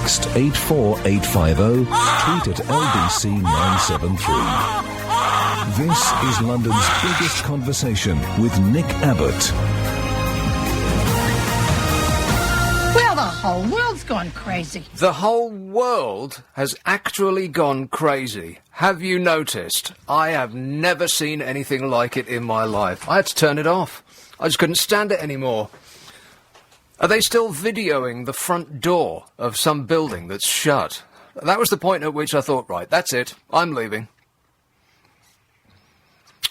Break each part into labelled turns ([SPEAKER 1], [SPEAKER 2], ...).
[SPEAKER 1] Text 84850, tweet at LBC973. This is London's biggest conversation with Nick Abbott.
[SPEAKER 2] Well, the whole world's gone crazy.
[SPEAKER 3] The whole world has actually gone crazy. Have you noticed? I have never seen anything like it in my life. I had to turn it off. I just couldn't stand it anymore. Are they still videoing the front door of some building that's shut? That was the point at which I thought, right, that's it. I'm leaving.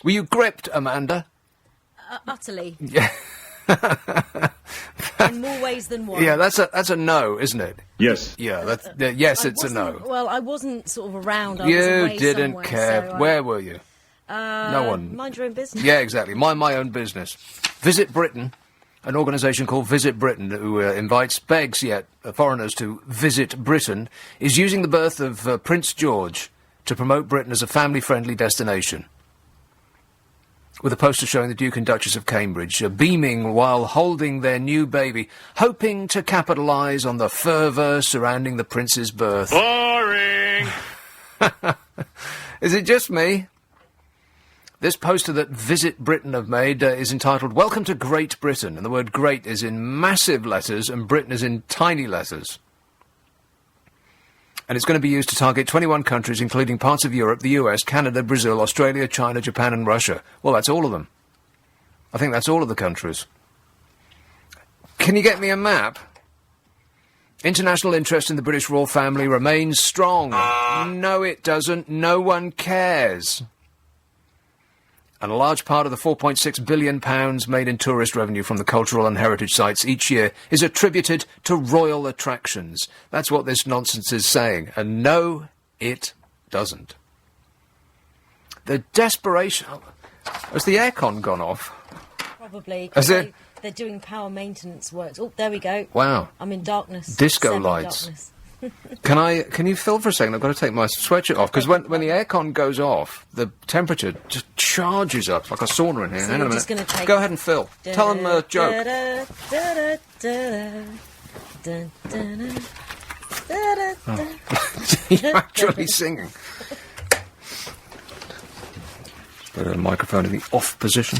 [SPEAKER 3] Were you gripped, Amanda?
[SPEAKER 4] Utterly.
[SPEAKER 3] Yeah.
[SPEAKER 4] In more ways than one.
[SPEAKER 3] Yeah, that's a no, isn't it?
[SPEAKER 5] Yes.
[SPEAKER 3] Yeah, yes, it's a no.
[SPEAKER 4] Well, I wasn't sort of around. I was
[SPEAKER 3] You
[SPEAKER 4] away
[SPEAKER 3] didn't
[SPEAKER 4] somewhere,
[SPEAKER 3] care.
[SPEAKER 4] so,
[SPEAKER 3] Where were you? No one.
[SPEAKER 4] Mind your own business.
[SPEAKER 3] Yeah, exactly. Mind my own business. Visit Britain, an organisation called Visit Britain, who begs foreigners to visit Britain, is using the birth of Prince George to promote Britain as a family-friendly destination. With a poster showing the Duke and Duchess of Cambridge beaming while holding their new baby, hoping to capitalise on the fervour surrounding the prince's birth.
[SPEAKER 5] Boring!
[SPEAKER 3] Is it just me? This poster that Visit Britain have made is entitled Welcome to Great Britain, and the word great is in massive letters and Britain is in tiny letters. And it's going to be used to target 21 countries, including parts of Europe, the US, Canada, Brazil, Australia, China, Japan and Russia. Well, that's all of them. I think that's all of the countries. Can you get me a map? International interest in the British royal family remains strong. No, it doesn't. No one cares. And a large part of the £4.6 billion made in tourist revenue from the cultural and heritage sites each year is attributed to royal attractions. That's what this nonsense is saying. And no, it doesn't. The desperation... Has the aircon gone off?
[SPEAKER 4] Probably.
[SPEAKER 3] Has it?
[SPEAKER 4] They're doing power maintenance works. Oh, there we go.
[SPEAKER 3] Wow.
[SPEAKER 4] I'm in darkness.
[SPEAKER 3] Disco lights.
[SPEAKER 4] Darkness.
[SPEAKER 3] Can you fill for a second? I've got to take my sweatshirt off, because when the aircon goes off, the temperature just charges up like a sauna in here.
[SPEAKER 4] So
[SPEAKER 3] Hang on a
[SPEAKER 4] just
[SPEAKER 3] minute.
[SPEAKER 4] gonna take-
[SPEAKER 3] Go ahead and fill. Tell them a joke. You're actually singing. Put a microphone in the off position.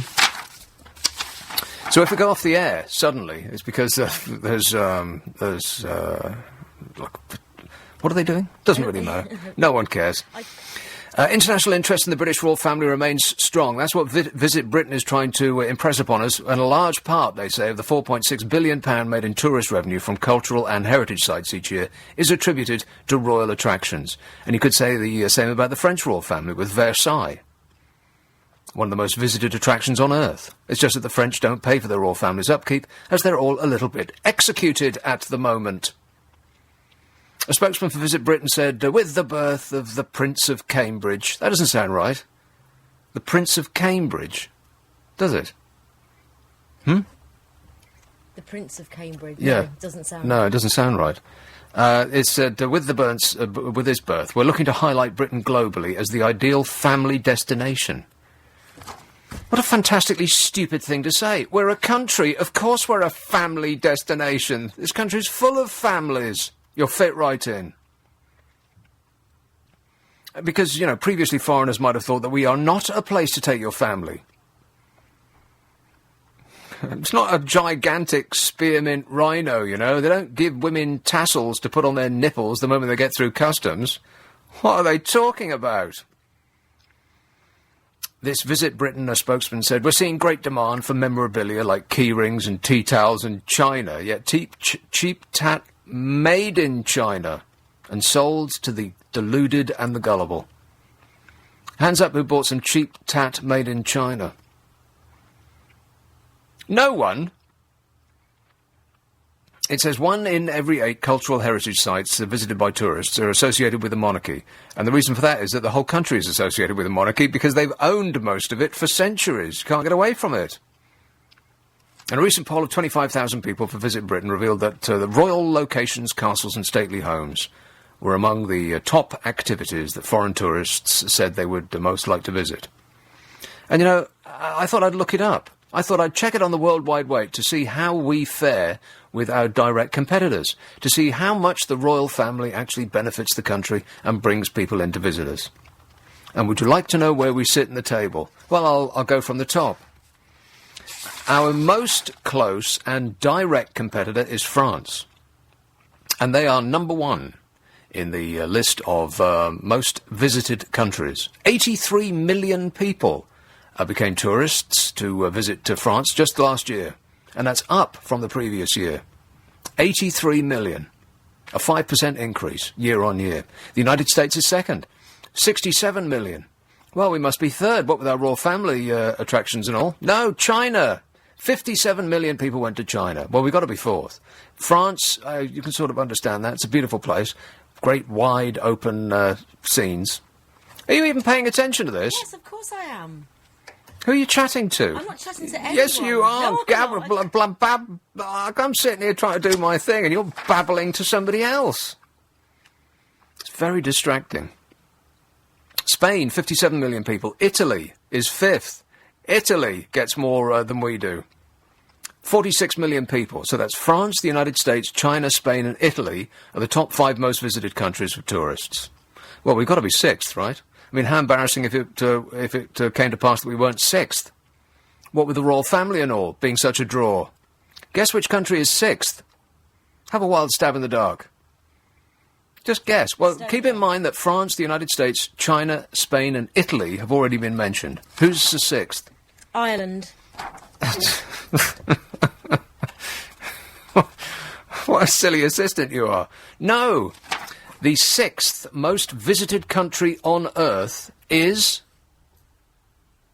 [SPEAKER 3] So if we go off the air suddenly, it's because there's look, what are they doing? Doesn't really matter. No one cares. International interest in the British royal family remains strong. That's what Visit Britain is trying to impress upon us, and a large part, they say, of the £4.6 billion made in tourist revenue from cultural and heritage sites each year is attributed to royal attractions. And you could say the same about the French royal family with Versailles, one of the most visited attractions on earth. It's just that the French don't pay for their royal family's upkeep, as they're all a little bit executed at the moment. A spokesman for Visit Britain said, with the birth of the Prince of Cambridge... That doesn't sound right. The Prince of Cambridge. Does it?
[SPEAKER 4] The Prince of Cambridge.
[SPEAKER 3] Yeah.
[SPEAKER 4] No, doesn't sound
[SPEAKER 3] No,
[SPEAKER 4] right.
[SPEAKER 3] it doesn't sound right. It said, with his birth, we're looking to highlight Britain globally as the ideal family destination. What a fantastically stupid thing to say. We're a country. Of course we're a family destination. This country's full of families. You'll fit right in. Because, previously foreigners might have thought that we are not a place to take your family. It's not a gigantic spearmint rhino, They don't give women tassels to put on their nipples the moment they get through customs. What are they talking about? This Visit Britain, a spokesman said, we're seeing great demand for memorabilia like key rings and tea towels in China, yet cheap tat made in China and sold to the deluded and the gullible. Hands up who bought some cheap tat made in China. No one. It says 1 in every 8 cultural heritage sites visited by tourists are associated with the monarchy. And the reason for that is that the whole country is associated with the monarchy because they've owned most of it for centuries. You can't get away from it. And a recent poll of 25,000 people for Visit Britain revealed that the royal locations, castles and stately homes were among the top activities that foreign tourists said they would most like to visit. And, I thought I'd look it up. I thought I'd check it on the World Wide Web to see how we fare with our direct competitors, to see how much the royal family actually benefits the country and brings people in to visit us. And would you like to know where we sit in the table? Well, I'll go from the top. Our most close and direct competitor is France. And they are number one in the list of most visited countries. 83 million people became tourists to visit France just last year. And that's up from the previous year. 83 million. A 5% increase year on year. The United States is second. 67 million. Well, we must be third, what with our royal family attractions and all. No, China. 57 million people went to China. Well, we've got to be fourth. France, you can sort of understand that. It's a beautiful place. Great, wide, open scenes. Are you even paying attention to this?
[SPEAKER 4] Yes, of course I am.
[SPEAKER 3] Who are you chatting to?
[SPEAKER 4] I'm not chatting to anyone.
[SPEAKER 3] Yes, you are.
[SPEAKER 4] No,
[SPEAKER 3] I'm sitting here trying to do my thing, and you're babbling to somebody else. It's very distracting. Spain, 57 million people. Italy is fifth. Italy gets more than we do. 46 million people. So that's France, the United States, China, Spain, and Italy are the top 5 most visited countries for tourists. Well, we've got to be sixth, right? I mean, how embarrassing if it came to pass that we weren't sixth. What with the royal family and all, being such a draw. Guess which country is sixth? Have a wild stab in the dark. Just guess. Well, keep in mind that France, the United States, China, Spain, and Italy have already been mentioned. Who's the sixth?
[SPEAKER 4] Ireland.
[SPEAKER 3] What a silly assistant you are. No. The 6th most visited country on Earth is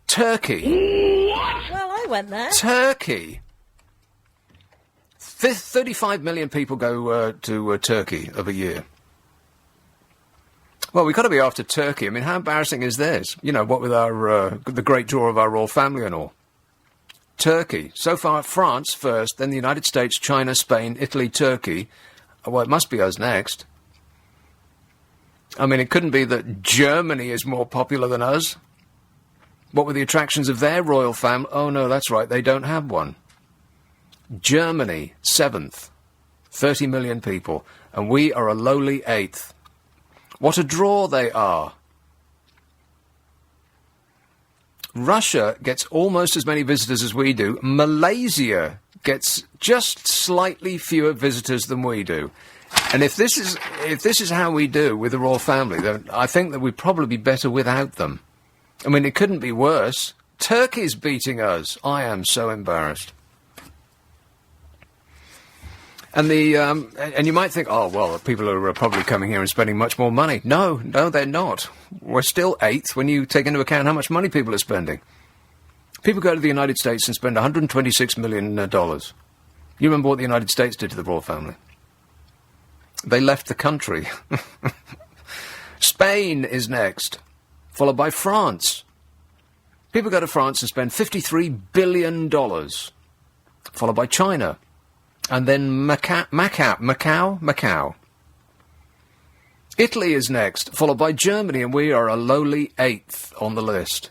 [SPEAKER 3] Turkey.
[SPEAKER 4] Well, I went there.
[SPEAKER 3] Turkey. 35 million people go to Turkey every year. Well, we've got to be after Turkey. I mean, how embarrassing is this? You know, what with our the great draw of our royal family and all. Turkey. So far, France first, then the United States, China, Spain, Italy, Turkey. Well, it must be us next. I mean, it couldn't be that Germany is more popular than us. What were the attractions of their royal family? Oh, no, that's right, they don't have one. Germany, 7th. 30 million people. And we are a lowly 8th. What a draw they are. Russia gets almost as many visitors as we do. Malaysia gets just slightly fewer visitors than we do. And if this is how we do with the royal family, then I think that we'd probably be better without them. I mean, it couldn't be worse. Turkey's beating us. I am so embarrassed. And and you might think, oh, well, people are probably coming here and spending much more money. No, they're not. We're still 8th when you take into account how much money people are spending. People go to the United States and spend $126 million. You remember what the United States did to the royal family? They left the country. Spain is next, followed by France. People go to France and spend $53 billion, followed by China. And then Macau. Italy is next, followed by Germany, and we are a lowly 8th on the list.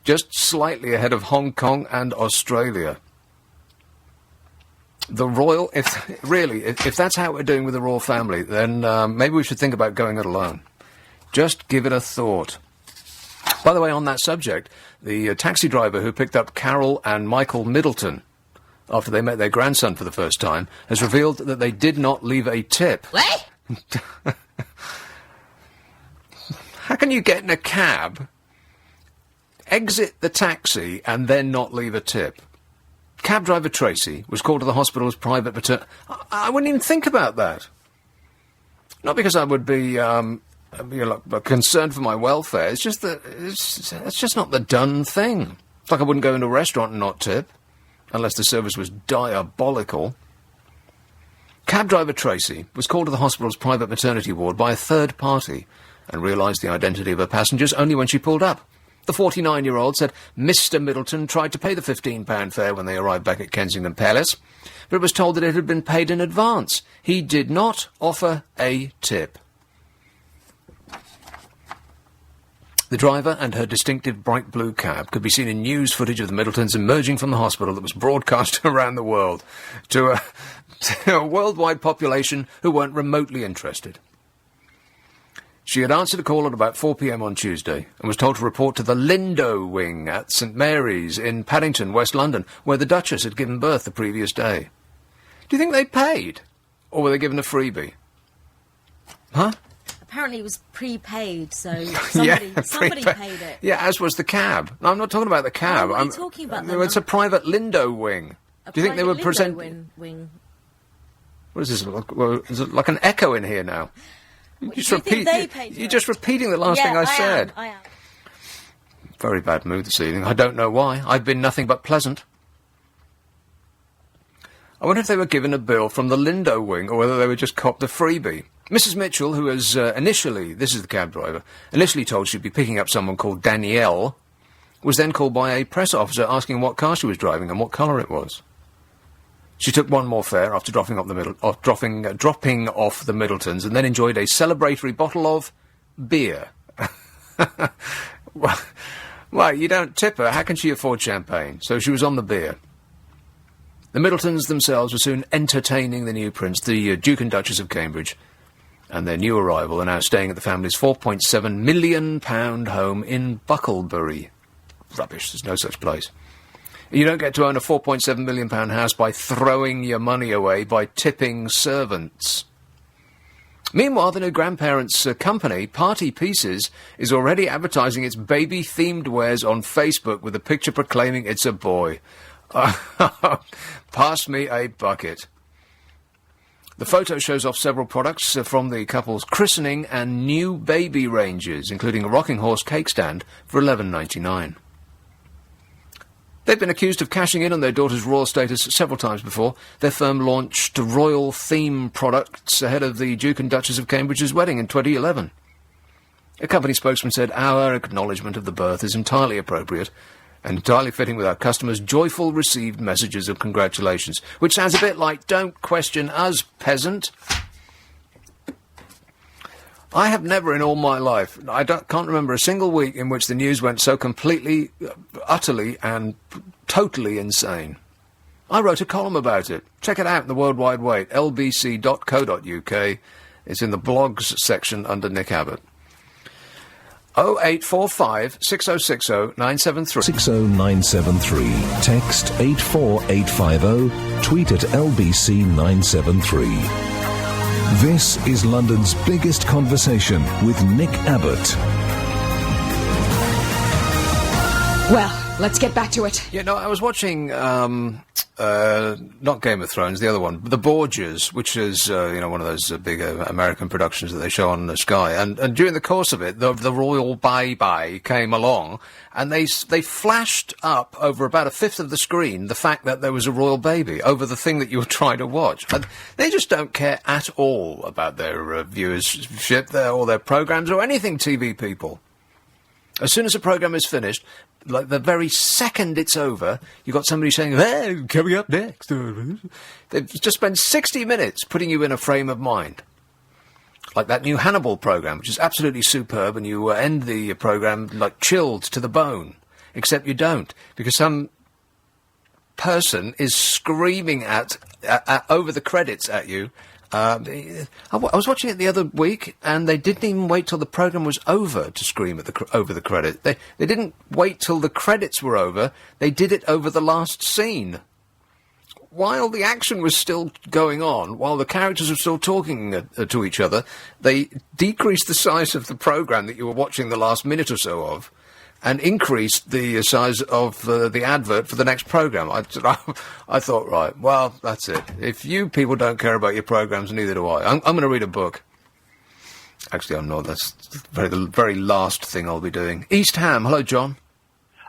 [SPEAKER 3] Just slightly ahead of Hong Kong and Australia. The royal, if that's how we're doing with the royal family, then maybe we should think about going it alone. Just give it a thought. By the way, on that subject, the taxi driver who picked up Carol and Michael Middleton after they met their grandson for the first time has revealed that they did not leave a tip.
[SPEAKER 4] What?
[SPEAKER 3] How can you get in a cab, exit the taxi, and then not leave a tip? Cab driver Tracy was called to the hospital as private maternity. I wouldn't even think about that. Not because I would be concerned for my welfare. It's just that it's just not the done thing. It's like I wouldn't go into a restaurant and not tip, unless the service was diabolical. Cab driver Tracy was called to the hospital's private maternity ward by a third party and realised the identity of her passengers only when she pulled up. The 49-year-old said Mr. Middleton tried to pay the £15 fare when they arrived back at Kensington Palace, but was told that it had been paid in advance. He did not offer a tip. The driver and her distinctive bright blue cab could be seen in news footage of the Middletons emerging from the hospital that was broadcast around the world to a worldwide population who weren't remotely interested. She had answered a call at about 4 p.m. on Tuesday and was told to report to the Lindo wing at St Mary's in Paddington, West London, where the Duchess had given birth the previous day. Do you think they paid? Or were they given a freebie? Huh?
[SPEAKER 4] Apparently it was prepaid, so somebody paid it.
[SPEAKER 3] Yeah, as was the cab. No, I'm not talking about the cab.
[SPEAKER 4] What are you talking about then?
[SPEAKER 3] It's a private Lindo wing. Do you think they were presenting...
[SPEAKER 4] wing?
[SPEAKER 3] What is this? Is it like an echo in here now? You're just repeating the last thing I said.
[SPEAKER 4] I am.
[SPEAKER 3] Very bad mood this evening. I don't know why. I've been nothing but pleasant. I wonder if they were given a bill from the Lindo wing or whether they were just copped a freebie. Mrs. Mitchell, who was initially, this is the cab driver, initially told she'd be picking up someone called Danielle, was then called by a press officer asking what car she was driving and what colour it was. She took one more fare after dropping off the Middletons and then enjoyed a celebratory bottle of beer. Well, you don't tip her. How can she afford champagne? So she was on the beer. The Middletons themselves were soon entertaining the new prince, the Duke and Duchess of Cambridge, and their new arrival are now staying at the family's £4.7 million home in Bucklebury. Rubbish, there's no such place. You don't get to own a £4.7 million house by throwing your money away by tipping servants. Meanwhile, the new grandparents' company, Party Pieces, is already advertising its baby-themed wares on Facebook with a picture proclaiming it's a boy. Pass me a bucket. The photo shows off several products from the couple's christening and new baby ranges, including a rocking horse cake stand for $11.99. They've been accused of cashing in on their daughter's royal status several times before. Their firm launched royal theme products ahead of the Duke and Duchess of Cambridge's wedding in 2011. A company spokesman said, "Our acknowledgement of the birth is entirely appropriate and entirely fitting with our customers' joyful received messages of congratulations," which sounds a bit like, "Don't question us, peasant." I have never in all my life, can't remember a single week in which the news went so completely, utterly and totally insane. I wrote a column about it. Check it out in the World Wide Web, lbc.co.uk. It's in the blogs section under Nick Abbott. 0845 6060 973.
[SPEAKER 1] 60973. Text 84850. Tweet at LBC 973. This is London's biggest conversation with Nick Abbott.
[SPEAKER 5] Well, let's get back to it.
[SPEAKER 3] Yeah, no, I was watching, not Game of Thrones, the other one, The Borgias, which is, one of those big American productions that they show on the Sky. And during the course of it, the royal bye-bye came along, and they flashed up over about a fifth of the screen the fact that there was a royal baby over the thing that you were trying to watch. And they just don't care at all about their viewership or their programmes or anything, TV people. As soon as a programme is finished, like the very second it's over, you've got somebody saying, "Hey, coming up next." They've just spent 60 minutes putting you in a frame of mind. Like that new Hannibal programme, which is absolutely superb, and you end the programme, like, chilled to the bone. Except you don't, because some person is screaming at over the credits at you. I was watching it the other week, and they didn't even wait till the programme was over to scream at over the credit. They didn't wait till the credits were over. They did it over the last scene. While the action was still going on, while the characters were still talking to each other, they decreased the size of the programme that you were watching the last minute or so of, and increased the size of the advert for the next programme. I thought, right, well, that's it. If you people don't care about your programmes, neither do I. I'm going to read a book. Actually, I'm not. That's the very last thing I'll be doing. East Ham. Hello, John.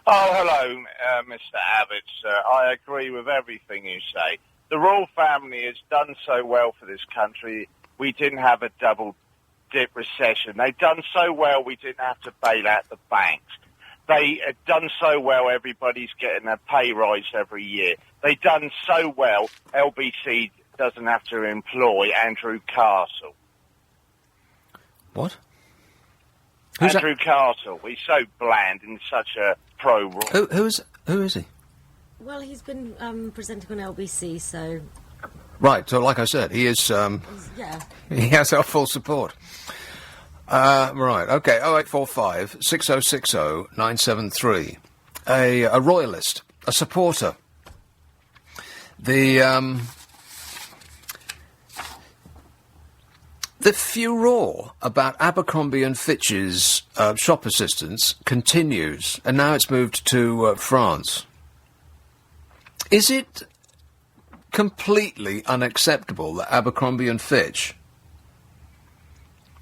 [SPEAKER 6] Oh, hello, Mr. Abbott, sir. I agree with everything you say. The royal family has done so well for this country. We didn't have a double-dip recession. They've done so well we didn't have to bail out the banks. They have done so well, everybody's getting a pay rise every year. They've done so well, LBC doesn't have to employ Andrew Castle.
[SPEAKER 3] What? Who's
[SPEAKER 6] Andrew Castle. He's so bland and such a pro-royal.
[SPEAKER 3] Who is he?
[SPEAKER 4] Well, he's been presenting on LBC, so...
[SPEAKER 3] Right, so like I said, he is...
[SPEAKER 4] yeah.
[SPEAKER 3] He has our full support. Right, okay, 0845 6060 973. A royalist, a supporter. The furore about Abercrombie and Fitch's shop assistants continues, and now it's moved to France. Is it completely unacceptable that Abercrombie and Fitch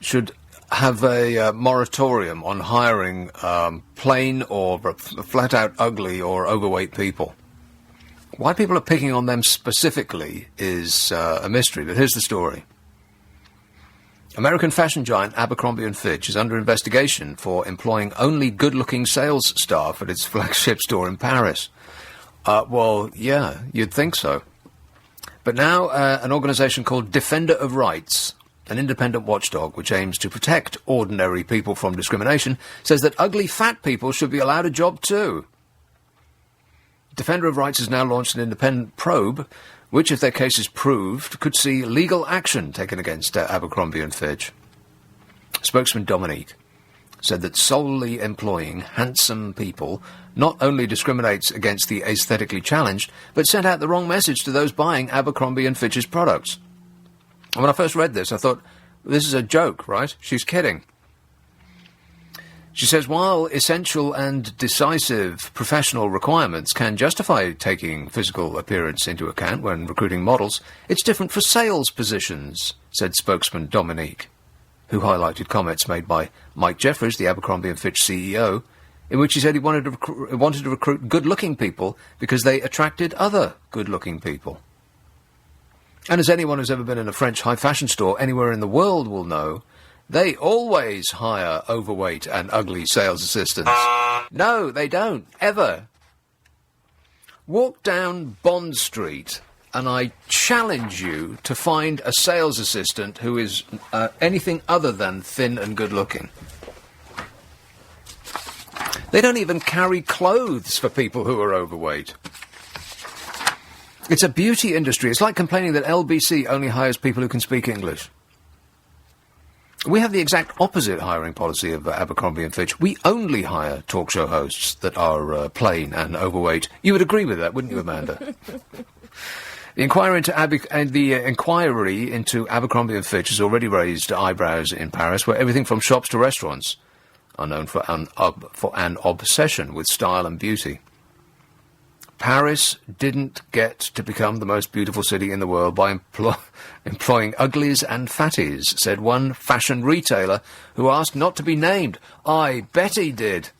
[SPEAKER 3] should have a moratorium on hiring plain or flat-out ugly or overweight people? Why people are picking on them specifically is a mystery, but here's the story. American fashion giant Abercrombie and Fitch is under investigation for employing only good-looking sales staff at its flagship store in Paris. Well, yeah, you'd think so. But now an organisation called Defender of Rights, an independent watchdog which aims to protect ordinary people from discrimination, says that ugly fat people should be allowed a job too. Defender of Rights has now launched an independent probe, which, if their case is proved, could see legal action taken against Abercrombie and Fitch. Spokesman Dominique said that solely employing handsome people not only discriminates against the aesthetically challenged, but sent out the wrong message to those buying Abercrombie and Fitch's products. And when I first read this, I thought, this is a joke, right? She's kidding. She says, while essential and decisive professional requirements can justify taking physical appearance into account when recruiting models, it's different for sales positions, said spokesman Dominique, who highlighted comments made by Mike Jeffries, the Abercrombie and Fitch CEO, in which he said he wanted to recruit good-looking people because they attracted other good-looking people. And as anyone who's ever been in a French high-fashion store anywhere in the world will know, they always hire overweight and ugly sales assistants. No, they don't, ever. Walk down Bond Street and I challenge you to find a sales assistant who is anything other than thin and good-looking. They don't even carry clothes for people who are overweight. It's a beauty industry. It's like complaining that LBC only hires people who can speak English. We have the exact opposite hiring policy of Abercrombie and Fitch. We only hire talk show hosts that are plain and overweight. You would agree with that, wouldn't you, Amanda? The inquiry into Abercrombie and Fitch has already raised eyebrows in Paris, where everything from shops to restaurants are known for an obsession with style and beauty. Paris didn't get to become the most beautiful city in the world by employing uglies and fatties, said one fashion retailer who asked not to be named. I bet he did.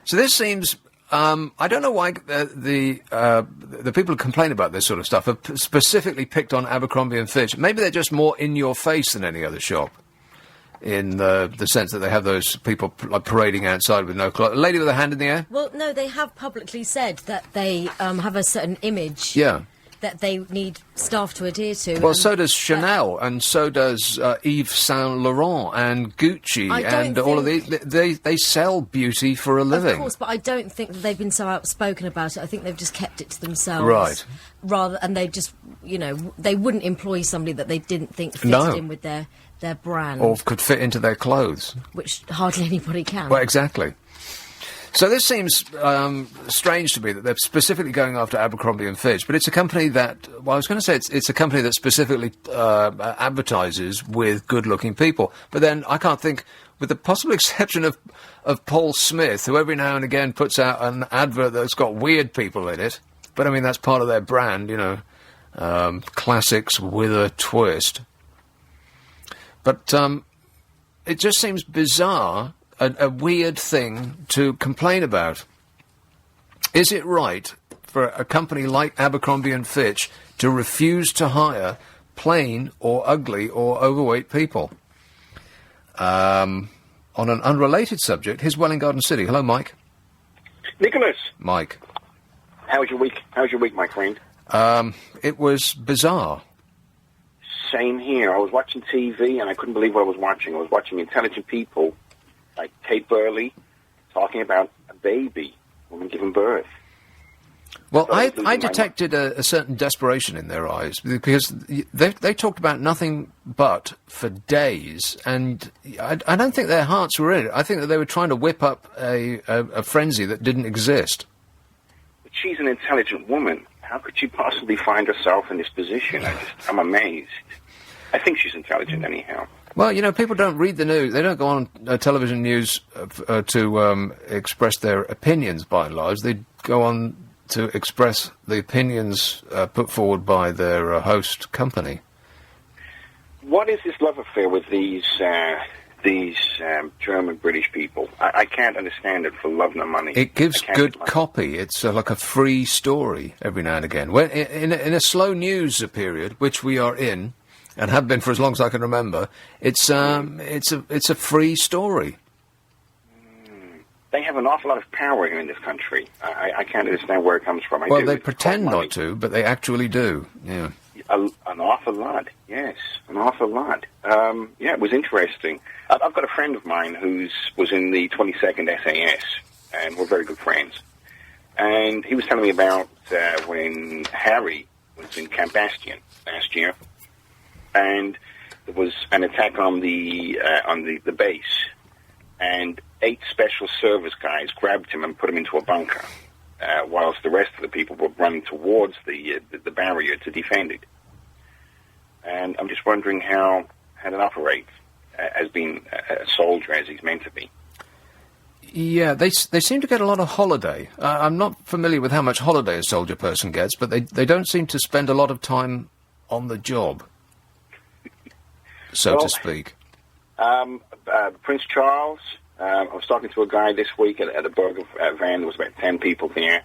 [SPEAKER 3] So this seems... I don't know why the people who complain about this sort of stuff have specifically picked on Abercrombie and Fitch. Maybe they're just more in your face than any other shop, in the sense that they have those people parading outside with no clothes. A lady with a hand in the air?
[SPEAKER 4] Well, no, they have publicly said that they have a certain image.
[SPEAKER 3] Yeah.
[SPEAKER 4] That they need staff to adhere to.
[SPEAKER 3] Well, so does Chanel, and so does Yves Saint Laurent and Gucci, and all of these. They sell beauty for a living.
[SPEAKER 4] Of course, but I don't think that they've been so outspoken about it. I think they've just kept it to themselves.
[SPEAKER 3] Right.
[SPEAKER 4] And they just, they wouldn't employ somebody that they didn't think fitted in with their brand.
[SPEAKER 3] Or could fit into their clothes.
[SPEAKER 4] Which hardly anybody can.
[SPEAKER 3] Well, exactly. So this seems strange to me that they're specifically going after Abercrombie and Fitch, but it's a company that, well, I was going to say it's a company that specifically advertises with good-looking people. But then I can't think, with the possible exception of Paul Smith, who every now and again puts out an advert that's got weird people in it. But I mean, that's part of their brand, classics with a twist. But it just seems bizarre. A weird thing to complain about. Is it right for a company like Abercrombie and Fitch to refuse to hire plain or ugly or overweight people? On an unrelated subject, here's Welling Garden City. Hello, Mike.
[SPEAKER 7] Nicholas.
[SPEAKER 3] Mike.
[SPEAKER 7] How was your week? How's your week, my friend?
[SPEAKER 3] It was bizarre.
[SPEAKER 7] same here. I was watching TV, and I couldn't believe what I was watching. I was watching intelligent people, like Kate Burley, talking about a baby, woman giving birth.
[SPEAKER 3] Well,
[SPEAKER 7] So
[SPEAKER 3] I detected a certain desperation in their eyes, because they talked about nothing but for days, and I don't think their hearts were in it. I think that they were trying to whip up a frenzy that didn't exist.
[SPEAKER 7] But she's an intelligent woman. How could she possibly find herself in this position? I'm amazed. I think she's intelligent anyhow.
[SPEAKER 3] Well, you know, people don't read the news. They don't go on television news to express their opinions, by and large. They go on to express the opinions put forward by their host company.
[SPEAKER 7] What is this love affair with these German British people? I can't understand it for love nor money.
[SPEAKER 3] It gives good copy. It's like a free story every now and again. When in a slow news period, which we are in, and have been for as long as I can remember, it's a free story.
[SPEAKER 7] They have an awful lot of power here in this country. I can't understand where it comes from.
[SPEAKER 3] Well, they pretend not to, but they actually do. Yeah.
[SPEAKER 7] An awful lot, yes, an awful lot. Yeah, it was interesting. I've got a friend of mine was in the 22nd SAS, and we're very good friends. And he was telling me about when Harry was in Camp Bastion last year, and there was an attack on the base, and 8 special service guys grabbed him and put him into a bunker, whilst the rest of the people were running towards the barrier to defend it. And I'm just wondering how it operates as being a soldier as he's meant to be.
[SPEAKER 3] Yeah, they seem to get a lot of holiday. I'm not familiar with how much holiday a soldier person gets, but they don't seem to spend a lot of time on the job, so to speak.
[SPEAKER 7] Prince Charles, I was talking to a guy this week at a burger van. There was about 10 people there.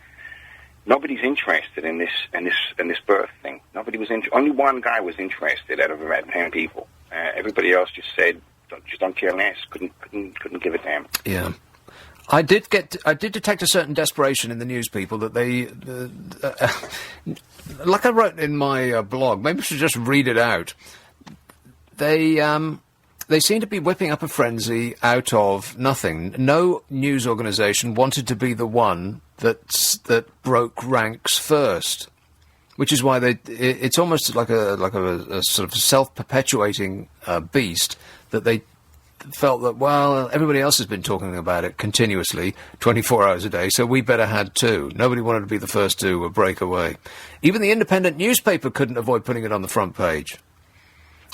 [SPEAKER 7] Nobody's interested in this birth thing. Nobody was only one guy was interested out of about 10 people. Everybody else just said, don't care less. Couldn't give a damn.
[SPEAKER 3] Yeah. I did detect a certain desperation in the news people that they, like I wrote in my blog, maybe I should just read it out. They seem to be whipping up a frenzy out of nothing. No news organisation wanted to be the one that broke ranks first, which is why it's almost like a sort of self-perpetuating beast that they felt that, well, everybody else has been talking about it continuously, 24 hours a day, so we better had too. Nobody wanted to be the first to break away. Even the independent newspaper couldn't avoid putting it on the front page.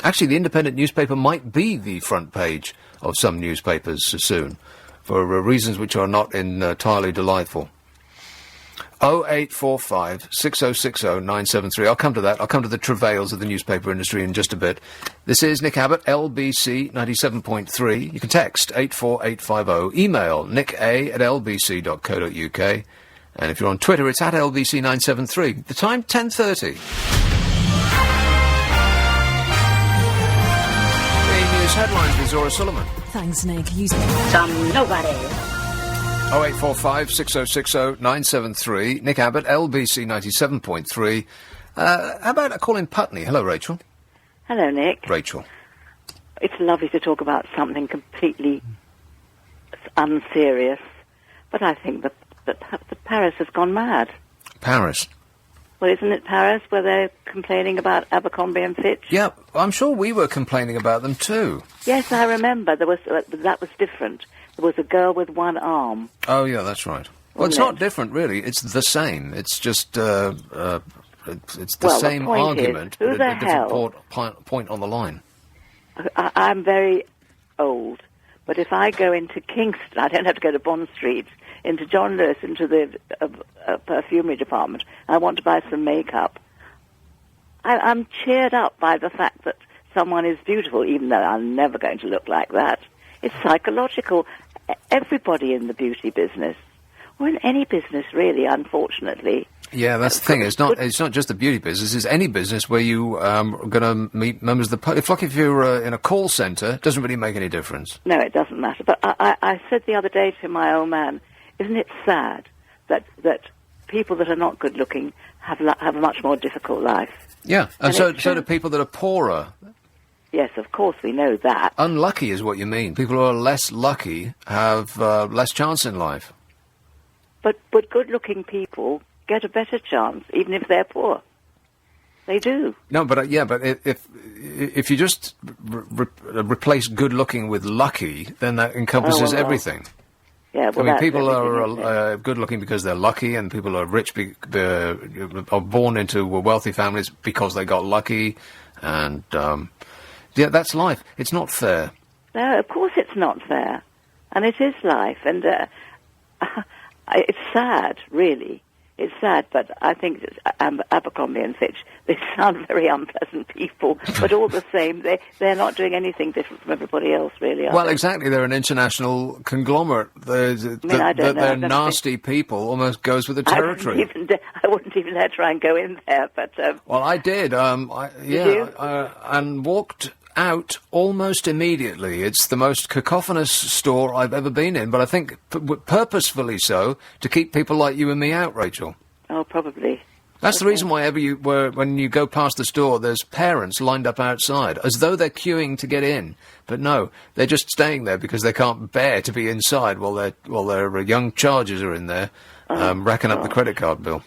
[SPEAKER 3] Actually, the independent newspaper might be the front page of some newspapers soon, for reasons which are not entirely delightful. 0845 6060 973. I'll come to that. I'll come to the travails of the newspaper industry in just a bit. This is Nick Abbott, LBC 97.3. You can text 84850. Email nicka@lbc.co.uk. And if you're on Twitter, it's @LBC973. The time, 10:30. Headlines with Zora Sullivan.
[SPEAKER 5] Thanks, Nick.
[SPEAKER 2] Some nobody.
[SPEAKER 3] 0845 6060 973. Nick Abbott, LBC 97.3. How about a call in Putney? Hello, Rachel.
[SPEAKER 8] Hello, Nick.
[SPEAKER 3] Rachel.
[SPEAKER 8] It's lovely to talk about something completely unserious, but I think that Paris has gone mad.
[SPEAKER 3] Paris?
[SPEAKER 8] Well, isn't it Paris where they're complaining about Abercrombie and Fitch?
[SPEAKER 3] Yeah, I'm sure we were complaining about them too.
[SPEAKER 8] Yes, I remember. That was different. There was a girl with one arm.
[SPEAKER 3] Oh, yeah, that's right. Well, it's not different, really. It's the same. It's just it's the same argument, but a different point on the line.
[SPEAKER 8] I'm very old, but if I go into Kingston, I don't have to go to Bond Street, into John Lewis, into the perfumery department, and I want to buy some makeup, I'm cheered up by the fact that someone is beautiful, even though I'm never going to look like that. It's psychological. Everybody in the beauty business, or in any business really, unfortunately.
[SPEAKER 3] Yeah, that's the thing. It's not just the beauty business. It's any business where you are going to meet members of the public. If you're in a call centre, it doesn't really make any difference.
[SPEAKER 8] No, it doesn't matter. But I said the other day to my old man, isn't it sad that people that are not good looking have a much more difficult life?
[SPEAKER 3] Yeah, and so do people that are poorer.
[SPEAKER 8] Yes, of course, we know that.
[SPEAKER 3] Unlucky is what you mean. People who are less lucky have less chance in life.
[SPEAKER 8] But good-looking people get a better chance, even if they're poor. They do.
[SPEAKER 3] No, but if you just replace good-looking with lucky, then that encompasses everything.
[SPEAKER 8] Yeah, well,
[SPEAKER 3] I mean, people are good-looking because they're lucky, and people are rich are born into wealthy families because they got lucky, and yeah, that's life. It's not fair.
[SPEAKER 8] No, of course it's not fair, and it is life, and it's sad, really. It's sad, but I think Abercrombie and Fitch, they sound very unpleasant people, but all the same, they're not doing anything different from everybody else, really, are
[SPEAKER 3] Well,
[SPEAKER 8] they?
[SPEAKER 3] exactly. They're an international conglomerate.
[SPEAKER 8] I don't know.
[SPEAKER 3] They're nasty people almost goes with the territory.
[SPEAKER 8] I wouldn't even dare try and go in there, but...
[SPEAKER 3] Well, I did.
[SPEAKER 8] Did you?
[SPEAKER 3] And walked out almost immediately. It's the most cacophonous store I've ever been in, but I think purposefully so, to keep people like you and me out, Rachel.
[SPEAKER 8] Oh, probably.
[SPEAKER 3] That's the reason why when you go past the store, there's parents lined up outside, as though they're queuing to get in. But no, they're just staying there because they can't bear to be inside while their young charges are in there, racking up the credit card bill.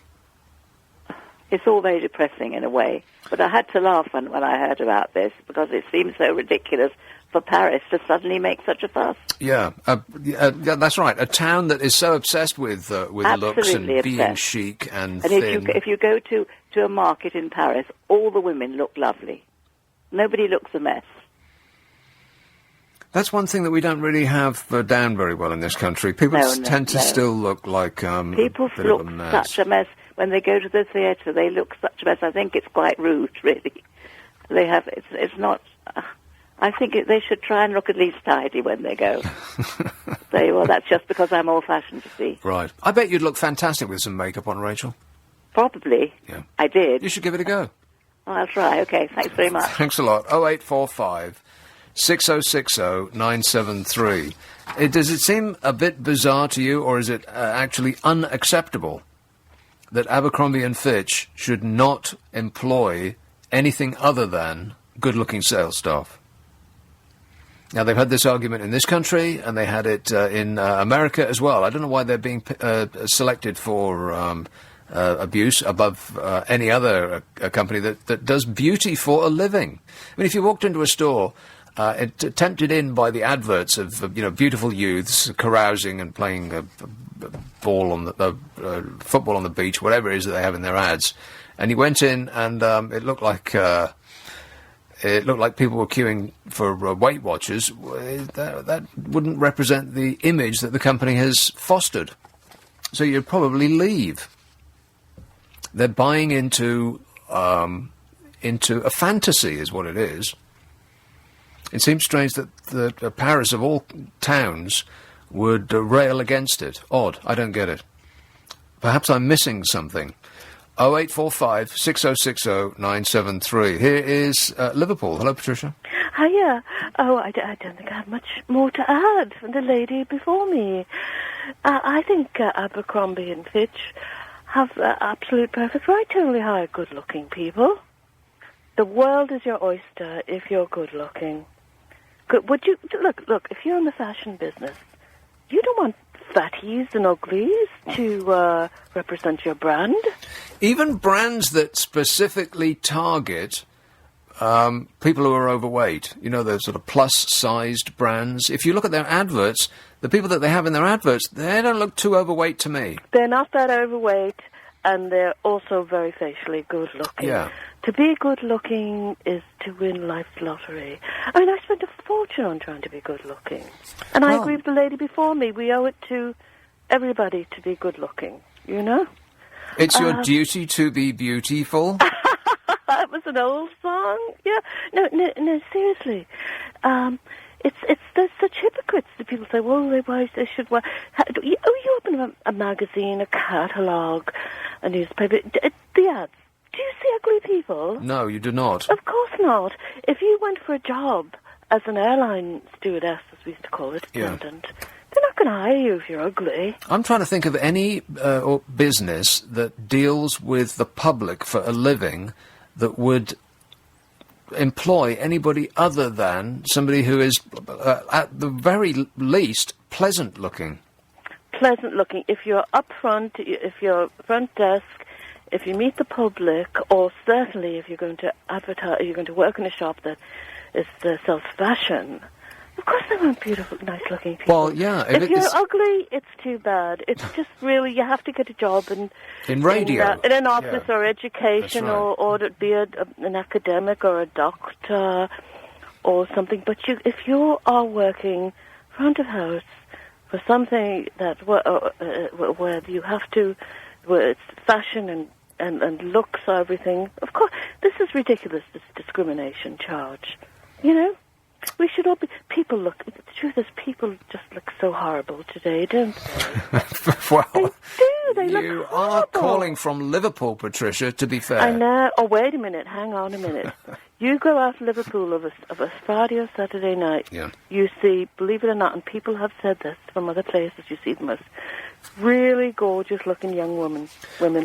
[SPEAKER 8] It's all very depressing in a way. But I had to laugh when I heard about this, because it seems so ridiculous for Paris to suddenly make such a fuss.
[SPEAKER 3] Yeah, that's right. A town that is so obsessed with looks and being chic and thin.
[SPEAKER 8] If you go to a market in Paris, all the women look lovely. Nobody looks a mess.
[SPEAKER 3] That's one thing that we don't really have down very well in this country. People tend to still look like
[SPEAKER 8] people
[SPEAKER 3] a bit
[SPEAKER 8] look
[SPEAKER 3] of a mess.
[SPEAKER 8] such a mess. When they go to the theatre, they look such a mess. I think it's quite rude, really. They have. It's not. I think they should try and look at least tidy when they go. Well, that's just because I'm old-fashioned, you see.
[SPEAKER 3] Right. I bet you'd look fantastic with some makeup on, Rachel.
[SPEAKER 8] Probably.
[SPEAKER 3] Yeah.
[SPEAKER 8] I did.
[SPEAKER 3] You should give it a go.
[SPEAKER 8] Oh, I'll try. Okay, thanks very much.
[SPEAKER 3] Thanks a lot. 0845 6060 973. Does it seem a bit bizarre to you, or is it actually unacceptable that Abercrombie and Fitch should not employ anything other than good-looking sales staff? Now, they've had this argument in this country, and they had it in America as well. I don't know why they're being selected for abuse above any other company that does beauty for a living. I mean, if you walked into a store tempted in by the adverts of beautiful youths carousing and playing ball on the football on the beach, whatever it is that they have in their ads, and you went in and it looked like people were queuing for Weight Watchers. That wouldn't represent the image that the company has fostered. So you'd probably leave. They're buying into a fantasy, is what it is. It seems strange that Paris, of all towns, would rail against it. Odd. I don't get it. Perhaps I'm missing something. 0845 6060 973. Here is Liverpool. Hello, Patricia.
[SPEAKER 9] Hiya. Oh, I don't think I have much more to add from the lady before me. I think Abercrombie and Fitch have absolute perfect right to only hire good-looking people. The world is your oyster if you're good-looking. Would you look? If you're in the fashion business, you don't want fatties and uglies to represent your brand.
[SPEAKER 3] Even brands that specifically target people who are overweight, the sort of plus-sized brands. If you look at their adverts, the people that they have in their adverts, they don't look too overweight to me.
[SPEAKER 9] They're not that overweight, and they're also very facially good-looking.
[SPEAKER 3] Yeah.
[SPEAKER 9] To be good-looking is to win life's lottery. I mean, I spent a fortune on trying to be good-looking. And I agree with the lady before me. We owe it to everybody to be good-looking,
[SPEAKER 3] It's your duty to be beautiful?
[SPEAKER 9] That was an old song. Yeah. No, seriously. There's such hypocrites that people say, well, they should wear... You open a magazine, a catalogue, a newspaper, the ads. Do you see ugly people?
[SPEAKER 3] No, you do not.
[SPEAKER 9] Of course not. If you went for a job as an airline stewardess, as we used to call it, attendant, they're not going to hire you if you're ugly.
[SPEAKER 3] I'm trying to think of any business that deals with the public for a living that would employ anybody other than somebody who is, at the very least, pleasant looking.
[SPEAKER 9] Pleasant looking. If you're up front, if you're front desk, if you meet the public, or certainly if you're going to advertise, you're going to work in a shop that sells fashion. Of course they want beautiful, nice-looking people.
[SPEAKER 3] Well, yeah.
[SPEAKER 9] If you're ugly, it's too bad. It's just really, you have to get a job
[SPEAKER 3] in radio.
[SPEAKER 9] In an office or education,
[SPEAKER 3] right.
[SPEAKER 9] or to be an academic or a doctor or something. But if you are working front of house for something that where you have to, where it's fashion and looks or everything, of course, this is ridiculous, this discrimination charge. You know? We should all be... The truth is, people just look so horrible today, don't they?
[SPEAKER 3] Well,
[SPEAKER 9] they do. They look
[SPEAKER 3] you
[SPEAKER 9] horrible.
[SPEAKER 3] are calling from Liverpool, Patricia, to be fair.
[SPEAKER 9] I know. Oh, wait a minute. Hang on a minute. You go out to Liverpool of a Friday or Saturday night.
[SPEAKER 3] Yeah.
[SPEAKER 9] You see, believe it or not, and people have said this from other places, you see them as really gorgeous-looking young women.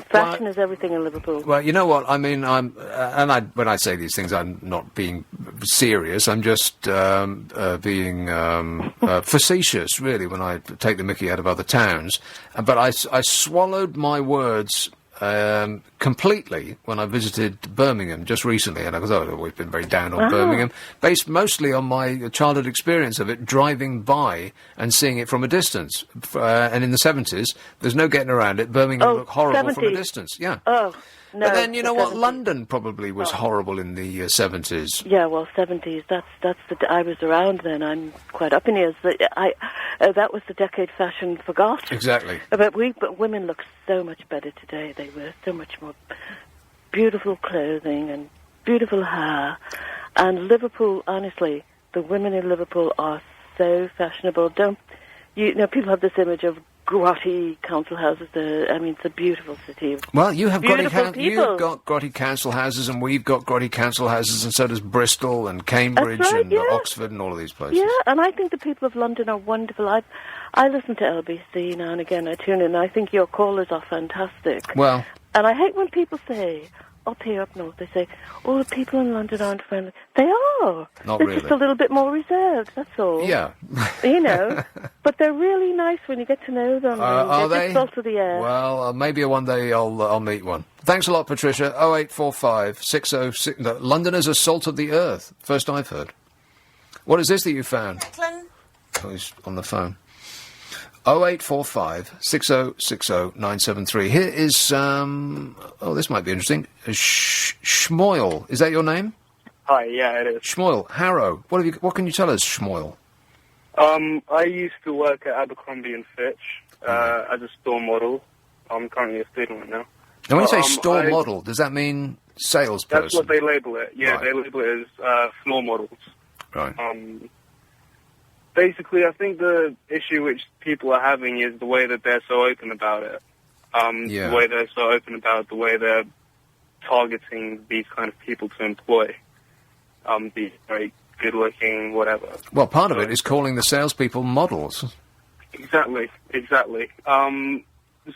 [SPEAKER 9] Fashion is everything in Liverpool.
[SPEAKER 3] Well, you know what? I mean, when I say these things, I'm not being serious. I'm just being facetious, really, when I take the mickey out of other towns. But I swallowed my words completely when I visited Birmingham just recently, and I've always been very down on Birmingham, based mostly on my childhood experience of it, driving by and seeing it from a distance. And in the 70s, there's no getting around it. Birmingham looked horrible
[SPEAKER 9] 70s.
[SPEAKER 3] from a distance. Yeah.
[SPEAKER 9] Oh, no.
[SPEAKER 3] But then, you know what?
[SPEAKER 9] 70s.
[SPEAKER 3] London probably was horrible in the 70s.
[SPEAKER 9] Yeah, well, 70s. I was around then. I'm quite up in years. That was the decade fashion forgot.
[SPEAKER 3] Exactly.
[SPEAKER 9] But women look so much better today. They wear so much more beautiful clothing and beautiful hair. And Liverpool, honestly, the women in Liverpool are so fashionable. People have this image of grotty council houses. It's a beautiful city.
[SPEAKER 3] Well, you have
[SPEAKER 9] you've
[SPEAKER 3] got grotty council houses, and we've got grotty council houses, and so does Bristol and Cambridge and Oxford and all of these places.
[SPEAKER 9] Yeah, and I think the people of London are wonderful. I listen to LBC now and again. I tune in. I think your callers are fantastic.
[SPEAKER 3] Well,
[SPEAKER 9] and I hate when people say, up here up north, they say, oh, the people in London aren't friendly. They are.
[SPEAKER 3] Not
[SPEAKER 9] they're
[SPEAKER 3] really.
[SPEAKER 9] just a little bit more reserved, that's all.
[SPEAKER 3] Yeah.
[SPEAKER 9] You know, but they're really nice when you get to know them.
[SPEAKER 3] Are
[SPEAKER 9] they're
[SPEAKER 3] they?
[SPEAKER 9] just salt of the air.
[SPEAKER 3] Well, maybe one day I'll meet one. Thanks a lot, Patricia. 0845 606... Londoners are salt of the earth. First I've heard. What is this that you found?
[SPEAKER 4] Declan?
[SPEAKER 3] Oh, he's on the phone. 0845 6060 973. Here is, this might be interesting. Schmoyle. Is that your name?
[SPEAKER 10] Hi, yeah, it is.
[SPEAKER 3] Schmoyle. Harrow. What can you tell us, Schmoyle?
[SPEAKER 10] I used to work at Abercrombie and Fitch as a store model. I'm currently a student right now.
[SPEAKER 3] Now, when you say store model, does that mean salesperson?
[SPEAKER 10] That's what they label it. Yeah,
[SPEAKER 3] Right.
[SPEAKER 10] They label it as floor models.
[SPEAKER 3] Right.
[SPEAKER 10] Basically, I think the issue which people are having is the way that they're so open about it. The way they're so open about the way they're targeting these kind of people to employ. These very good-looking, whatever.
[SPEAKER 3] Well, part of it is calling the salespeople models.
[SPEAKER 10] Exactly.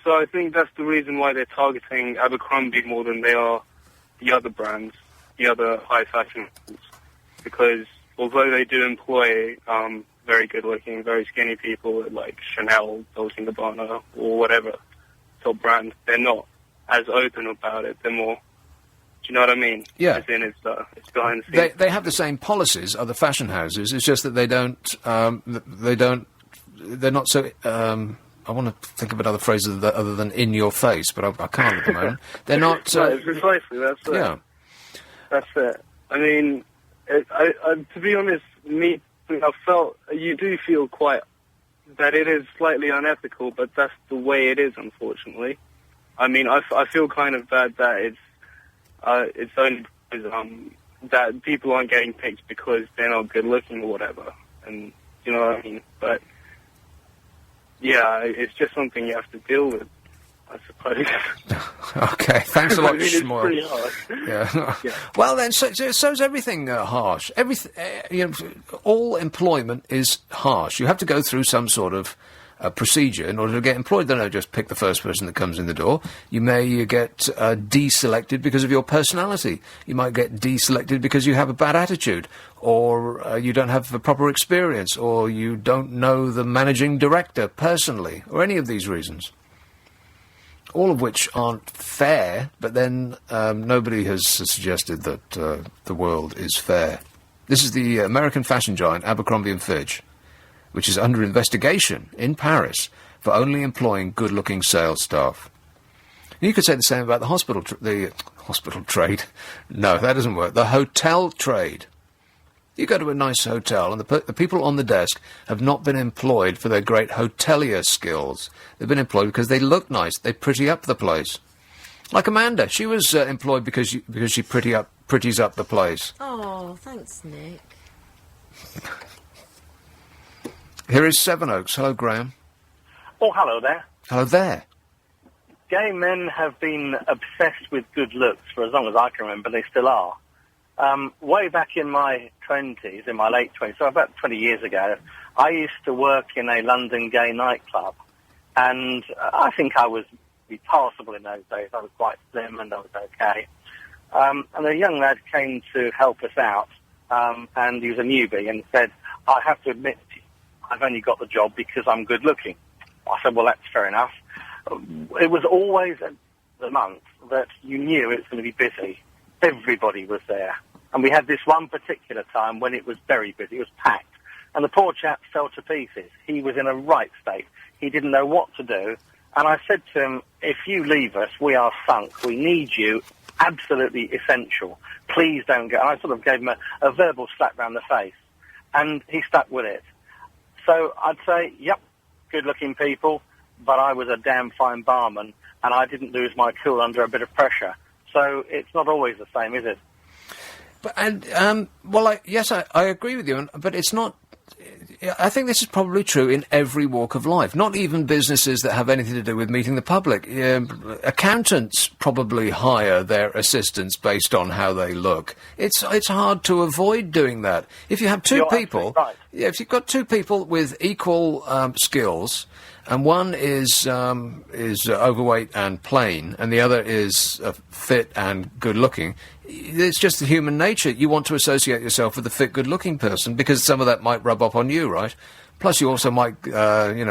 [SPEAKER 10] So I think that's the reason why they're targeting Abercrombie more than they are the other brands, the other high-fashion brands. Because although they do employ very good-looking, very skinny people like Chanel, Dolce & Gabbana, or whatever top brand, they're not as open about it. They're more... Do you know what I mean?
[SPEAKER 3] Yeah.
[SPEAKER 10] As in, it's behind the scenes.
[SPEAKER 3] They have the same policies, other fashion houses. It's just that they don't... They're not so... I want to think of another phrase other than in your face, but I can't at the moment. They're not...
[SPEAKER 10] No, precisely, that's it.
[SPEAKER 3] Yeah.
[SPEAKER 10] That's it. I mean, to be honest, you do feel quite that it is slightly unethical, but that's the way it is, unfortunately. I mean, I feel kind of bad that it's only because that people aren't getting picked because they're not good looking or whatever, and you know what I mean. But yeah, it's just something you have to deal with, I suppose.
[SPEAKER 3] Okay, thanks a lot,
[SPEAKER 10] I mean, it's
[SPEAKER 3] Schmoyle.
[SPEAKER 10] pretty hard.
[SPEAKER 3] Yeah. Well, then, so's everything harsh. Everything, all employment is harsh. You have to go through some sort of procedure in order to get employed. They don't just pick the first person that comes in the door. You may get deselected because of your personality. You might get deselected because you have a bad attitude, or you don't have the proper experience, or you don't know the managing director personally, or any of these reasons. All of which aren't fair, but then nobody has suggested that the world is fair. This is the American fashion giant Abercrombie & Fitch, which is under investigation in Paris for only employing good-looking sales staff. And you could say the same about the hospital trade. No, that doesn't work. The hotel trade. You go to a nice hotel, and the people on the desk have not been employed for their great hotelier skills. They've been employed because they look nice. They pretty up the place. Like Amanda, she was employed because she pretties up the place.
[SPEAKER 4] Oh, thanks, Nick.
[SPEAKER 3] Here is Sevenoaks. Hello, Graham.
[SPEAKER 11] Oh, hello there.
[SPEAKER 3] Hello there.
[SPEAKER 11] Gay men have been obsessed with good looks for as long as I can remember. They still are. Way back in my 20s, in my late 20s, so about 20 years ago, I used to work in a London gay nightclub, and I think I was passable in those days. I was quite slim and I was okay. And a young lad came to help us out, and he was a newbie, and said, I have to admit, I've only got the job because I'm good looking. I said, well, that's fair enough. It was always the month that you knew it was going to be busy. Everybody was there. And we had this one particular time when it was very busy. It was packed. And the poor chap fell to pieces. He was in a right state. He didn't know what to do. And I said to him, if you leave us, we are sunk. We need you. Absolutely essential. Please don't go. And I sort of gave him a verbal slap round the face. And he stuck with it. So I'd say, yep, good-looking people, but I was a damn fine barman, and I didn't lose my cool under a bit of pressure. So it's not always the same, is it?
[SPEAKER 3] But yes, I agree with you, but it's not. I think this is probably true in every walk of life, not even businesses that have anything to do with meeting the public. Accountants probably hire their assistants based on how they look. It's hard to avoid doing that. If you have two people,
[SPEAKER 11] right.
[SPEAKER 3] if you've got two people with equal skills, and one is overweight and plain, and the other is fit and good-looking, it's just the human nature. You want to associate yourself with the fit, good-looking person because some of that might rub off on you, right? Plus, you also might,
[SPEAKER 11] exactly.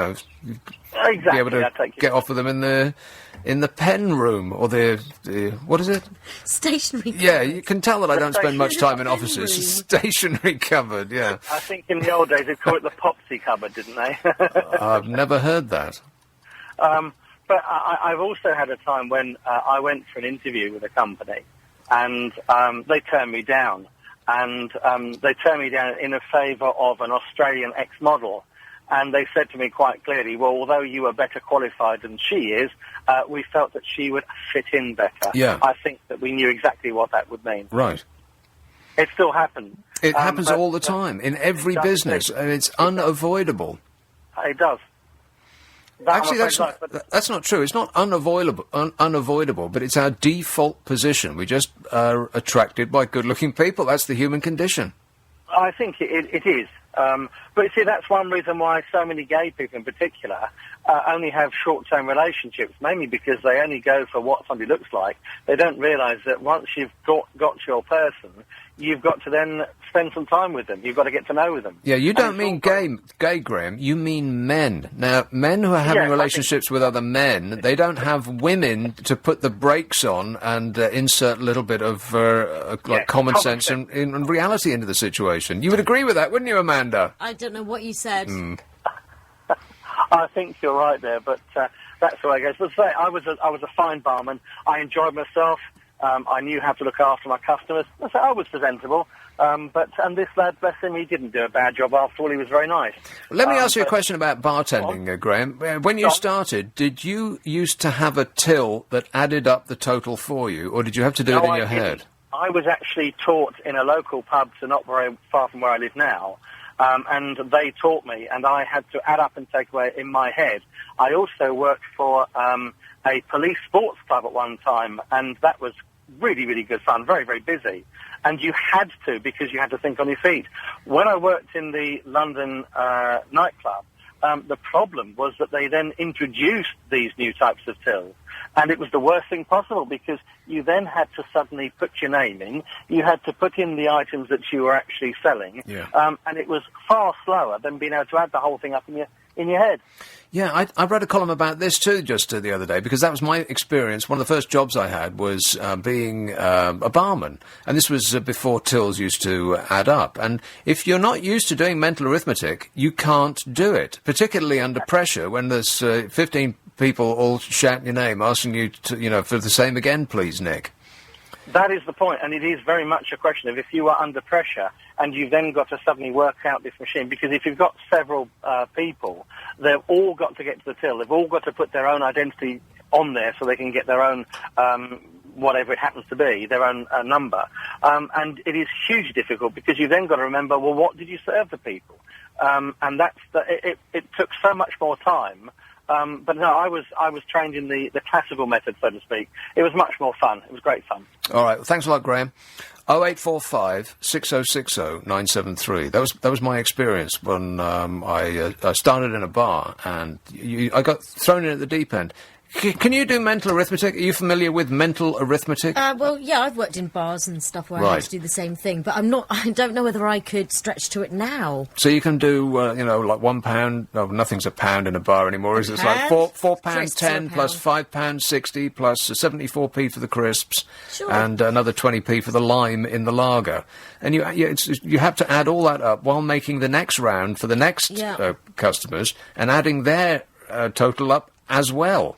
[SPEAKER 3] be able to get off with them in the pen room or the what is it?
[SPEAKER 4] Stationery cupboard.
[SPEAKER 3] Yeah, you can tell that I don't spend much time in offices. Stationery cupboard, yeah.
[SPEAKER 11] I think in the old days they called it the Popsy cupboard, didn't they?
[SPEAKER 3] I've never heard that.
[SPEAKER 11] But I've also had a time when I went for an interview with a company, and they turned me down. And they turned me down in a favour of an Australian ex-model. And they said to me quite clearly, well, although you are better qualified than she is, we felt that she would fit in better.
[SPEAKER 3] Yeah.
[SPEAKER 11] I think that we knew exactly what that would mean.
[SPEAKER 3] Right.
[SPEAKER 11] It still happens.
[SPEAKER 3] It happens all the time, in every business, and it's unavoidable.
[SPEAKER 11] It does.
[SPEAKER 3] Actually, that's not true. It's not unavoidable, but it's our default position. We just are attracted by good-looking people. That's the human condition.
[SPEAKER 11] I think it is. But you see, that's one reason why so many gay people in particular only have short-term relationships, mainly because they only go for what somebody looks like. They don't realise that once you've got your person, you've got to then spend some time with them. You've got to get to know them.
[SPEAKER 3] Yeah, you don't mean gay, Graham. You mean men. Now, men who are having relationships with other men, they don't have women to put the brakes on and insert a little bit of common sense and reality into the situation. You would agree with that, wouldn't you, Amanda?
[SPEAKER 4] I don't know what you said.
[SPEAKER 11] I think you're right there, but that's the way it goes. But say, I was a fine barman. I enjoyed myself. I knew how to look after my customers. So I was presentable. And this lad, bless him, he didn't do a bad job after all. He was very nice.
[SPEAKER 3] Let me ask you a question about bartending, Graham. When you started, did you used to have a till that added up the total for you, or did you have to do it in your head?
[SPEAKER 11] I was actually taught in a local pub, so not very far from where I live now, and they taught me, and I had to add up and take away in my head. I also worked for a police sports club at one time, and that was really, really good fun, very, very busy. And you had to, because you had to think on your feet. When I worked in the London nightclub, The problem was that they then introduced these new types of tills. And it was the worst thing possible because you then had to suddenly put your name in. You had to put in the items that you were actually selling.
[SPEAKER 3] Yeah.
[SPEAKER 11] And it was far slower than being able to add the whole thing up in your head.
[SPEAKER 3] Yeah, I read a column about this too just the other day because that was my experience. One of the first jobs I had was being a barman. And this was before tills used to add up. And if you're not used to doing mental arithmetic, you can't do it, particularly under pressure when there's 15 people all shouting your name, asking you to, for the same again, please, Nick.
[SPEAKER 11] That is the point, and it is very much a question of if you are under pressure and you've then got to suddenly work out this machine, because if you've got several people, they've all got to get to the till, they've all got to put their own identity on there so they can get their own, whatever it happens to be, their own number. And it is hugely difficult because you've then got to remember, well, what did you serve the people? And that's it took so much more time. But no, I was trained in the classical method, so to speak. It was much more fun. It was great fun.
[SPEAKER 3] All right. Well, thanks a lot, Graham. 0845 6060 973. That was my experience when I started in a bar and I got thrown in at the deep end. Can you do mental arithmetic? Are you familiar with mental arithmetic?
[SPEAKER 4] Well, yeah, I've worked in bars and stuff where I had to do the same thing, but I don't know whether I could stretch to it now.
[SPEAKER 3] So you can do, like £1. No, nothing's a pound in a bar anymore, is it? It's like £4.10 plus £5.60 plus 74p for the crisps, and another 20p for the lime in the lager. And you have to add all that up while making the next round for the next customers and adding their total up as well.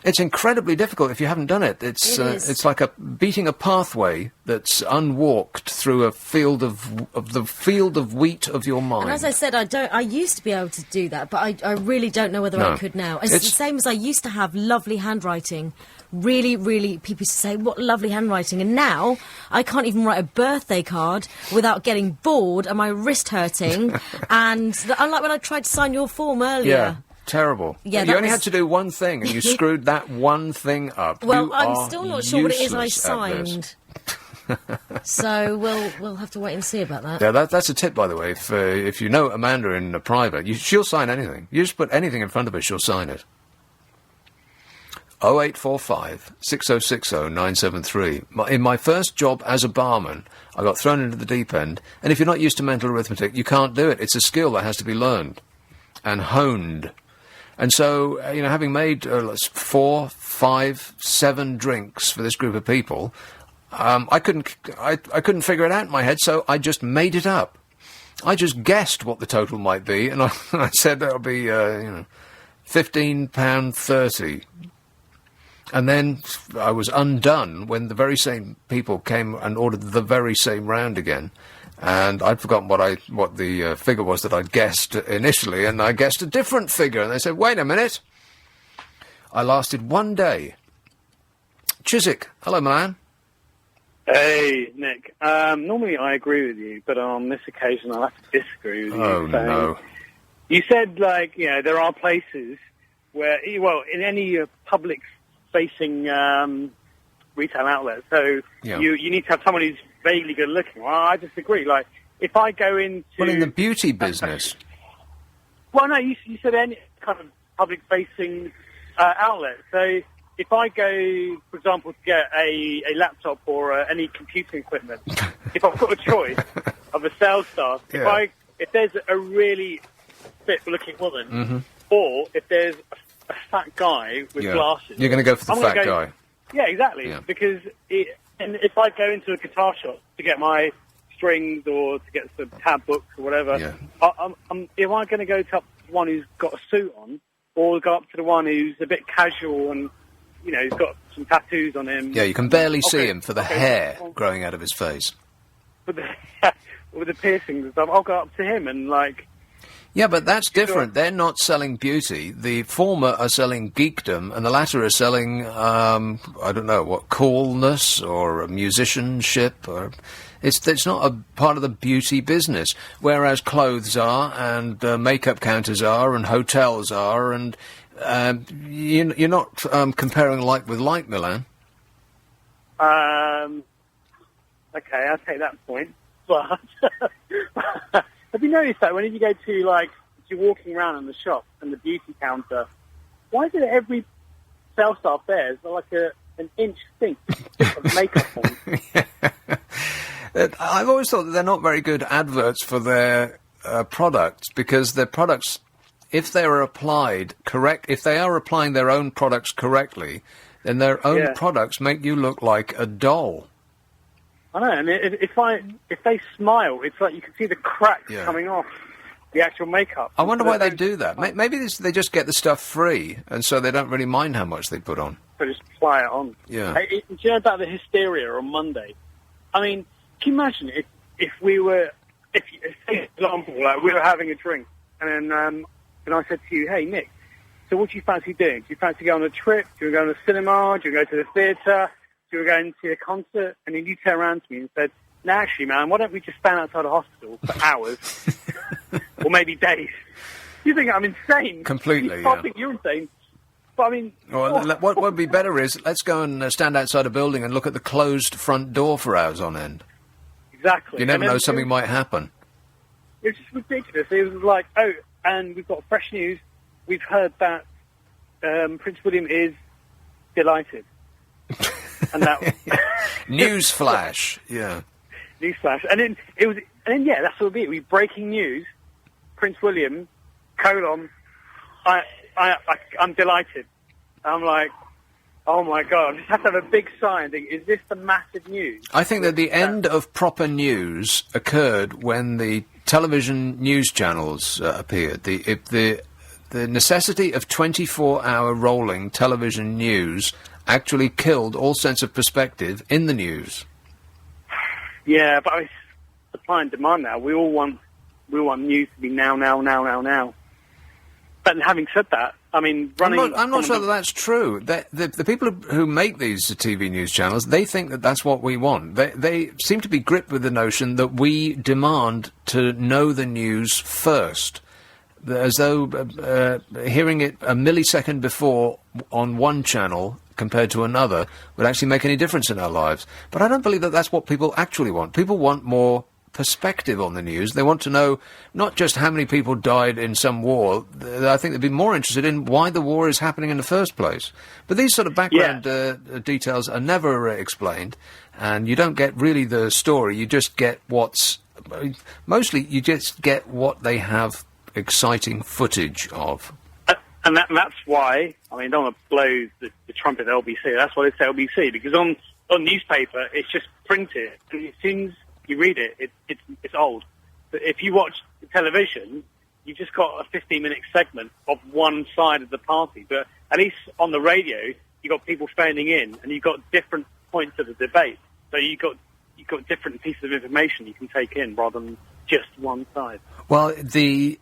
[SPEAKER 3] It's incredibly difficult if you haven't done it. It's like beating a pathway that's unwalked through a field of wheat of your mind.
[SPEAKER 4] And as I said, I used to be able to do that, but I really don't know whether I could now. It's the same as I used to have lovely handwriting. Really, really, people used to say, what lovely handwriting. And now, I can't even write a birthday card without getting bored and my wrist hurting. And unlike when I tried to sign your form earlier.
[SPEAKER 3] Yeah. Terrible. Yeah, you only had to do one thing, and you screwed that one thing up.
[SPEAKER 4] Well, I'm still not sure what it is I signed. So we'll have to wait and see about that.
[SPEAKER 3] Yeah, that's a tip, by the way. If you know Amanda in private, she'll sign anything. You just put anything in front of her, she'll sign it. 0845 6060 973. In my first job as a barman, I got thrown into the deep end, and if you're not used to mental arithmetic, you can't do it. It's a skill that has to be learned and honed. And so, having made 4, 5, 7 drinks for this group of people, I couldn't figure it out in my head, so I just made it up. I just guessed what the total might be, and I said that'll be, £15.30. And then I was undone when the very same people came and ordered the very same round again. And I'd forgotten what the figure was that I'd guessed initially, and I guessed a different figure. And they said, wait a minute. I lasted 1 day. Chiswick, hello, man.
[SPEAKER 10] Hey, Nick. Normally I agree with you, but on this occasion I'll have to disagree with you.
[SPEAKER 3] Oh, no.
[SPEAKER 10] You said, there are places where, in any public-facing retail outlet, so you need to have someone who's vaguely good looking. Well, I disagree. Like, if I go into...
[SPEAKER 3] Well, in the beauty business.
[SPEAKER 10] Well, no, you said any kind of public-facing outlet. So if I go, for example, to get a laptop or any computing equipment, if I've got a choice of a sales staff, if there's a really fit-looking woman, or if there's a fat guy with glasses...
[SPEAKER 3] You're going to go for the fat guy.
[SPEAKER 10] Yeah, exactly. Yeah. Because if I go into a guitar shop to get my strings or to get some tab books or whatever, am I going to go to the one who's got a suit on, or go up to the one who's a bit casual and, he's got some tattoos on him?
[SPEAKER 3] Yeah, you can barely see him for the hair growing out of his face.
[SPEAKER 10] With the piercings and stuff, I'll go up to him and,
[SPEAKER 3] Yeah, but that's different. They're not selling beauty. The former are selling geekdom, and the latter are selling, I don't know, coolness or musicianship. Or it's not a part of the beauty business, whereas clothes are, and makeup counters are, and hotels are, and you're not comparing like with like, Milan.
[SPEAKER 10] Okay, I'll take that point. But... Have you noticed that whenever you go to, you're walking around in the shop and the beauty counter, why is it every sales staff there is like an inch thick of makeup on?
[SPEAKER 3] I've always thought that they're not very good adverts for their products, because their products, if they are applied if they are applying their own products correctly, then their own products make you look like a doll.
[SPEAKER 10] I know, and if they smile, it's like you can see the cracks coming off the actual makeup.
[SPEAKER 3] I wonder why they do that. Maybe they just get the stuff free, and so they don't really mind how much they put on.
[SPEAKER 10] So just apply it on.
[SPEAKER 3] Yeah.
[SPEAKER 10] Hey, do you know about the hysteria on Monday? I mean, can you imagine if we were, for example, like we were having a drink, and then and I said to you, hey, Nick, so what do you fancy doing? Do you fancy going on a trip? Do you want to go to the cinema? Do you want to go to the theatre? Do you want to go and see a concert? And then you turned around to me and said, no, actually, man, why don't we just stand outside a hospital for hours? Or maybe days. You think I'm insane?
[SPEAKER 3] Completely,
[SPEAKER 10] I think you're insane. But I mean...
[SPEAKER 3] Well, what would be better is, let's go and stand outside a building and look at the closed front door for hours on end.
[SPEAKER 10] Exactly.
[SPEAKER 3] You never know, something might happen.
[SPEAKER 10] It was just ridiculous. It was like, oh, and we've got fresh news. We've heard that Prince William is delighted. And that
[SPEAKER 3] Newsflash, yeah.
[SPEAKER 10] Newsflash. And then that's what it'll be. It'll be breaking news. Prince William, : I'm delighted. I'm like, oh my God, I just have to have a big sign. Is this the massive news?
[SPEAKER 3] I think that the end of proper news occurred when the television news channels appeared. The necessity of 24-hour rolling television news actually killed all sense of perspective in the news.
[SPEAKER 10] Yeah, but it's supply and demand now. We all want news to be now. But having said that, I mean,
[SPEAKER 3] I'm not sure that that's true. The people who make these TV news channels, they think that that's what we want. They seem to be gripped with the notion that we demand to know the news first, as though hearing it a millisecond before on one channel compared to another would actually make any difference in our lives. But I don't believe that that's what people actually want. People want more perspective on the news. They want to know not just how many people died in some war. I think they'd be more interested in why the war is happening in the first place. But these sort of background details are never explained, and you don't get really the story. You just get mostly you just get what they have exciting footage of.
[SPEAKER 10] And that's why, I mean, I don't want to blow the trumpet at LBC. That's why it's LBC, because on newspaper, it's just printed. And as soon as you read it, it's old. But if you watch television, you've just got a 15-minute segment of one side of the party. But at least on the radio, you've got people phoning in, and you've got different points of the debate. So you've got different pieces of information you can take in rather than just one side.
[SPEAKER 3] Well, the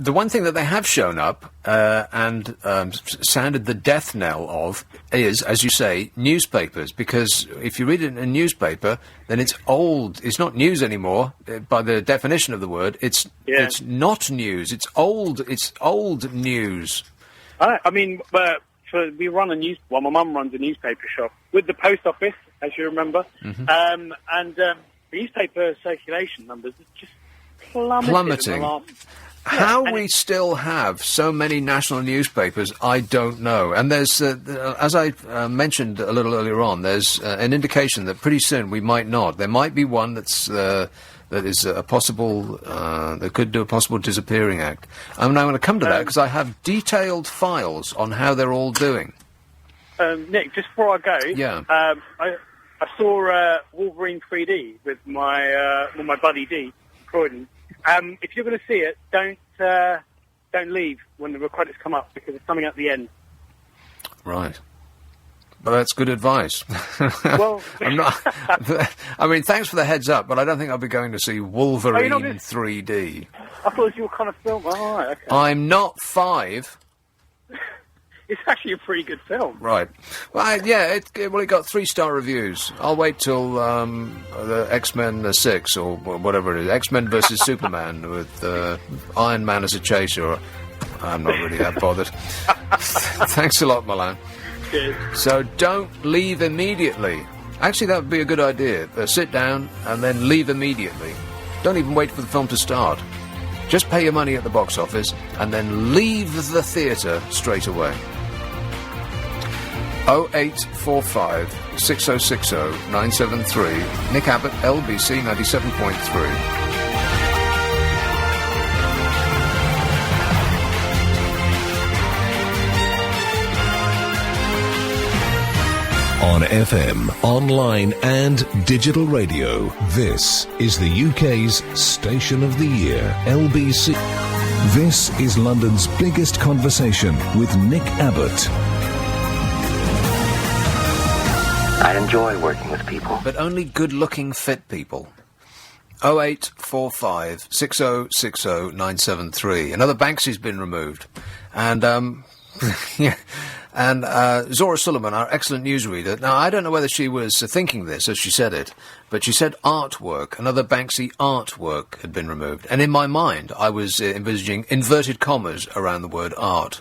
[SPEAKER 3] one thing that they have shown up and sounded the death knell of is, as you say, newspapers. Because if you read it in a newspaper, then it's old. It's not news anymore by the definition of the word. It's not news. It's old. It's old news.
[SPEAKER 10] I mean, we run my mum runs a newspaper shop with the post office, as you remember, and the newspaper circulation numbers are just plummeting.
[SPEAKER 3] How we still have so many national newspapers, I don't know. And there's, as I mentioned a little earlier on, there's an indication that pretty soon we might not. There might be one that is a possible, that could do a possible disappearing act. I'm now going to come to that because I have detailed files on how they're all doing.
[SPEAKER 10] Nick, just before I go, I saw Wolverine 3D with my buddy D, Croydon. If you're going to see it, don't leave when the credits come up, because it's coming at the end.
[SPEAKER 3] Right. Well, that's good advice.
[SPEAKER 10] Well,
[SPEAKER 3] I'm not. I mean, thanks for the heads up, but I don't think I'll be going to see Wolverine 3D.
[SPEAKER 10] I thought it was your kind of film. Oh, right, okay.
[SPEAKER 3] I'm not 5.
[SPEAKER 10] It's actually a pretty good film.
[SPEAKER 3] Right. Well, it got 3-star reviews. I'll wait till the X-Men 6 or whatever it is. X-Men versus Superman with Iron Man as a chaser. I'm not really that bothered. Thanks a lot, Milan.
[SPEAKER 10] Cheers.
[SPEAKER 3] So don't leave immediately. Actually, that would be a good idea. Sit down and then leave immediately. Don't even wait for the film to start. Just pay your money at the box office and then leave the theatre straight away. 0845 6060 973. Nick Abbott, LBC 97.3.
[SPEAKER 1] On FM, online and digital radio, this is the UK's Station of the Year, LBC. This is London's biggest conversation with Nick Abbott.
[SPEAKER 12] I enjoy working with people.
[SPEAKER 3] But only good-looking, fit people. 0845 6060 973. Another Banksy's been removed. And, yeah... And Zora Suleiman, our excellent newsreader, now I don't know whether she was thinking this as she said it, but she said artwork, another Banksy artwork had been removed. And in my mind, I was envisaging inverted commas around the word art.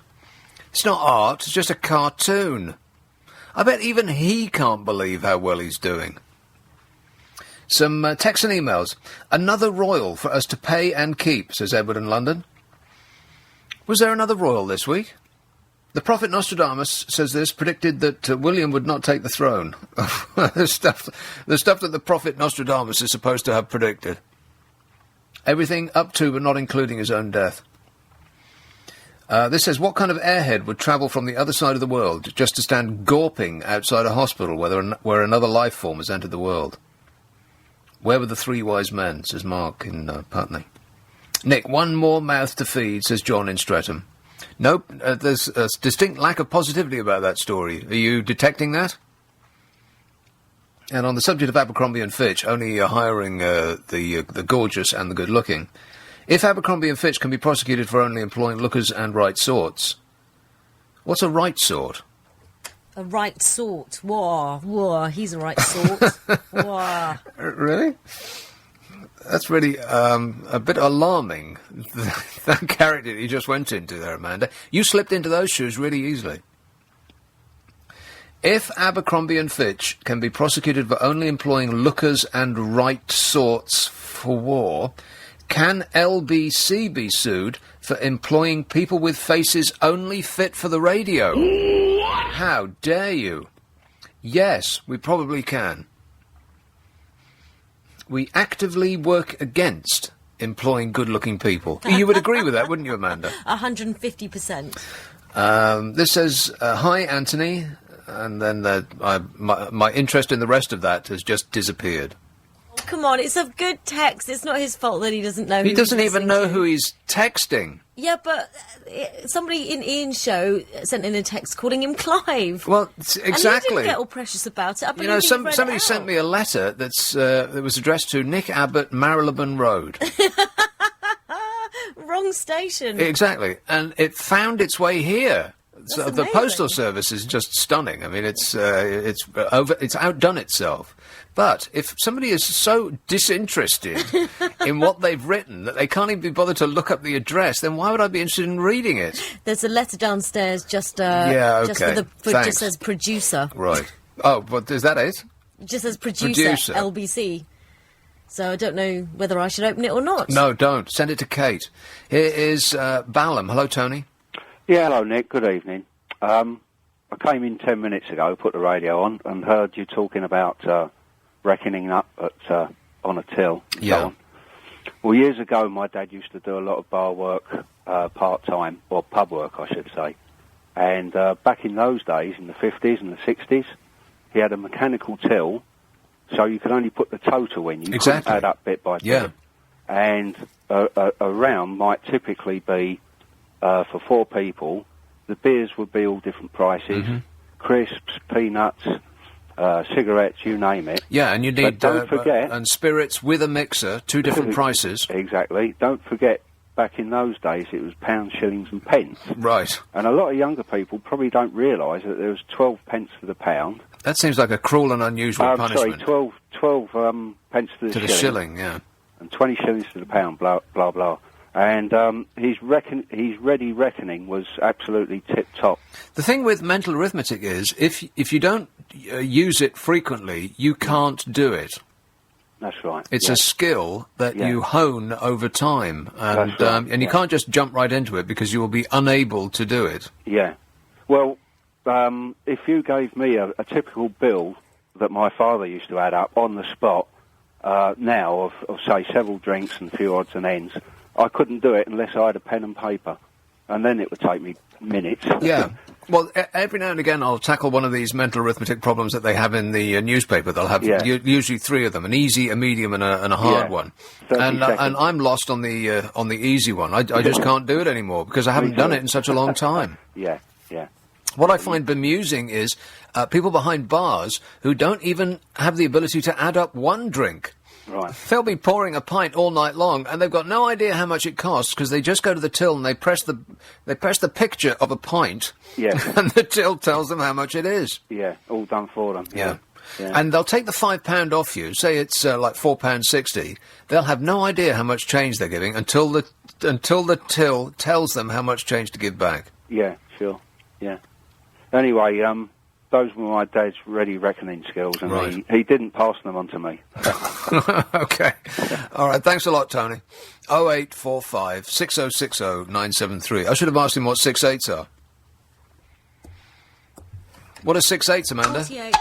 [SPEAKER 3] It's not art, it's just a cartoon. I bet even he can't believe how well he's doing. Some texts and emails. Another royal for us to pay and keep, says Edward in London. Was there another royal this week? The prophet Nostradamus says this, predicted that William would not take the throne. the stuff that the prophet Nostradamus is supposed to have predicted. Everything up to but not including his own death. This says, what kind of airhead would travel from the other side of the world just to stand gawping outside a hospital where another life form has entered the world? Where were the three wise men, says Mark in Putney. Nick, one more mouth to feed, says John in Streatham. Nope, there's a distinct lack of positivity about that story. Are you detecting that? And on the subject of Abercrombie and Fitch, only hiring the gorgeous and the good-looking, if Abercrombie and Fitch can be prosecuted for only employing lookers and right sorts, what's a right sort?
[SPEAKER 4] A right sort. Whoa, he's a right sort. Whoa.
[SPEAKER 3] Really? That's really a bit alarming, that character you just went into there, Amanda. You slipped into those shoes really easily. If Abercrombie and Fitch can be prosecuted for only employing lookers and right sorts for war, can LBC be sued for employing people with faces only fit for the radio? How dare you? Yes, we probably can. We actively work against employing good-looking people. You would agree with that, wouldn't you, Amanda?
[SPEAKER 4] 150%.
[SPEAKER 3] This says, hi, Anthony, and then my interest in the rest of that has just disappeared.
[SPEAKER 4] Oh, come on, it's a good text. It's not his fault that he doesn't know who
[SPEAKER 3] He doesn't even know who he's texting.
[SPEAKER 4] Yeah, but somebody in Ian's show sent in a text calling him Clive.
[SPEAKER 3] Well, exactly.
[SPEAKER 4] And he didn't get all precious about it.
[SPEAKER 3] You know, somebody sent me a letter that was addressed to Nick Abbott, Marylebone Road.
[SPEAKER 4] Wrong station.
[SPEAKER 3] Exactly, and it found its way here. So the
[SPEAKER 4] amazing.
[SPEAKER 3] postal service is just stunning. I mean, it's outdone itself. But if somebody is so disinterested in what they've written that they can't even be bothered to look up the address, then why would I be interested in reading it?
[SPEAKER 4] There's a letter downstairs just
[SPEAKER 3] okay.
[SPEAKER 4] Just says producer.
[SPEAKER 3] Right. Oh, but is that it?
[SPEAKER 4] It just says producer. LBC. So I don't know whether I should open it or not.
[SPEAKER 3] No, don't. Send it to Kate. Here is Balham. Hello, Tony.
[SPEAKER 13] Yeah, hello, Nick. Good evening. I came in 10 minutes ago, put the radio on, and heard you talking about reckoning up on a till. And
[SPEAKER 3] Yeah.
[SPEAKER 13] so on. Well, years ago, my dad used to do a lot of bar work part-time, or pub work, I should say. And back in those days, in the 50s and the 60s, he had a mechanical till, so you could only put the total in. You couldn't add up bit by bit.
[SPEAKER 3] Yeah.
[SPEAKER 13] And a round might typically be, for 4 people, the beers would be all different prices, crisps, peanuts, cigarettes, you name it.
[SPEAKER 3] Yeah, and you need,
[SPEAKER 13] don't forget,
[SPEAKER 3] and spirits with a mixer, 2 different prices.
[SPEAKER 13] Exactly. Don't forget, back in those days, it was pounds, shillings and pence.
[SPEAKER 3] Right.
[SPEAKER 13] And a lot of younger people probably don't realise that there was 12 pence to the pound.
[SPEAKER 3] That seems like a cruel and unusual punishment.
[SPEAKER 13] Sorry, 12 pence to the
[SPEAKER 3] shilling, yeah.
[SPEAKER 13] And 20 shillings to the pound, blah, blah, blah. And his ready reckoning was absolutely tip-top.
[SPEAKER 3] The thing with mental arithmetic is, if you don't use it frequently, you can't do it.
[SPEAKER 13] That's right.
[SPEAKER 3] It's
[SPEAKER 13] yeah.
[SPEAKER 3] a skill that
[SPEAKER 13] Yeah.
[SPEAKER 3] you hone over time, and
[SPEAKER 13] That's right,
[SPEAKER 3] and you
[SPEAKER 13] yeah.
[SPEAKER 3] can't just jump right into it because you will be unable to do it.
[SPEAKER 13] Yeah. Well, if you gave me a typical bill that my father used to add up on the spot, now of say several drinks and a few odds and ends, I couldn't do it unless I had a pen and paper, and then it would take me minutes.
[SPEAKER 3] Yeah. Well, every now and again I'll tackle one of these mental arithmetic problems that they have in the newspaper. They'll have usually three of them: an easy, a medium, and a hard
[SPEAKER 13] Yeah.
[SPEAKER 3] one.
[SPEAKER 13] 30
[SPEAKER 3] And
[SPEAKER 13] seconds.
[SPEAKER 3] I'm lost on the easy one. I just can't do it anymore because I haven't done it in such a long time.
[SPEAKER 13] Yeah, yeah.
[SPEAKER 3] What I find bemusing is people behind bars who don't even have the ability to add up one drink.
[SPEAKER 13] Right.
[SPEAKER 3] They'll be pouring a pint all night long, and they've got no idea how much it costs because they just go to the till and they press the picture of a pint,
[SPEAKER 13] Yeah.
[SPEAKER 3] and the till tells them how much it is.
[SPEAKER 13] Yeah, all done for them.
[SPEAKER 3] Yeah.
[SPEAKER 13] Yeah.
[SPEAKER 3] And they'll take the £5 off you. Say it's like £4.60. They'll have no idea how much change they're giving until the till tells them how much change to give back.
[SPEAKER 13] Yeah, sure. Yeah. Anyway, those were my dad's ready reckoning skills, and
[SPEAKER 3] Right.
[SPEAKER 13] he didn't pass them on to me.
[SPEAKER 3] Okay. All right. Thanks a lot, Tony. 0845 6060 973. I should have asked him what 6/8s are. What are 6/8s, Amanda?
[SPEAKER 4] 48.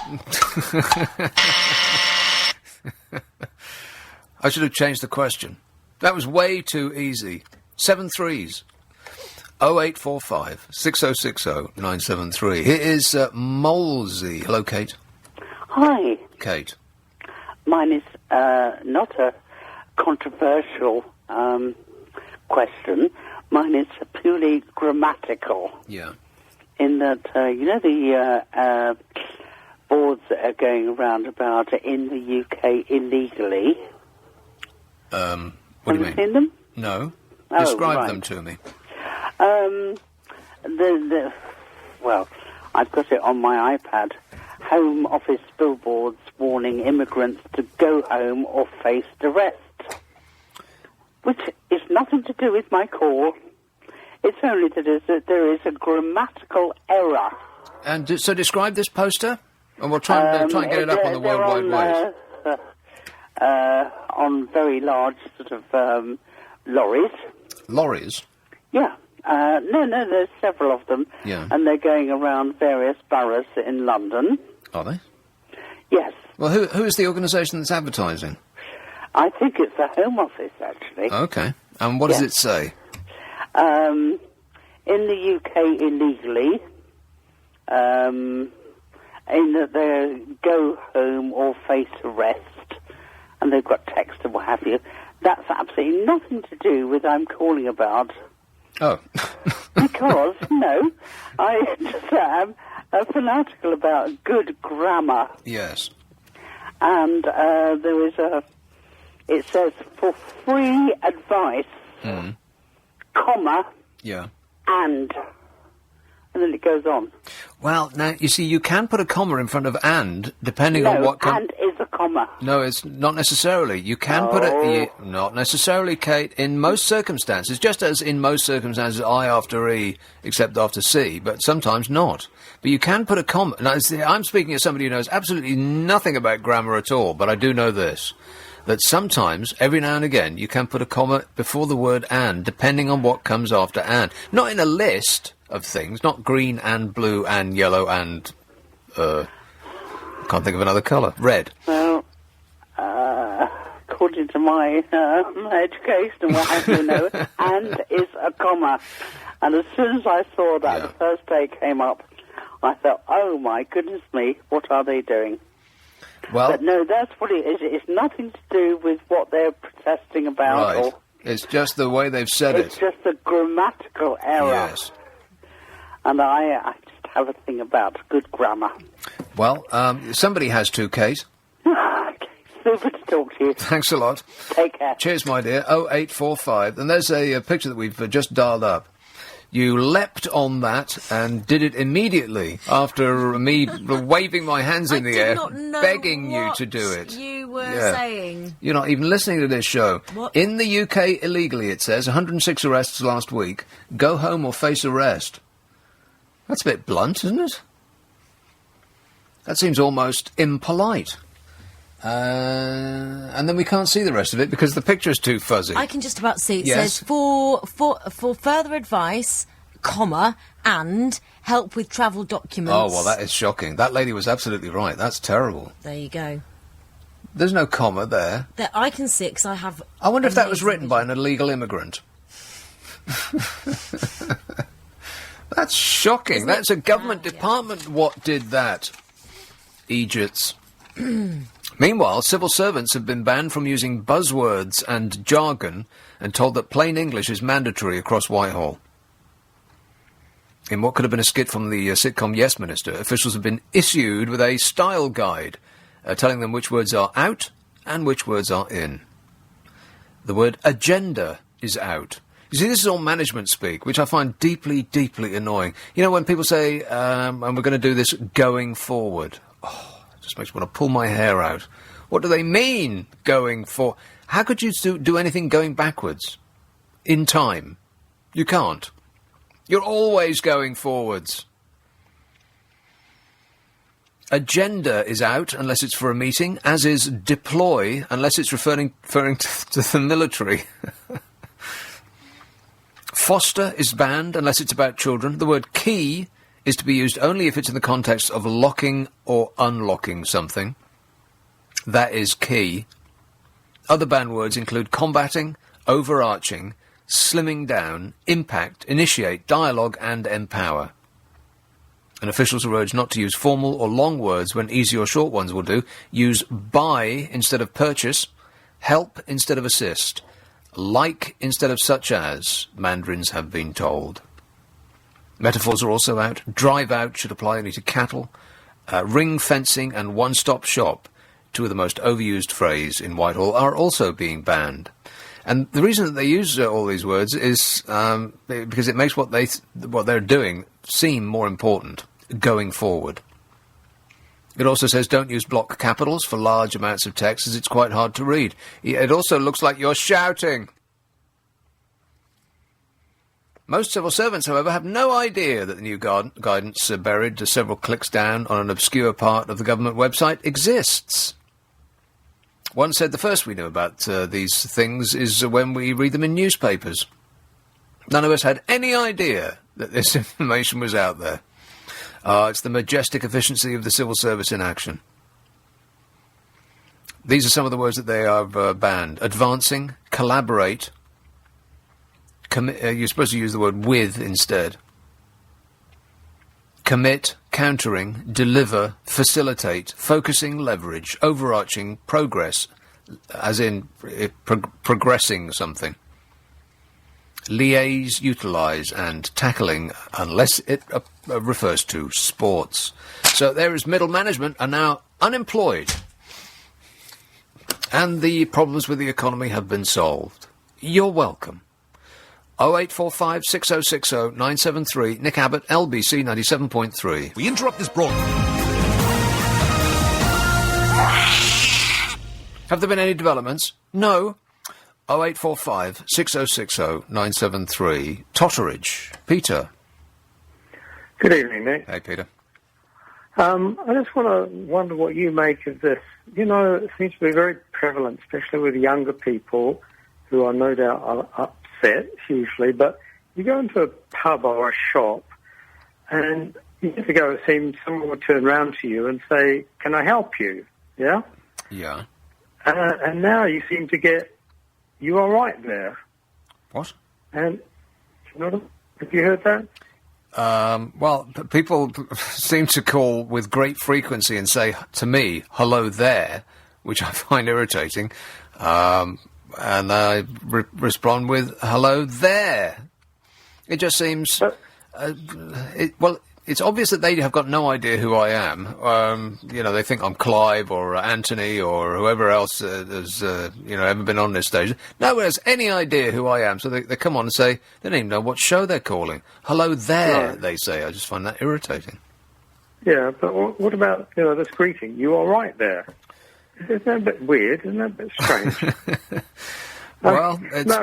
[SPEAKER 3] I should have changed the question. That was way too easy. 7 3s. 0845 6060 973. Here is Molesey. Hello, Kate.
[SPEAKER 14] Hi.
[SPEAKER 3] Kate.
[SPEAKER 14] Mine is not a controversial question. Mine is purely grammatical.
[SPEAKER 3] Yeah.
[SPEAKER 14] In that, the boards that are going around about in the UK illegally.
[SPEAKER 3] What
[SPEAKER 14] Have
[SPEAKER 3] do you
[SPEAKER 14] you
[SPEAKER 3] mean?
[SPEAKER 14] seen them?
[SPEAKER 3] No.
[SPEAKER 14] Oh,
[SPEAKER 3] Describe
[SPEAKER 14] right.
[SPEAKER 3] them to me.
[SPEAKER 14] Well, I've got it on my iPad. Home Office billboards warning immigrants to go home or face arrest. Which is nothing to do with my call. It's only that there is a grammatical error.
[SPEAKER 3] And so describe this poster, and we'll try and get it up on the World Wide Web.
[SPEAKER 14] On very large sort of lorries.
[SPEAKER 3] Lorries?
[SPEAKER 14] Yeah. No, there's several of them.
[SPEAKER 3] Yeah.
[SPEAKER 14] And they're going around various boroughs in London.
[SPEAKER 3] Are they?
[SPEAKER 14] Yes.
[SPEAKER 3] Well, who is the organisation that's advertising?
[SPEAKER 14] I think it's the Home Office, actually.
[SPEAKER 3] Okay. And what does it say?
[SPEAKER 14] In the UK illegally, in that they go home or face arrest, and they've got text and what have you. That's absolutely nothing to do with I'm calling about.
[SPEAKER 3] Oh.
[SPEAKER 14] Because, no, I just am fanatical about good grammar.
[SPEAKER 3] Yes.
[SPEAKER 14] And there is it says, for free advice, comma,
[SPEAKER 3] Yeah.
[SPEAKER 14] and then it goes on.
[SPEAKER 3] Well, now, you see, you can put a comma in front of and, depending on what...
[SPEAKER 14] and is a comma.
[SPEAKER 3] No, it's not necessarily. You can put it... Not necessarily, Kate. In most circumstances, just as in most circumstances, I after E, except after C, but sometimes not. But you can put a comma... Now, I'm speaking as somebody who knows absolutely nothing about grammar at all, but I do know this, that sometimes, every now and again, you can put a comma before the word and, depending on what comes after and. Not in a list of things, not green and blue and yellow and... can't think of another colour. Red.
[SPEAKER 14] Well, according to my education and what have you know, and is a comma. And as soon as I saw that, the first day it came up, I thought, oh my goodness me, what are they doing?
[SPEAKER 3] Well,
[SPEAKER 14] but no, that's what it is. It's nothing to do with what they're protesting about.
[SPEAKER 3] Right.
[SPEAKER 14] Or
[SPEAKER 3] It's just the way they've said
[SPEAKER 14] it's
[SPEAKER 3] it.
[SPEAKER 14] just a grammatical error.
[SPEAKER 3] Yes.
[SPEAKER 14] And I just have a thing about good grammar.
[SPEAKER 3] Well, somebody has to, Kate.
[SPEAKER 14] Super to talk to you.
[SPEAKER 3] Thanks a lot.
[SPEAKER 14] Take care.
[SPEAKER 3] Cheers, my dear. 0845. And there's a picture that we've just dialed up. You leapt on that and did it immediately after me waving my hands in the air, begging you to do it.
[SPEAKER 4] You were saying.
[SPEAKER 3] You're not even listening to this show.
[SPEAKER 4] What?
[SPEAKER 3] In the UK, illegally, it says, 106 arrests last week. Go home or face arrest. That's a bit blunt, isn't it? That seems almost impolite. And then we can't see the rest of it because the picture is too fuzzy.
[SPEAKER 4] I can just about see. It
[SPEAKER 3] Yes.
[SPEAKER 4] says for further advice, comma, and help with travel documents.
[SPEAKER 3] Oh, well, that is shocking. That lady was absolutely right. That's terrible.
[SPEAKER 4] There you go.
[SPEAKER 3] There's no comma there.
[SPEAKER 4] That I can see because I have.
[SPEAKER 3] I wonder if that was written by an illegal immigrant. That's shocking.
[SPEAKER 4] Isn't
[SPEAKER 3] That's
[SPEAKER 4] it?
[SPEAKER 3] a government department. What did that? Idiots. Meanwhile, civil servants have been banned from using buzzwords and jargon and told that plain English is mandatory across Whitehall. In what could have been a skit from the sitcom Yes Minister, officials have been issued with a style guide telling them which words are out and which words are in. The word agenda is out. You see, this is all management speak, which I find deeply, deeply annoying. You know, when people say, and we're going to do this going forward, it just makes me want to pull my hair out. What do they mean, going for? How could you do anything going backwards? In time? You can't. You're always going forwards. Agenda is out unless it's for a meeting, as is deploy unless it's referring to the military. Foster is banned unless it's about children. The word key is to be used only if it's in the context of locking or unlocking something. That is key. Other banned words include combating, overarching, slimming down, impact, initiate, dialogue, and empower. And officials are urged not to use formal or long words when easy or short ones will do. Use buy instead of purchase, help instead of assist, like instead of such as, mandarins have been told. Metaphors are also out. Drive out should apply only to cattle. Ring fencing and one-stop shop, two of the most overused phrases in Whitehall, are also being banned. And the reason that they use all these words is because it makes what they're doing seem more important going forward. It also says don't use block capitals for large amounts of text, as it's quite hard to read. It also looks like you're shouting. Most civil servants, however, have no idea that the new guidance buried several clicks down on an obscure part of the government website exists. One said the first we knew about these things is when we read them in newspapers. None of us had any idea that this information was out there. It's the majestic efficiency of the civil service in action. These are some of the words that they have banned. Advancing, collaborate. You're supposed to use the word with instead. Commit, countering, deliver, facilitate, focusing, leverage, overarching, progress, as in progressing something. Liaise, utilise, and tackling, unless it refers to sports. So there is middle management are now unemployed. And the problems with the economy have been solved. You're welcome. 0845 6060 973. Nick Abbot, LBC 97.3.
[SPEAKER 1] We interrupt this broadcast.
[SPEAKER 3] Have there been any developments? No. 0845 6060 973. Totteridge. Peter.
[SPEAKER 15] Good evening, Nick.
[SPEAKER 3] Hey, Peter.
[SPEAKER 15] I just wonder what you make of this. You know, it seems to be very prevalent, especially with younger people who are no doubt upset, usually, but you go into a pub or a shop and years ago it seemed someone would turn around to you and say, can I help you? Yeah?
[SPEAKER 3] Yeah.
[SPEAKER 15] And now you seem to get, you are right there.
[SPEAKER 3] What?
[SPEAKER 15] And, have you heard that?
[SPEAKER 3] Well, people seem to call with great frequency and say to me, hello there, which I find irritating. And I respond with, hello there. It just seems... it's obvious that they have got no idea who I am. They think I'm Clive or Anthony or whoever else has, ever been on this stage. No one has any idea who I am, so they come on and say, they don't even know what show they're calling. Hello there, right. They say. I just find that irritating.
[SPEAKER 15] Yeah, but what about, this greeting? You are right there. Isn't that a bit weird? Isn't that a bit strange?
[SPEAKER 3] Well,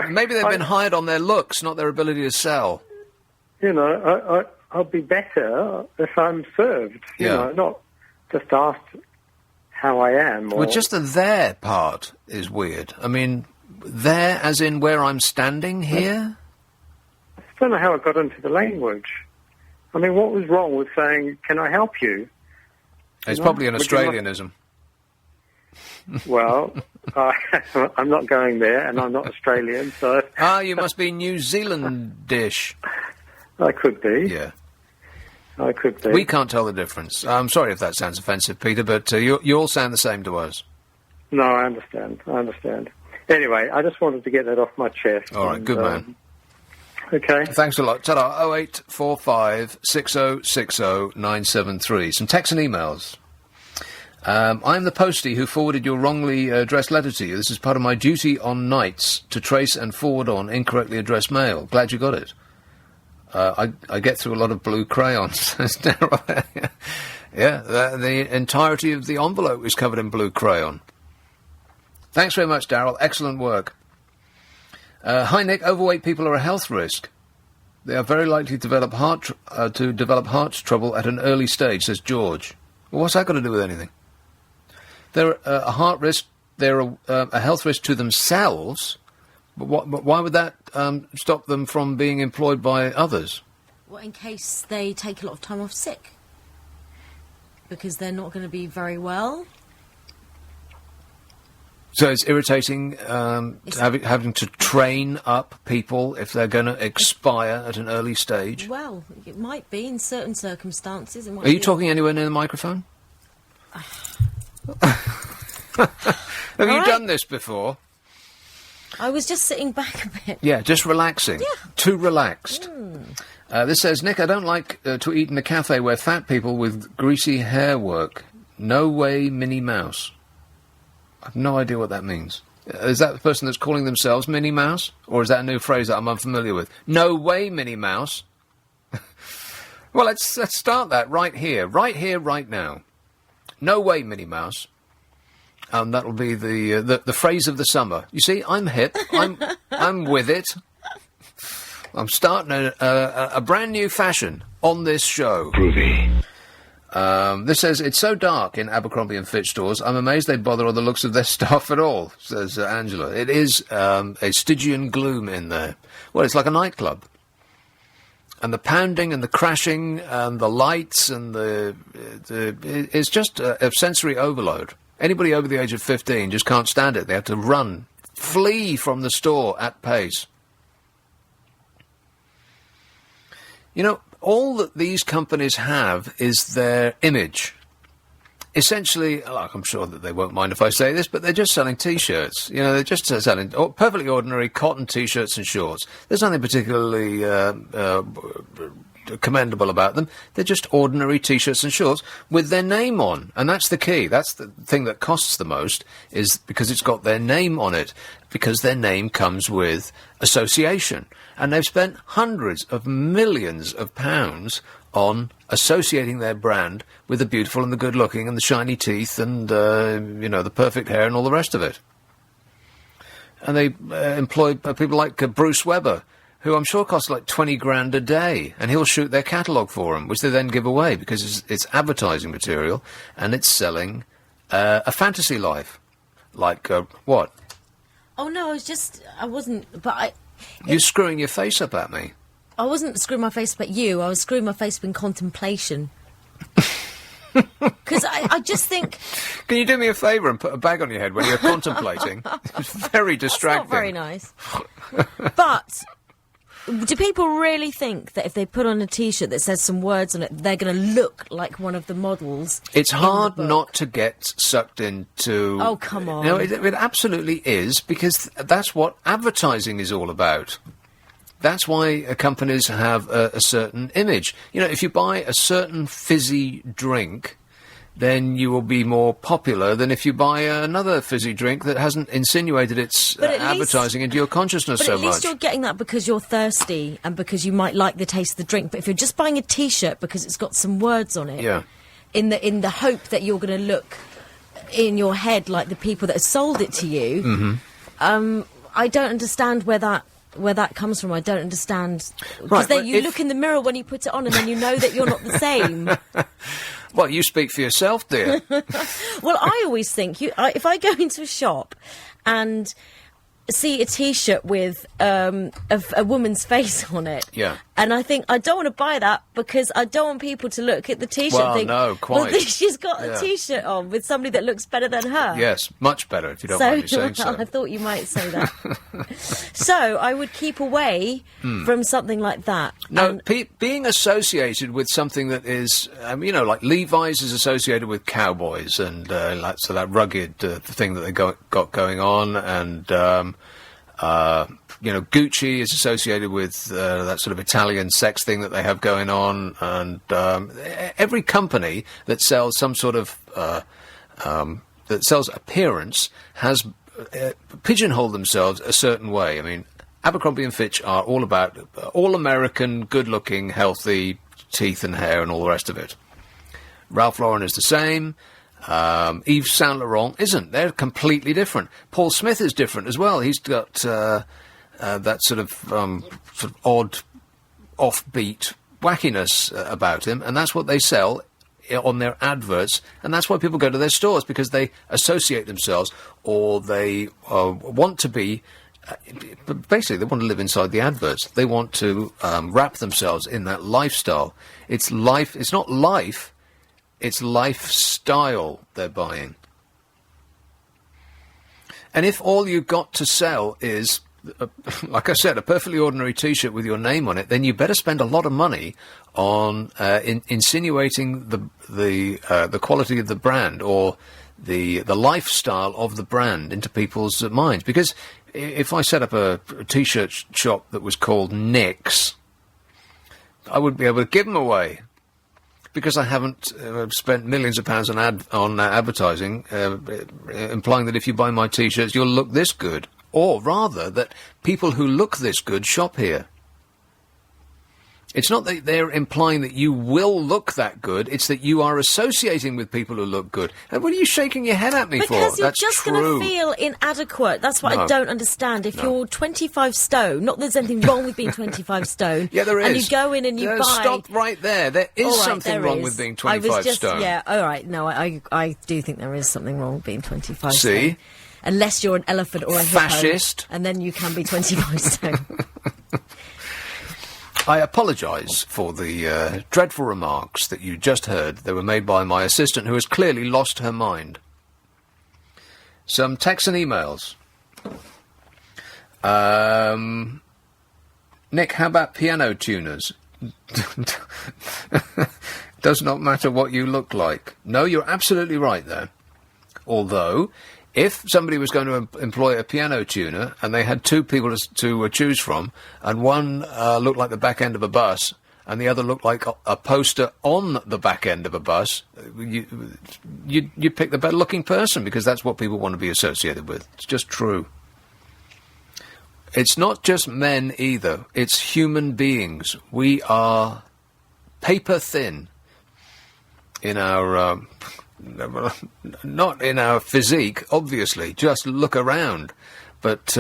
[SPEAKER 3] maybe they've been hired on their looks, not their ability to sell.
[SPEAKER 15] I'll be better if I'm served, not just asked how I am. Or...
[SPEAKER 3] Well, just the there part is weird. I mean, there as in where I'm standing here?
[SPEAKER 15] I don't know how it got into the language. I mean, what was wrong with saying, can I help you?
[SPEAKER 3] It's probably an Australianism.
[SPEAKER 15] Well, I'm not going there, and I'm not Australian, so...
[SPEAKER 3] You must be New Zealandish.
[SPEAKER 15] I could be.
[SPEAKER 3] Yeah.
[SPEAKER 15] I could be.
[SPEAKER 3] We can't tell the difference. I'm sorry if that sounds offensive, Peter, but you all sound the same to us.
[SPEAKER 15] No, I understand. Anyway, I just wanted to get that off my chest.
[SPEAKER 3] All right, good man.
[SPEAKER 15] Okay.
[SPEAKER 3] Thanks a lot. Ta-da. 0845 6060 973. Some texts and emails. I'm the postie who forwarded your wrongly addressed letter to you. This is part of my duty on nights to trace and forward on incorrectly addressed mail. Glad you got it. I get through a lot of blue crayons, says Daryl. Yeah, the entirety of the envelope is covered in blue crayon. Thanks very much, Daryl. Excellent work. Hi, Nick. Overweight people are a health risk. They are very likely to develop heart trouble at an early stage, says George. Well, what's that got to do with anything? They're a heart risk. They're a health risk to themselves. But why would that stop them from being employed by others?
[SPEAKER 4] Well, in case they take a lot of time off sick. Because they're not going to be very well.
[SPEAKER 3] So it's irritating having to train up people if they're going to expire at an early stage.
[SPEAKER 4] Well, it might be in certain circumstances.
[SPEAKER 3] Are you talking anywhere near the microphone? Have you done this before?
[SPEAKER 4] I was just sitting back a bit.
[SPEAKER 3] Yeah, just relaxing.
[SPEAKER 4] Yeah.
[SPEAKER 3] Too relaxed. This says, Nick, I don't like to eat in a cafe where fat people with greasy hair work. No way, Minnie Mouse. I have no idea what that means. Is that the person that's calling themselves Minnie Mouse? Or is that a new phrase that I'm unfamiliar with? No way, Minnie Mouse. Well, let's start that right here, right now. No way, Minnie Mouse. That'll be the phrase of the summer. You see, I'm hip. I'm with it. I'm starting a brand new fashion on this show. Groovy. This says, it's so dark in Abercrombie and Fitch stores, I'm amazed they bother on the looks of their stuff at all, says Angela. It is a Stygian gloom in there. Well, it's like a nightclub. And the pounding and the crashing and the lights and it's just a sensory overload. Anybody over the age of 15 just can't stand it. They have to run, flee from the store at pace. You know, all that these companies have is their image. Essentially, like, I'm sure that they won't mind if I say this, but they're just selling T-shirts. You know, they're just selling perfectly ordinary cotton T-shirts and shorts. There's nothing particularly commendable about them. They're just ordinary T-shirts and shorts with their name on. And that's the key. That's the thing that costs the most, is because it's got their name on it, because their name comes with association. And they've spent hundreds of millions of pounds on associating their brand with the beautiful and the good-looking and the shiny teeth and, the perfect hair and all the rest of it. And they employ people like Bruce Weber, who I'm sure costs like 20 grand a day, and he'll shoot their catalogue for them, which they then give away because it's advertising material and it's selling a fantasy life. Like, what?
[SPEAKER 4] Oh, no, I wasn't, but
[SPEAKER 3] You're screwing your face up at me.
[SPEAKER 4] I wasn't screwing my face up at you, I was screwing my face up in contemplation. Because I just think...
[SPEAKER 3] Can you do me a favour and put a bag on your head when you're contemplating? It's very distracting.
[SPEAKER 4] That's not very nice. But... do people really think that if they put on a T-shirt that says some words on it, they're going to look like one of the models?
[SPEAKER 3] It's hard not to get sucked into...
[SPEAKER 4] Oh, come on.
[SPEAKER 3] No, it absolutely is, because that's what advertising is all about. That's why companies have a certain image. You know, if you buy a certain fizzy drink, then you will be more popular than if you buy another fizzy drink that hasn't insinuated its advertising into your consciousness so much.
[SPEAKER 4] But at least you're getting that because you're thirsty and because you might like the taste of the drink. But if you're just buying a T-shirt because it's got some words on it, in the hope that you're going to look in your head like the people that have sold it to you, I don't understand where that comes from. I don't understand. Because you look in the mirror when you put it on and then you know that you're not the same.
[SPEAKER 3] Well, you speak for yourself, dear.
[SPEAKER 4] Well, I always think if I go into a shop and see a T-shirt with a woman's face on it,
[SPEAKER 3] yeah,
[SPEAKER 4] and I think I don't want to buy that because I don't want people to look at the T-shirt and think,
[SPEAKER 3] no, quite.
[SPEAKER 4] well, she's got a T-shirt on with somebody that looks better than her.
[SPEAKER 3] Yes, much better, if you don't mind me saying so.
[SPEAKER 4] I thought you might say that. So I would keep away from something like that.
[SPEAKER 3] No, being associated with something that is, like Levi's is associated with cowboys and so that rugged thing that they got going on, and Gucci is associated with that sort of Italian sex thing that they have going on, and every company that sells some sort of that sells appearance has pigeonholed themselves a certain way. I mean, Abercrombie and Fitch are all about all-American, good-looking, healthy teeth and hair and all the rest of it. Ralph Lauren is the same. Yves Saint Laurent isn't. They're completely different. Paul Smith is different as well. He's got that sort of odd, offbeat wackiness about him, and that's what they sell on their adverts, and that's why people go to their stores, because they associate themselves, or they want to be. Basically, they want to live inside the adverts. They want to wrap themselves in that lifestyle. It's life. It's not life. It's lifestyle they're buying. And if all you've got to sell is, like I said, a perfectly ordinary T-shirt with your name on it, then you better spend a lot of money on insinuating the quality of the brand or the lifestyle of the brand into people's minds. Because if I set up a T-shirt shop that was called Nick's, I wouldn't be able to give them away, because I haven't spent millions of pounds on advertising, implying that if you buy my T-shirts, you'll look this good. Or rather, that people who look this good shop here. It's not that they're implying that you will look that good, it's that you are associating with people who look good. And what are you shaking your head at me for?
[SPEAKER 4] Because you're
[SPEAKER 3] That's
[SPEAKER 4] just
[SPEAKER 3] going
[SPEAKER 4] to feel inadequate. That's what I don't understand. If you're 25 stone, not that there's anything wrong with being 25 stone.
[SPEAKER 3] Yeah, there is.
[SPEAKER 4] And you go in and you buy...
[SPEAKER 3] Stop right there. There is something wrong with being 25 stone.
[SPEAKER 4] Yeah, all right. No, I do think there is something wrong with being 25
[SPEAKER 3] stone.
[SPEAKER 4] See? Unless you're an elephant or a
[SPEAKER 3] fascist.
[SPEAKER 4] Hippo, and then you can be 25 stone.
[SPEAKER 3] I apologise for the dreadful remarks that you just heard. They were made by my assistant, who has clearly lost her mind. Some texts and emails. Nick, how about piano tuners? Does not matter what you look like. No, you're absolutely right there. Although, if somebody was going to employ a piano tuner and they had two people to choose from, and one looked like the back end of a bus and the other looked like a poster on the back end of a bus, you pick the better looking person, because that's what people want to be associated with. It's just true. It's not just men either. It's human beings. We are paper thin in our... not in our physique, obviously. Just look around. But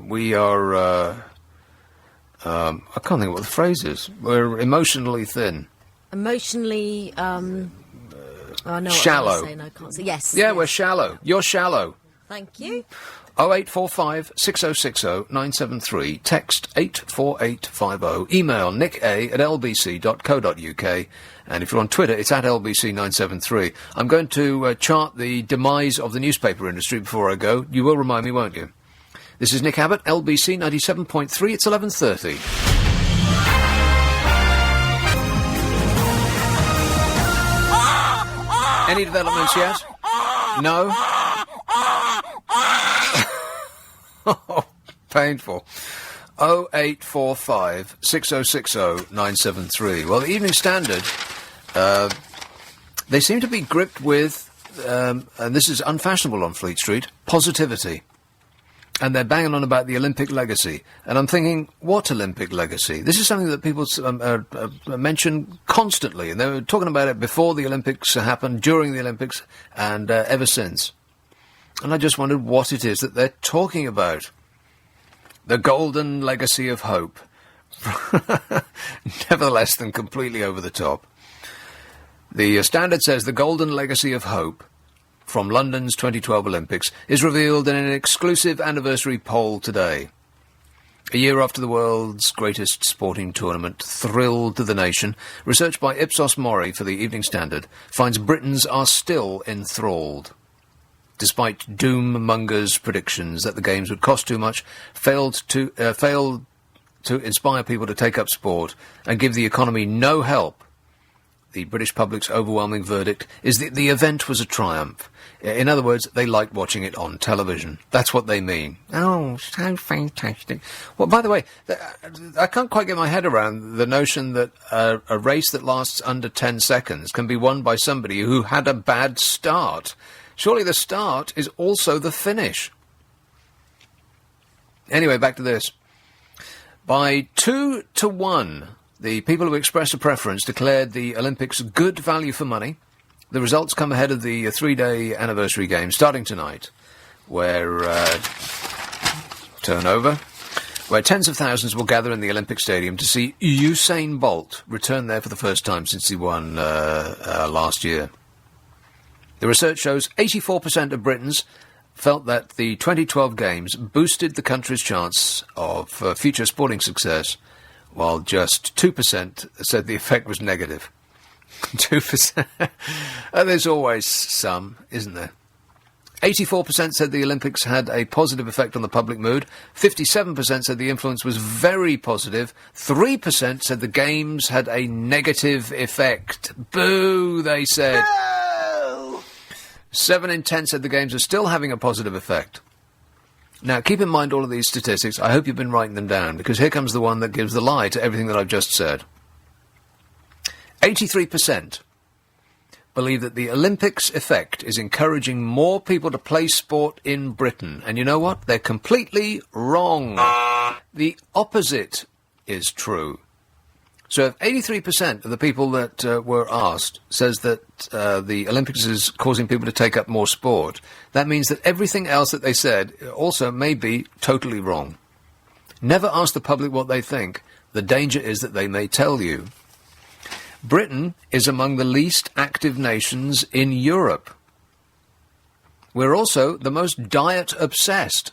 [SPEAKER 3] we are... I can't think what the phrase is. We're emotionally thin.
[SPEAKER 4] Emotionally... oh, no,
[SPEAKER 3] shallow.
[SPEAKER 4] I can't say. Yes.
[SPEAKER 3] Yeah,
[SPEAKER 4] yes.
[SPEAKER 3] we're shallow. You're shallow.
[SPEAKER 4] Thank you.
[SPEAKER 3] 0845 6060 973. Text 84850. Email nicka@lbc.co.uk. And if you're on Twitter, it's at LBC973. I'm going to chart the demise of the newspaper industry before I go. You will remind me, won't you? This is Nick Abbott, LBC 97.3. It's 11:30. Any developments yet? No? Oh, painful. 0845 6060 973. Well, the Evening Standard, they seem to be gripped with, and this is unfashionable on Fleet Street, positivity. And they're banging on about the Olympic legacy. And I'm thinking, what Olympic legacy? This is something that people mention constantly. And they were talking about it before the Olympics happened, during the Olympics, and ever since. And I just wondered what it is that they're talking about. The golden legacy of hope. Nevertheless, than completely over the top. The Standard says the golden legacy of hope from London's 2012 Olympics is revealed in an exclusive anniversary poll today. A year after the world's greatest sporting tournament thrilled the nation, research by Ipsos Mori for the Evening Standard finds Britons are still enthralled. Despite doom-mongers' predictions that the games would cost too much, failed to inspire people to take up sport and give the economy no help, the British public's overwhelming verdict is that the event was a triumph. In other words, they liked watching it on television. That's what they mean. Oh, so fantastic. Well, by the way, I can't quite get my head around the notion that a race that lasts under 10 seconds can be won by somebody who had a bad start. Surely the start is also the finish. Anyway, back to this. By 2-1, the people who expressed a preference declared the Olympics good value for money. The results come ahead of the three-day anniversary games starting tonight, where where tens of thousands will gather in the Olympic Stadium to see Usain Bolt return there for the first time since he won last year. The research shows 84% of Britons felt that the 2012 Games boosted the country's chance of future sporting success, while just 2% said the effect was negative. 2%. There's always some, isn't there? 84% said the Olympics had a positive effect on the public mood. 57% said the influence was very positive. 3% said the Games had a negative effect. Boo, they said. No! 7 in 10 said the Games are still having a positive effect. Now, keep in mind all of these statistics. I hope you've been writing them down, because here comes the one that gives the lie to everything that I've just said. 83% believe that the Olympics effect is encouraging more people to play sport in Britain. And you know what? They're completely wrong. The opposite is true. So if 83% of the people that were asked says that the Olympics is causing people to take up more sport, that means that everything else that they said also may be totally wrong. Never ask the public what they think. The danger is that they may tell you. Britain is among the least active nations in Europe. We're also the most diet-obsessed.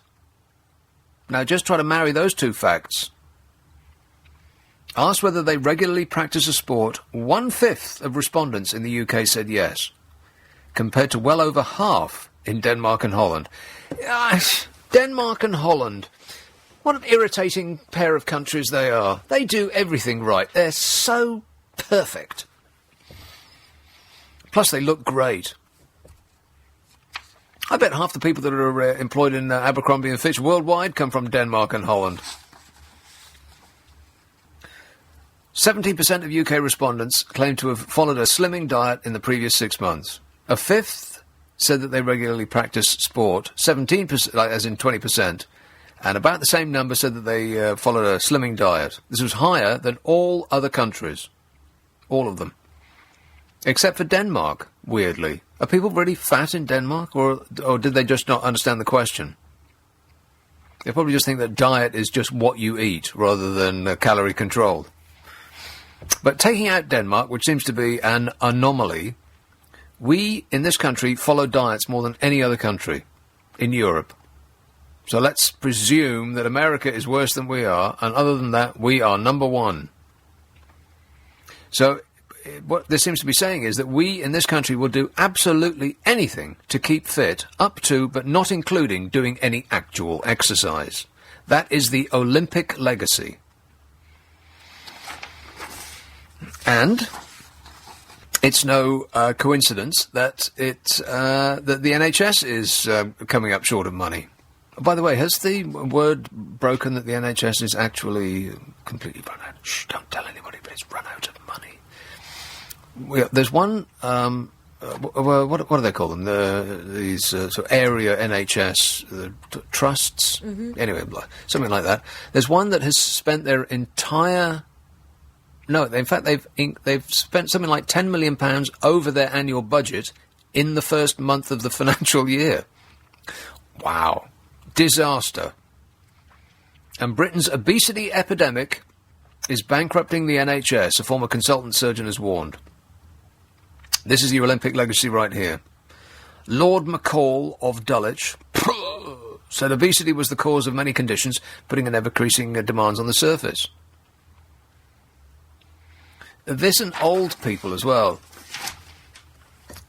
[SPEAKER 3] Now, just try to marry those two facts. Asked whether they regularly practice a sport, 1/5 of respondents in the UK said yes, compared to well over half in Denmark and Holland. Denmark and Holland, what an irritating pair of countries they are. They do everything right. They're so perfect. Plus, they look great. I bet half the people that are employed in Abercrombie and Fitch worldwide come from Denmark and Holland. 17% of UK respondents claim to have followed a slimming diet in the previous 6 months. 1/5 said that they regularly practice sport, 17%, as in 20%, and about the same number said that they followed a slimming diet. This was higher than all other countries. All of them. Except for Denmark, weirdly. Are people really fat in Denmark, or did they just not understand the question? They probably just think that diet is just what you eat, rather than calorie controlled. But taking out Denmark, which seems to be an anomaly, we in this country follow diets more than any other country in Europe. So let's presume that America is worse than we are, and other than that, we are number one. So what this seems to be saying is that we in this country will do absolutely anything to keep fit, up to but not including doing any actual exercise. That is the Olympic legacy. And it's no coincidence that that the NHS is coming up short of money. By the way, has the word broken that the NHS is actually completely run out? Shh, don't tell anybody, but it's run out of money. There's one, what do they call them? These sort of area NHS trusts? Mm-hmm. Anyway, something like that. There's one that has spent their entire... No, in fact, they've spent something like £10 million over their annual budget in the first month of the financial year. Wow. Disaster. And Britain's obesity epidemic is bankrupting the NHS, a former consultant surgeon has warned. This is your Olympic legacy right here. Lord McCall of Dulwich said obesity was the cause of many conditions, putting an ever-increasing demands on the surface. This and old people as well.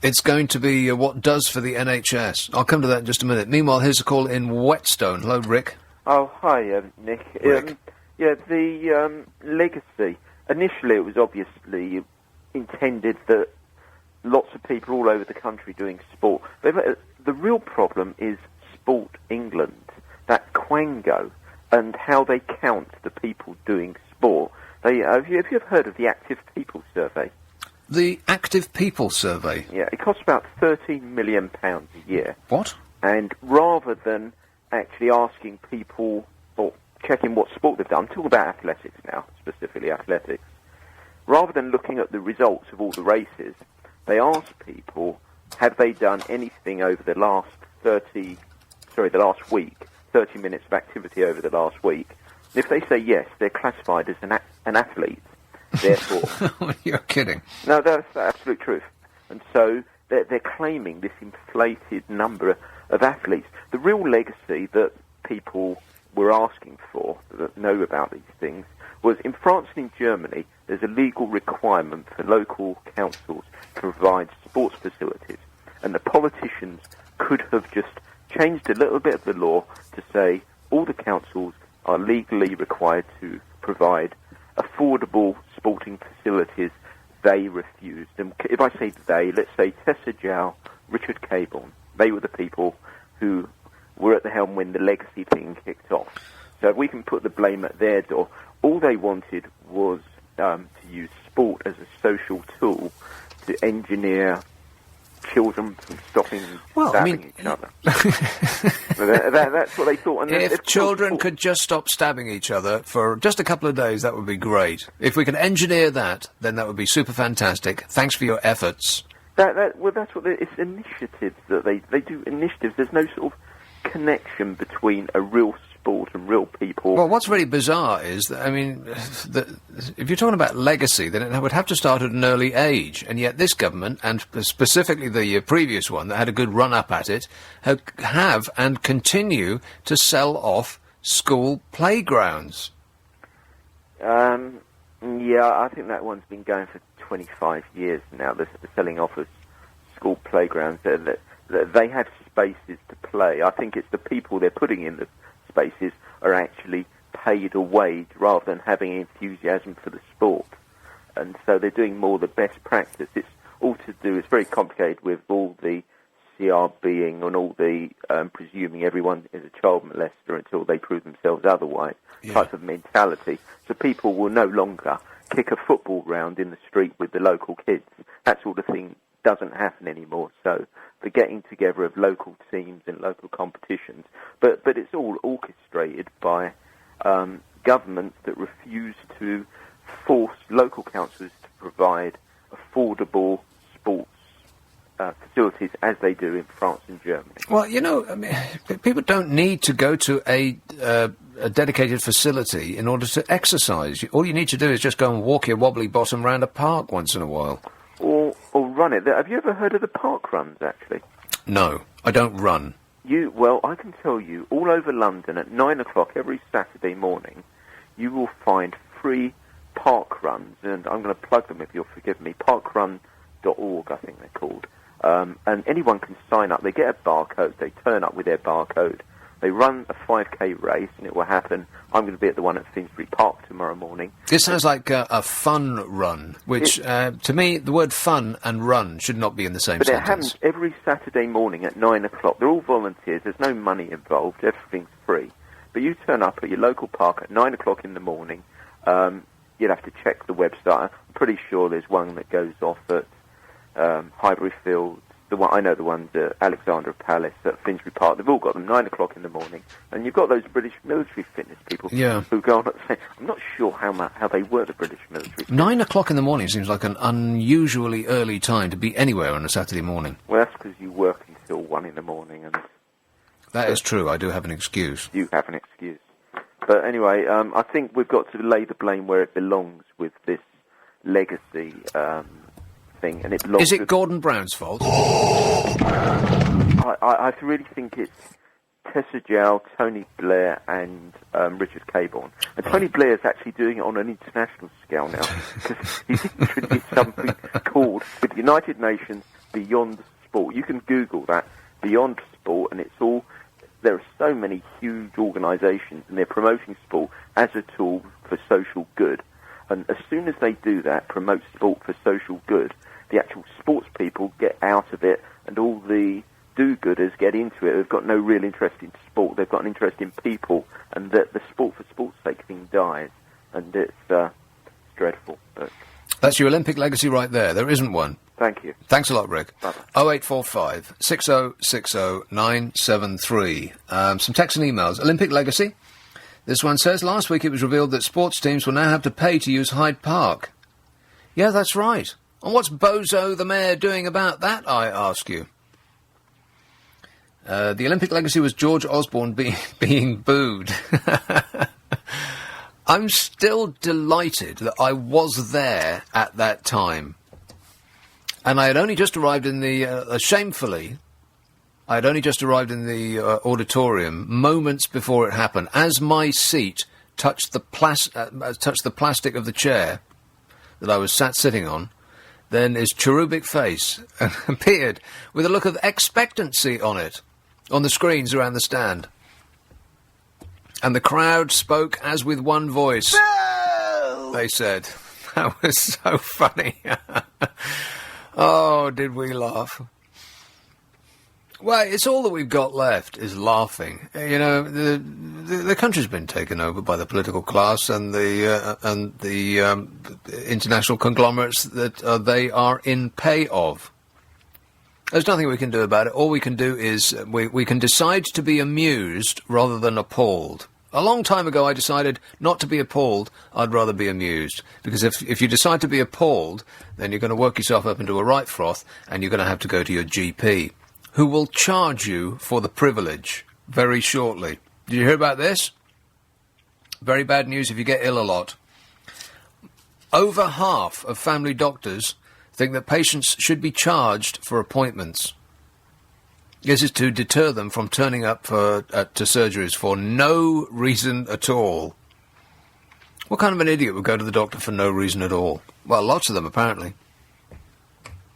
[SPEAKER 3] It's going to be what does for the NHS. I'll come to that in just a minute. Meanwhile, here's a call in Whetstone. Hello, Rick.
[SPEAKER 16] Oh, hi, Nick.
[SPEAKER 3] Rick.
[SPEAKER 16] The legacy. Initially, it was obviously intended that lots of people all over the country doing sport. But the real problem is Sport England, that Quango, and how they count the people doing sport. Have you ever heard of the Active People Survey?
[SPEAKER 3] The Active People Survey?
[SPEAKER 16] Yeah, it costs about £13 million a year.
[SPEAKER 3] What?
[SPEAKER 16] And rather than actually asking people or checking what sport they've done, I'm talking about athletics now, specifically athletics, rather than looking at the results of all the races, they ask people, have they done anything over the last week, 30 minutes of activity over the last week. And if they say yes, they're classified as an athlete. Therefore...
[SPEAKER 3] You're kidding.
[SPEAKER 16] No, that's the absolute truth. And so they're claiming this inflated number of athletes. The real legacy that people were asking for, that know about these things, was in France and in Germany, there's a legal requirement for local councils to provide sports facilities. And the politicians could have just changed a little bit of the law to say all the councils are legally required to provide affordable sporting facilities. They refused. And if I say they, let's say Tessa Jow, Richard Caborn, they were the people who were at the helm when the legacy thing kicked off. So if we can put the blame at their door, all they wanted was to use sport as a social tool to engineer children from stopping stabbing each other. That's what they thought. And
[SPEAKER 3] if children could just stop stabbing each other for just a couple of days, that would be great. If we can engineer that, then that would be super fantastic. Thanks for your efforts.
[SPEAKER 16] Well, that's what it's initiatives that they do. Initiatives. There's no sort of connection between a real sport and real people.
[SPEAKER 3] Well, what's really bizarre is that, I mean, if you're talking about legacy, then it would have to start at an early age, and yet this government, and specifically the previous one that had a good run-up at it, have and continue to sell off school playgrounds.
[SPEAKER 16] Yeah, I think that one's been going for 25 years now, the selling off of school playgrounds. They have spaces to play. I think it's the people they're putting in the spaces are actually paid a wage rather than having enthusiasm for the sport. And so they're doing more the best practice. It's all to do, it's very complicated with all the CRBing and all the presuming everyone is a child molester until they prove themselves otherwise type of mentality. So people will no longer kick a football round in the street with the local kids. That sort of thing doesn't happen anymore. So the getting together of local teams and local competitions, but it's all orchestrated by governments that refuse to force local councils to provide affordable sports facilities as they do in France and Germany.
[SPEAKER 3] Well, you know, I mean, people don't need to go to a dedicated facility in order to exercise. All you need to do is just go and walk your wobbly bottom round a park once in a while.
[SPEAKER 16] Or run it. Have you ever heard of the park runs, actually?
[SPEAKER 3] No, I don't run.
[SPEAKER 16] Well, I can tell you, all over London at 9 o'clock every Saturday morning, you will find free park runs, and I'm going to plug them if you'll forgive me, parkrun.org, I think they're called. And anyone can sign up. They get a barcode, they turn up with their barcode, they run a 5k race, and it will happen. I'm going to be at the one at Finsbury Park tomorrow morning.
[SPEAKER 3] This sounds like a fun run, which, to me, the word fun and run should not be in the same sentence.
[SPEAKER 16] But it happens every Saturday morning at 9 o'clock. They're all volunteers. There's no money involved. Everything's free. But you turn up at your local park at 9 o'clock in the morning. You'd have to check the website. I'm pretty sure there's one that goes off at Highbury Fields. I know the ones at Alexandra Palace, at Finsbury Park. They've all got them 9 o'clock in the morning, and you've got those British military fitness people who go on at the same. I'm not sure how they were, the British military.
[SPEAKER 3] 9 o'clock in the morning seems like an unusually early time to be anywhere on a Saturday morning.
[SPEAKER 16] Well, that's because you work until 1 in the morning, and
[SPEAKER 3] that is true. I do have an excuse.
[SPEAKER 16] You have an excuse, but anyway, I think we've got to lay the blame where it belongs with this legacy thing, and it lost.
[SPEAKER 3] Is it Gordon Brown's fault?
[SPEAKER 16] I really think it's Tessa Jowell, Tony Blair, and Richard Caborn. And Tony Blair's actually doing it on an international scale now, because he's introduced something called the United Nations Beyond Sport. You can Google that, Beyond Sport, and it's all. There are so many huge organisations, and they're promoting sport as a tool for social good. And as soon as they do that, promote sport for social good, the actual sports people get out of it, and all the do-gooders get into it. They've got no real interest in sport. They've got an interest in people, and the sport for sport's sake thing dies, and it's dreadful. But
[SPEAKER 3] that's your Olympic legacy right there. There isn't one.
[SPEAKER 16] Thank you.
[SPEAKER 3] Thanks a lot, Rick.
[SPEAKER 16] Bye-bye.
[SPEAKER 3] 0845 6060 973. Some texts and emails. Olympic legacy. This one says, last week it was revealed that sports teams will now have to pay to use Hyde Park. Yeah, that's right. And what's Bozo the Mayor doing about that, I ask you? The Olympic legacy was George Osborne being booed. I'm still delighted that I was there at that time. And I had only just arrived in the, shamefully, I had only just arrived in the auditorium moments before it happened. As my seat touched the plastic of the chair that I was sitting on, then his cherubic face appeared with a look of expectancy on it, on the screens around the stand. And the crowd spoke as with one voice. No! They said. That was so funny. Oh, did we laugh. Well, it's all that we've got left is laughing. You know, the country's been taken over by the political class and the international conglomerates that they are in pay of. There's nothing we can do about it. All we can do is we can decide to be amused rather than appalled. A long time ago I decided not to be appalled, I'd rather be amused. Because if you decide to be appalled, then you're going to work yourself up into a right froth and you're going to have to go to your GP, who will charge you for the privilege very shortly. Did you hear about this? Very bad news if you get ill a lot. Over half of family doctors think that patients should be charged for appointments. This is to deter them from turning up to surgeries for no reason at all. What kind of an idiot would go to the doctor for no reason at all? Well, lots of them, apparently.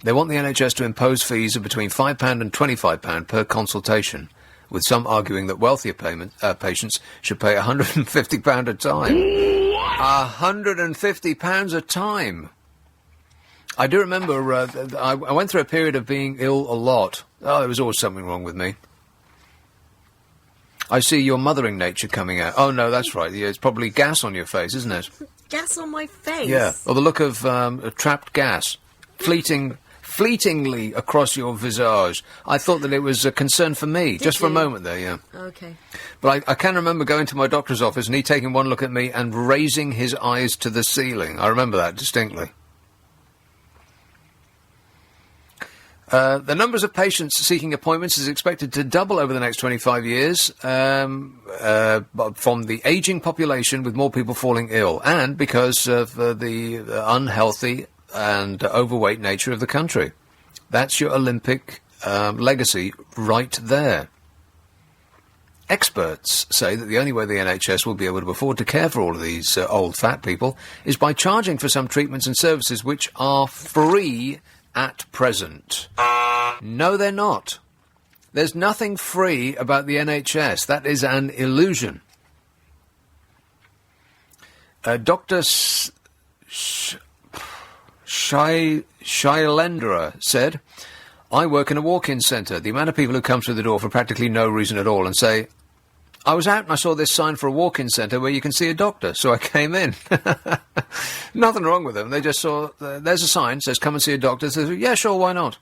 [SPEAKER 3] They want the NHS to impose fees of between £5 and £25 per consultation, with some arguing that wealthier patients should pay £150 a time. £150 a time! I do remember I went through a period of being ill a lot. Oh, there was always something wrong with me. I see your mothering nature coming out. Oh, no, that's right. Yeah, it's probably gas on your face, isn't it?
[SPEAKER 4] Gas on my face?
[SPEAKER 3] Yeah, or the look of trapped gas fleetingly across your visage. I thought that it was a concern for me, just for a moment there, yeah.
[SPEAKER 4] Okay.
[SPEAKER 3] But I can remember going to my doctor's office and he taking one look at me and raising his eyes to the ceiling. I remember that distinctly. The numbers of patients seeking appointments is expected to double over the next 25 years from the ageing population, with more people falling ill, and because of the unhealthy and overweight nature of the country. That's your Olympic legacy right there. Experts say that the only way the NHS will be able to afford to care for all of these old fat people is by charging for some treatments and services which are free at present. No, they're not. There's nothing free about the NHS. That is an illusion. Dr. Shailendra said, I work in a walk-in centre. The amount of people who come through the door for practically no reason at all and say, I was out and I saw this sign for a walk-in centre where you can see a doctor, so I came in. Nothing wrong with them. They just saw, there's a sign, says come and see a doctor. Says, yeah, sure, why not?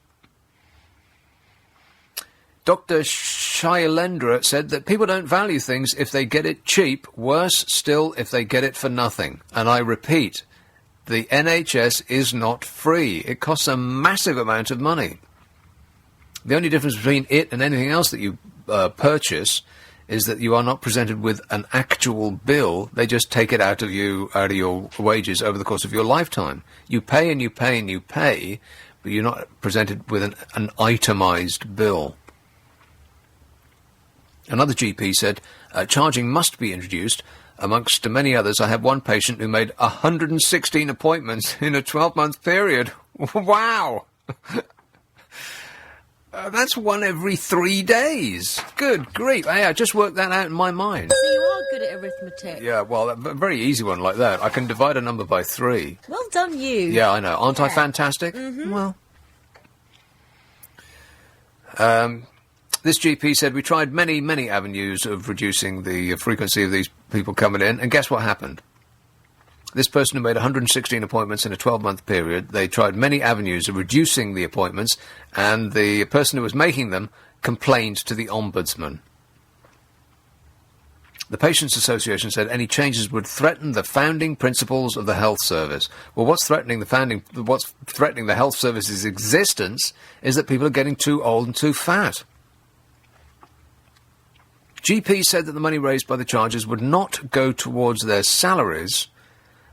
[SPEAKER 3] Dr. Shailendra said that people don't value things if they get it cheap, worse still if they get it for nothing. And I repeat, the NHS is not free. It costs a massive amount of money. The only difference between it and anything else that you purchase is that you are not presented with an actual bill. They just take it out of your wages over the course of your lifetime. You pay and you pay and you pay, but you're not presented with an itemised bill. Another GP said, charging must be introduced. Amongst many others, I have one patient who made 116 appointments in a 12-month period. Wow! That's one every 3 days. Good grief. Hey, I just worked that out in my mind.
[SPEAKER 4] So you are good at arithmetic.
[SPEAKER 3] Yeah, well, a very easy one like that. I can divide a number by 3.
[SPEAKER 4] Well done, you.
[SPEAKER 3] Yeah, I know. Aren't I fantastic?
[SPEAKER 4] Mm-hmm.
[SPEAKER 3] Well. This GP said, we tried many, many avenues of reducing the frequency of these people coming in, and guess what happened? This person who made 116 appointments in a 12-month period, they tried many avenues of reducing the appointments, and the person who was making them complained to the Ombudsman. The Patients Association said any changes would threaten the founding principles of the health service. Well, what's threatening the health service's existence is that people are getting too old and too fat. GPs said that the money raised by the charges would not go towards their salaries,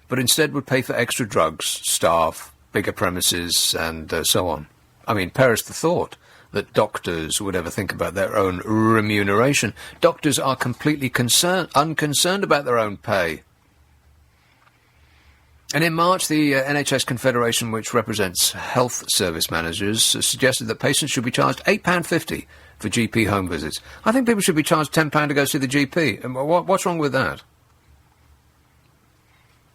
[SPEAKER 3] but instead would pay for extra drugs, staff, bigger premises, and so on. I mean, perish the thought that doctors would ever think about their own remuneration. Doctors are completely unconcerned about their own pay. And in March, the NHS Confederation, which represents health service managers, suggested that patients should be charged £8.50 for GP home visits. I think people should be charged £10 to go see the GP. And what's wrong with that?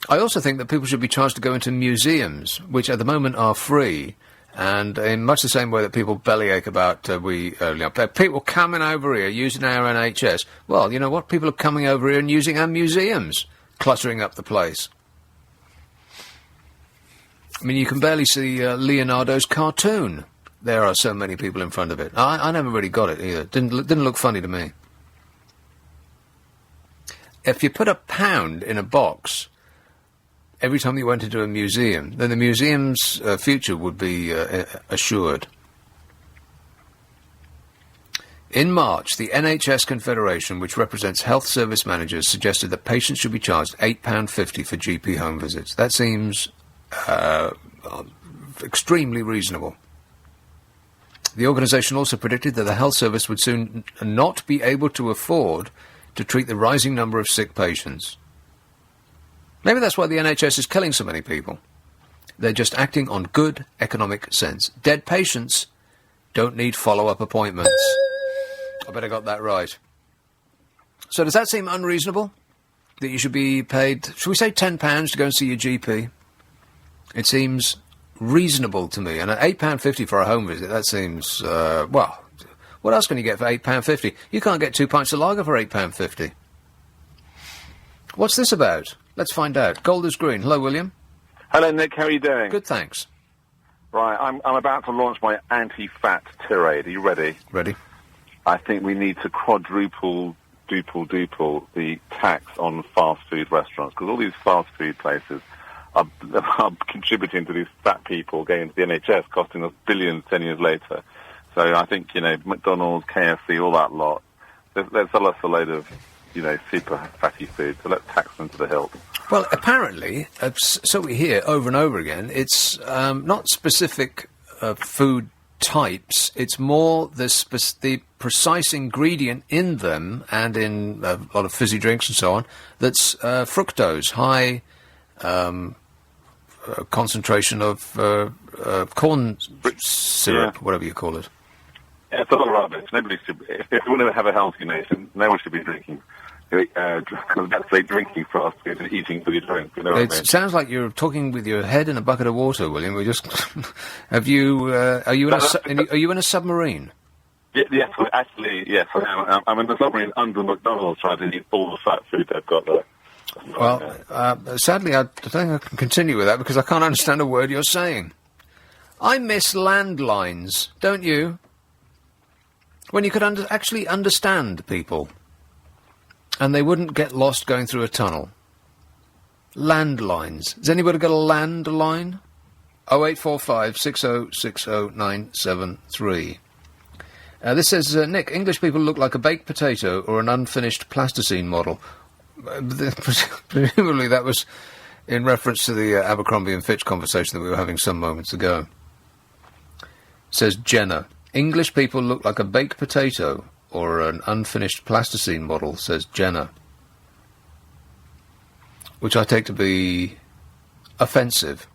[SPEAKER 3] I also think that people should be charged to go into museums, which at the moment are free, and in much the same way that people bellyache about people coming over here using our NHS. Well, you know what? People are coming over here and using our museums, cluttering up the place. I mean, you can barely see Leonardo's cartoon. There are so many people in front of it. I never really got it either. Didn't look funny to me. If you put £1 in a box every time you went into a museum, then the museum's future would be assured. In March, the NHS Confederation, which represents health service managers, suggested that patients should be charged £8.50 for GP home visits. That seems extremely reasonable. The organisation also predicted that the health service would soon not be able to afford to treat the rising number of sick patients. Maybe that's why the NHS is killing so many people. They're just acting on good economic sense. Dead patients don't need follow-up appointments. I bet I got that right. So does that seem unreasonable? That you should be paid, should we say £10 to go and see your GP? It seems reasonable to me. And at £8.50 for a home visit, that seems, well, what else can you get for £8.50? You can't get 2 pints of lager for £8.50. What's this about? Let's find out. Golders Green. Hello, William.
[SPEAKER 17] Hello, Nick. How are you doing?
[SPEAKER 3] Good, thanks.
[SPEAKER 17] Right, I'm about to launch my anti-fat tirade. Are you ready?
[SPEAKER 3] Ready.
[SPEAKER 17] I think we need to quadruple the tax on fast food restaurants, because all these fast food places are contributing to these fat people going into the NHS, costing us billions 10 years later. So I think, McDonald's, KFC, all that lot, they'll sell us a load of, super fatty food, so let's tax them to the hilt.
[SPEAKER 3] Well, apparently, so we hear over and over again, it's not specific food types, it's more the precise ingredient in them, and in a lot of fizzy drinks and so on, that's fructose, high concentration of corn syrup, whatever you call it.
[SPEAKER 17] Yeah, it's a lot of rubbish. Nobody should. If we want to have a healthy nation, no one should be drinking. That's like drinking fast food and eating for your drink. You know what I mean?
[SPEAKER 3] Sounds like you're talking with your head in a bucket of water, William. We just have you? Are you in a submarine?
[SPEAKER 17] Yes, actually, yes. I'm in a submarine under McDonald's trying to eat all the fat food they've got there.
[SPEAKER 3] Well, sadly, I don't think I can continue with that because I can't understand a word you're saying. I miss landlines, don't you? When you could actually understand people, and they wouldn't get lost going through a tunnel. Landlines. Has anybody got a landline? 0845 6060973. This says, Nick, English people look like a baked potato or an unfinished plasticine model. Presumably that was in reference to the Abercrombie and Fitch conversation that we were having some moments ago. says Jenna. English people look like a baked potato or an unfinished plasticine model, says Jenna. Which I take to be offensive.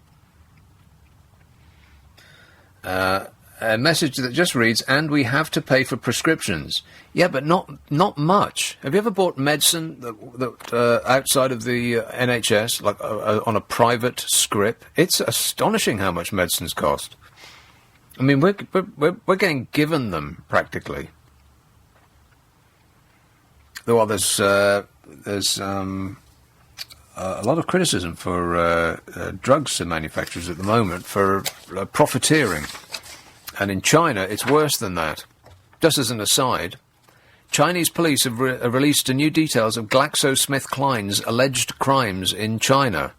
[SPEAKER 3] A message that just reads, and we have to pay for prescriptions. Yeah, but not much. Have you ever bought medicine that outside of the NHS, like on a private script? It's astonishing how much medicines cost. I mean, we're getting given them practically. Though there's a lot of criticism for drugs manufacturers at the moment for profiteering. And in China, it's worse than that. Just as an aside, Chinese police have released new details of GlaxoSmithKline's alleged crimes in China,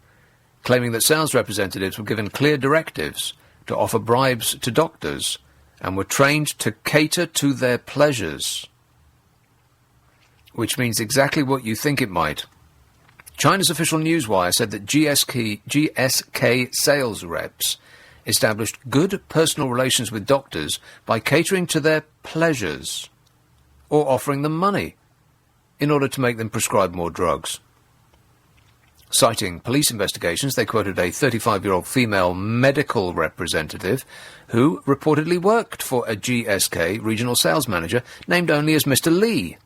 [SPEAKER 3] claiming that sales representatives were given clear directives to offer bribes to doctors and were trained to cater to their pleasures, which means exactly what you think it might. China's official newswire said that GSK sales reps established good personal relations with doctors by catering to their pleasures or offering them money in order to make them prescribe more drugs. Citing police investigations, they quoted a 35-year-old female medical representative who reportedly worked for a GSK regional sales manager named only as Mr. Lee.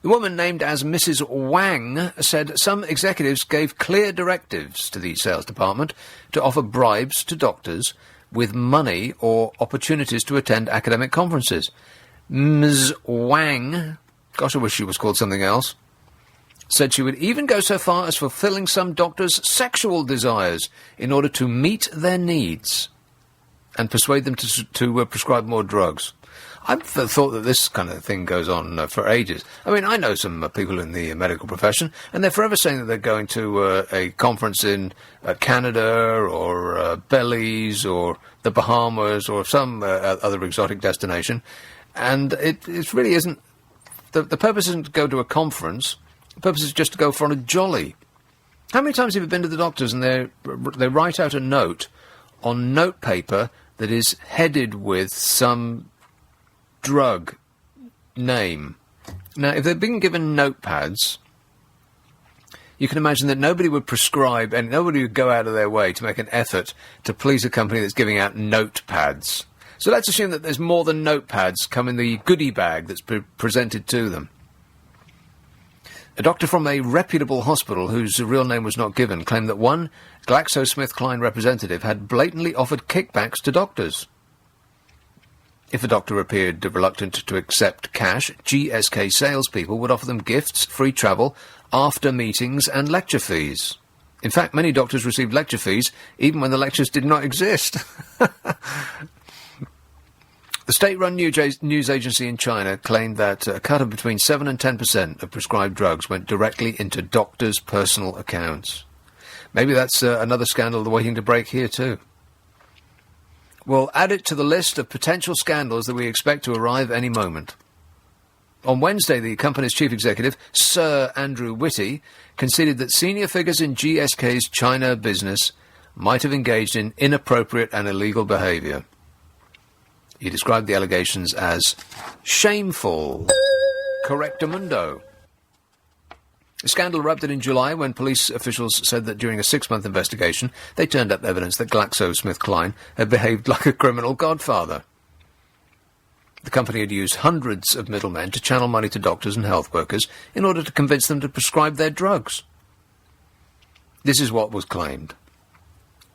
[SPEAKER 3] The woman named as Mrs. Wang said some executives gave clear directives to the sales department to offer bribes to doctors with money or opportunities to attend academic conferences. Ms. Wang, gosh, I wish she was called something else, said she would even go so far as fulfilling some doctors' sexual desires in order to meet their needs and persuade them to prescribe more drugs. I've thought that this kind of thing goes on for ages. I mean, I know some people in the medical profession, and they're forever saying that they're going to a conference in Canada or Belize or the Bahamas or some other exotic destination, and it really isn't. The purpose isn't to go to a conference. The purpose is just to go for on a jolly. How many times have you been to the doctors and they write out a note on note paper that is headed with some drug name? Now, if they've been given notepads, you can imagine that nobody would prescribe and nobody would go out of their way to make an effort to please a company that's giving out notepads. So let's assume that there's more than notepads come in the goodie bag that's presented to them. A doctor from a reputable hospital whose real name was not given claimed that one GlaxoSmithKline representative had blatantly offered kickbacks to doctors. If a doctor appeared reluctant to accept cash, GSK salespeople would offer them gifts, free travel, after meetings and lecture fees. In fact, many doctors received lecture fees even when the lectures did not exist. The state-run news agency in China claimed that a cut of between 7 and 10% of prescribed drugs went directly into doctors' personal accounts. Maybe that's another scandal waiting to break here too. We'll add it to the list of potential scandals that we expect to arrive any moment. On Wednesday, the company's chief executive, Sir Andrew Whitty, conceded that senior figures in GSK's China business might have engaged in inappropriate and illegal behaviour. He described the allegations as shameful. Correctamundo. The scandal erupted in July when police officials said that during a 6-month investigation they turned up evidence that GlaxoSmithKline had behaved like a criminal godfather. The company had used hundreds of middlemen to channel money to doctors and health workers in order to convince them to prescribe their drugs. This is what was claimed.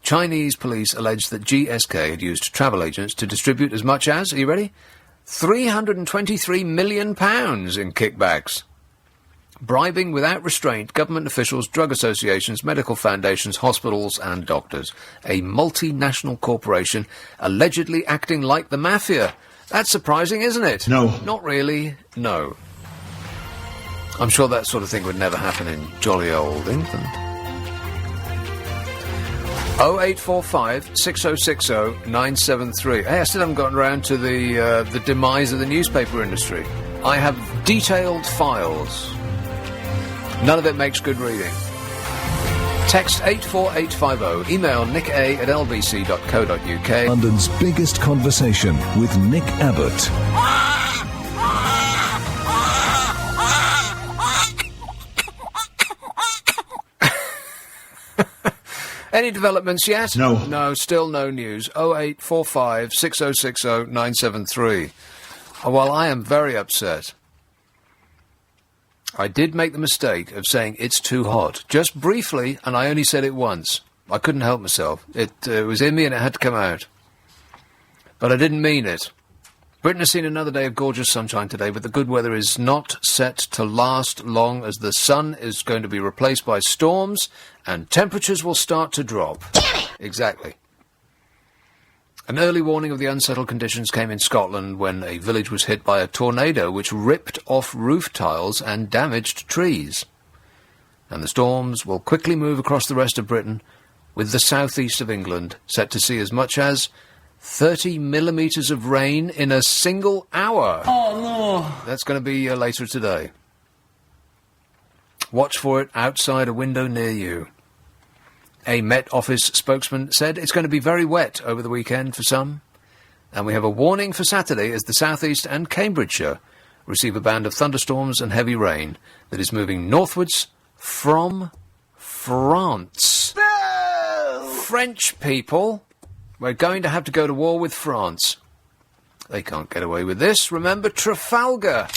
[SPEAKER 3] Chinese police alleged that GSK had used travel agents to distribute as much as, are you ready? £323 million in kickbacks, bribing without restraint government officials, drug associations, medical foundations, hospitals and doctors. A multinational corporation allegedly acting like the mafia. That's surprising, isn't it?
[SPEAKER 18] No.
[SPEAKER 3] Not really, no. I'm sure that sort of thing would never happen in jolly old England. 0845 6060 973. Hey, I still haven't gotten around to the demise of the newspaper industry. I have detailed files. None of it makes good reading. Text 84850. Email nicka@lbc.co.uk.
[SPEAKER 1] London's biggest conversation with Nick Abbott.
[SPEAKER 3] Any developments yet?
[SPEAKER 18] No.
[SPEAKER 3] No, still no news. 0845 6060 973. Oh, well, I am very upset. I did make the mistake of saying it's too hot. Just briefly, and I only said it once. I couldn't help myself. It was in me and it had to come out. But I didn't mean it. Britain has seen another day of gorgeous sunshine today, but the good weather is not set to last long, as the sun is going to be replaced by storms and temperatures will start to drop. Exactly. An early warning of the unsettled conditions came in Scotland when a village was hit by a tornado which ripped off roof tiles and damaged trees. And the storms will quickly move across the rest of Britain, with the southeast of England set to see as much as 30 millimetres of rain in a single hour.
[SPEAKER 18] Oh, no.
[SPEAKER 3] That's going to be later today. Watch for it outside a window near you. A Met Office spokesman said it's going to be very wet over the weekend for some. And we have a warning for Saturday as the southeast and Cambridgeshire receive a band of thunderstorms and heavy rain that is moving northwards from France. French people, we're going to have to go to war with France. They can't get away with this. Remember Trafalgar.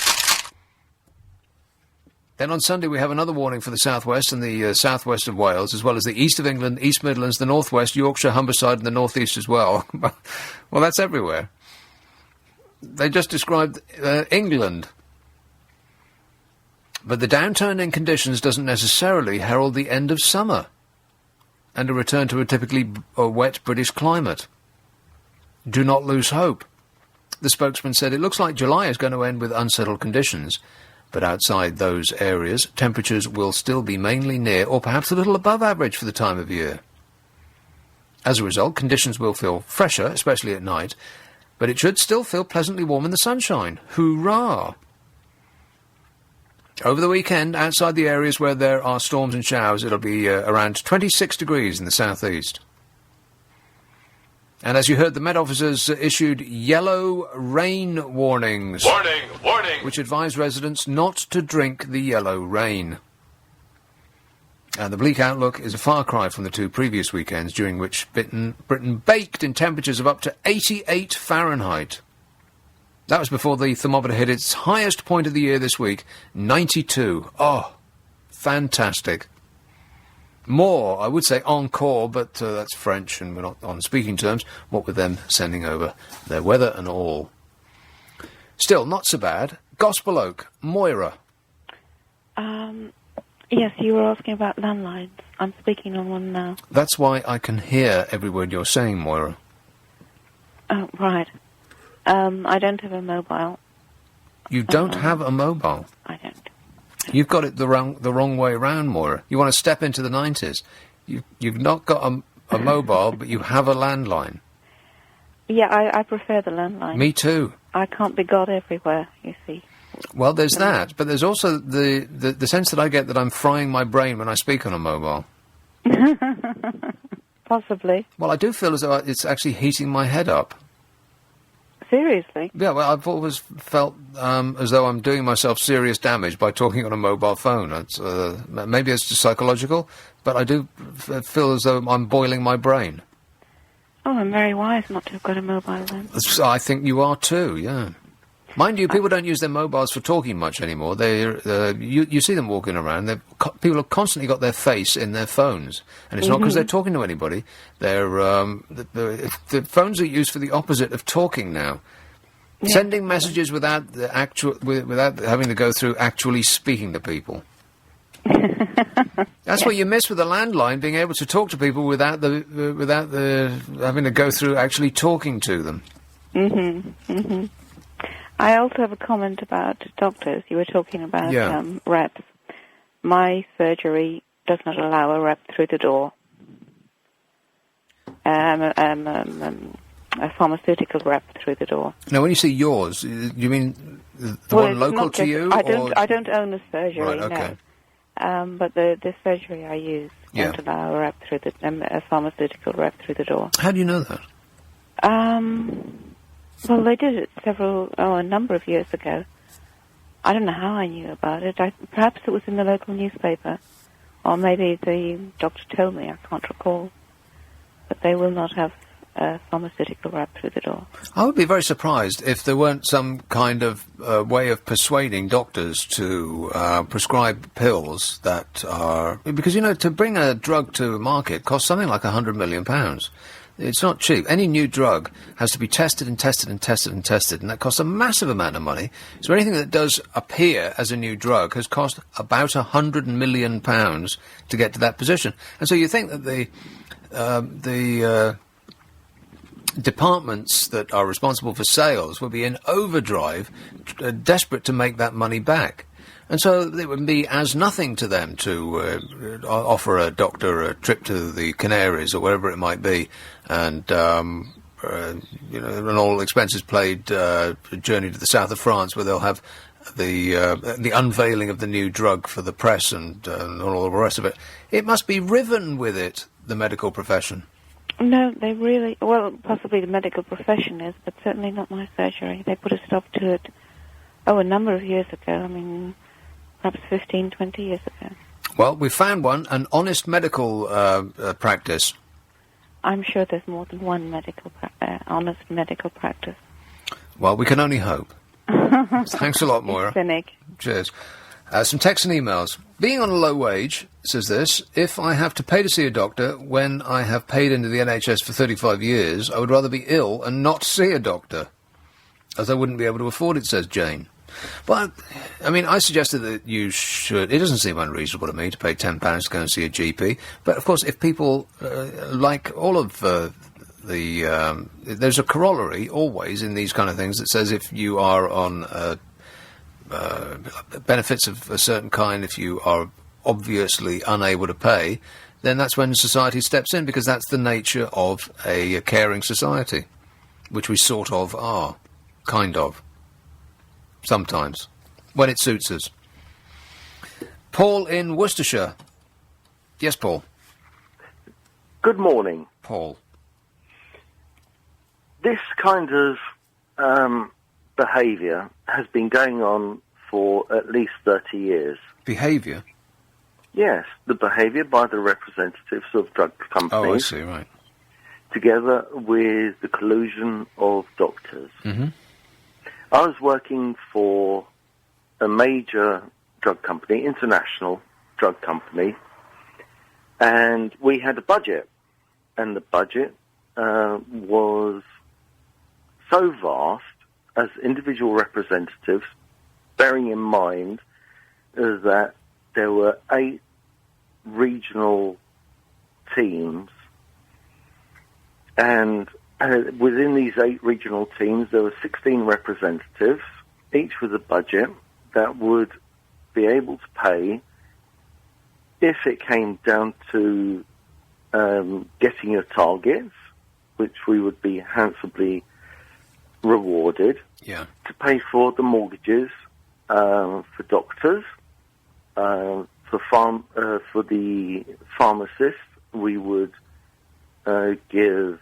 [SPEAKER 3] Then on Sunday we have another warning for the southwest and the southwest of Wales, as well as the east of England, East Midlands, the northwest, Yorkshire, Humberside and the northeast as well. Well, that's everywhere. They just described England. But the downturn in conditions doesn't necessarily herald the end of summer and a return to a typically wet British climate. Do not lose hope. The spokesman said it looks like July is going to end with unsettled conditions, but outside those areas, temperatures will still be mainly near or perhaps a little above average for the time of year. As a result, conditions will feel fresher, especially at night, but it should still feel pleasantly warm in the sunshine. Hurrah! Over the weekend, outside the areas where there are storms and showers, it'll be around 26 degrees in the southeast. And as you heard, the Met officers issued yellow rain warnings.
[SPEAKER 19] Warning! Warning!
[SPEAKER 3] Which advise residents not to drink the yellow rain. And the bleak outlook is a far cry from the two previous weekends, during which Britain baked in temperatures of up to 88 Fahrenheit. That was before the thermometer hit its highest point of the year this week, 92. Oh, fantastic. More, I would say encore, but that's French and we're not on speaking terms, what with them sending over their weather and all. Still, not so bad. Gospel Oak, Moira.
[SPEAKER 20] Yes, you were asking about landlines. I'm speaking on one now.
[SPEAKER 3] That's why I can hear every word you're saying, Moira.
[SPEAKER 20] Oh, right. I don't have a mobile.
[SPEAKER 3] You don't have a mobile?
[SPEAKER 20] I don't.
[SPEAKER 3] You've got it the wrong way around, Moira. You want to step into the 90s. You've not got a mobile, but you have a landline.
[SPEAKER 20] Yeah, I prefer the landline.
[SPEAKER 3] Me too.
[SPEAKER 20] I can't be God everywhere, you see.
[SPEAKER 3] Well, there's that, but there's also the sense that I get that I'm frying my brain when I speak on a mobile.
[SPEAKER 20] Possibly.
[SPEAKER 3] Well, I do feel as though it's actually heating my head up.
[SPEAKER 20] Seriously?
[SPEAKER 3] Yeah, well, I've always felt as though I'm doing myself serious damage by talking on a mobile phone. It's, maybe it's just psychological, but I do feel as though I'm boiling my brain.
[SPEAKER 20] Oh, I'm very wise not to have got a mobile then.
[SPEAKER 3] I think you are too, yeah. Mind you, people don't use their mobiles for talking much anymore. You see them walking around. People have constantly got their face in their phones, and it's not because they're talking to anybody. They're the phones are used for the opposite of talking now, sending messages without without having to go through actually speaking to people. That's what you miss with a landline, being able to talk to people without having to go through actually talking to them.
[SPEAKER 20] I also have a comment about doctors. You were talking about reps. My surgery does not allow a rep through the door. A pharmaceutical rep through the door.
[SPEAKER 3] Now, when you say yours, you mean the one local to you?
[SPEAKER 20] I don't own a surgery,
[SPEAKER 3] right, okay.
[SPEAKER 20] no. But the surgery I use won't allow a rep through a pharmaceutical rep through the door.
[SPEAKER 3] How do you know that?
[SPEAKER 20] Well, they did it a number of years ago. I don't know how I knew about it. Perhaps it was in the local newspaper, or maybe the doctor told me. I can't recall. But they will not have a pharmaceutical rep through the door.
[SPEAKER 3] I would be very surprised if there weren't some kind of way of persuading doctors to prescribe pills that are... Because, to bring a drug to market costs something like £100 million. It's not cheap. Any new drug has to be tested and tested and tested and tested, and that costs a massive amount of money. So anything that does appear as a new drug has cost about £100 million to get to that position. And so you think that the departments that are responsible for sales will be in overdrive, desperate to make that money back. And so it would be as nothing to them to offer a doctor a trip to the Canaries or wherever it might be, and an all expenses paid journey to the south of France, where they'll have the unveiling of the new drug for the press and all the rest of it. It must be riven with it, the medical profession.
[SPEAKER 20] No, they really... Well, possibly the medical profession is, but certainly not my surgery. They put a stop to it, a number of years ago. I mean, perhaps 15, 20 years ago.
[SPEAKER 3] Well, we found one, an honest medical practice.
[SPEAKER 20] I'm sure there's more than one honest medical practice.
[SPEAKER 3] Well, we can only hope. Thanks a lot, Moira.
[SPEAKER 20] Cynic.
[SPEAKER 3] Cheers. Some texts and emails. Being on a low wage, says this, if I have to pay to see a doctor when I have paid into the NHS for 35 years, I would rather be ill and not see a doctor, as I wouldn't be able to afford it, says Jane. But, I mean, I suggested that you should... It doesn't seem unreasonable to me to pay £10 to go and see a GP. But, of course, if people, like all of there's a corollary, always, in these kind of things that says if you are on benefits of a certain kind, if you are obviously unable to pay, then that's when society steps in, because that's the nature of a caring society, which we sort of are, kind of. Sometimes, when it suits us. Paul in Worcestershire. Yes, Paul.
[SPEAKER 18] Good morning.
[SPEAKER 3] Paul.
[SPEAKER 18] This kind of behaviour has been going on for at least 30 years.
[SPEAKER 3] Behaviour?
[SPEAKER 18] Yes, the behaviour by the representatives of drug companies.
[SPEAKER 3] Oh, I see, right.
[SPEAKER 18] Together with the collusion of doctors.
[SPEAKER 3] Mm-hmm.
[SPEAKER 18] I was working for a major drug company, international drug company, and we had a budget. And the budget was so vast, as individual representatives, bearing in mind that there were 8 regional teams, and within these 8 regional teams, there were 16 representatives, each with a budget that would be able to pay, if it came down to getting your targets, which we would be handsomely rewarded, to pay for the mortgages, for doctors, for the pharmacists. We would give,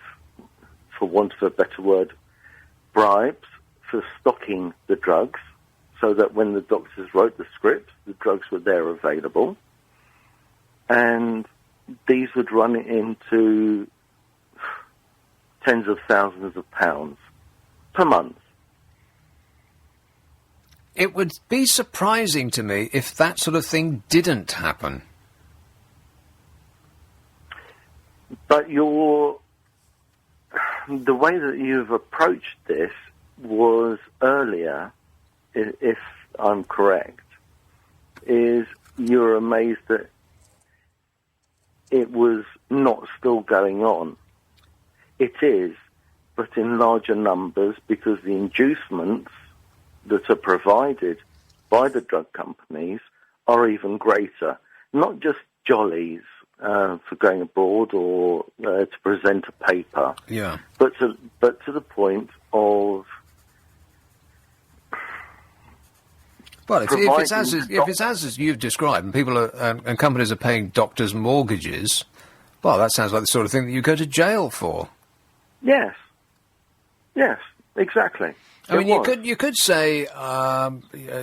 [SPEAKER 18] for want of a better word, bribes for stocking the drugs, so that when the doctors wrote the scripts, the drugs were there available. And these would run into tens of thousands of pounds per month.
[SPEAKER 3] It would be surprising to me if that sort of thing didn't happen.
[SPEAKER 18] But the way that you've approached this was earlier, if I'm correct, is you're amazed that it was not still going on. It is, but in larger numbers, because the inducements that are provided by the drug companies are even greater. Not just jollies for going abroad or to present a paper, but to the point of
[SPEAKER 3] Well, if it's as you've described, and people are, and companies are paying doctors' mortgages, well, that sounds like the sort of thing that you go to jail for.
[SPEAKER 18] Yes, exactly.
[SPEAKER 3] I mean, you could say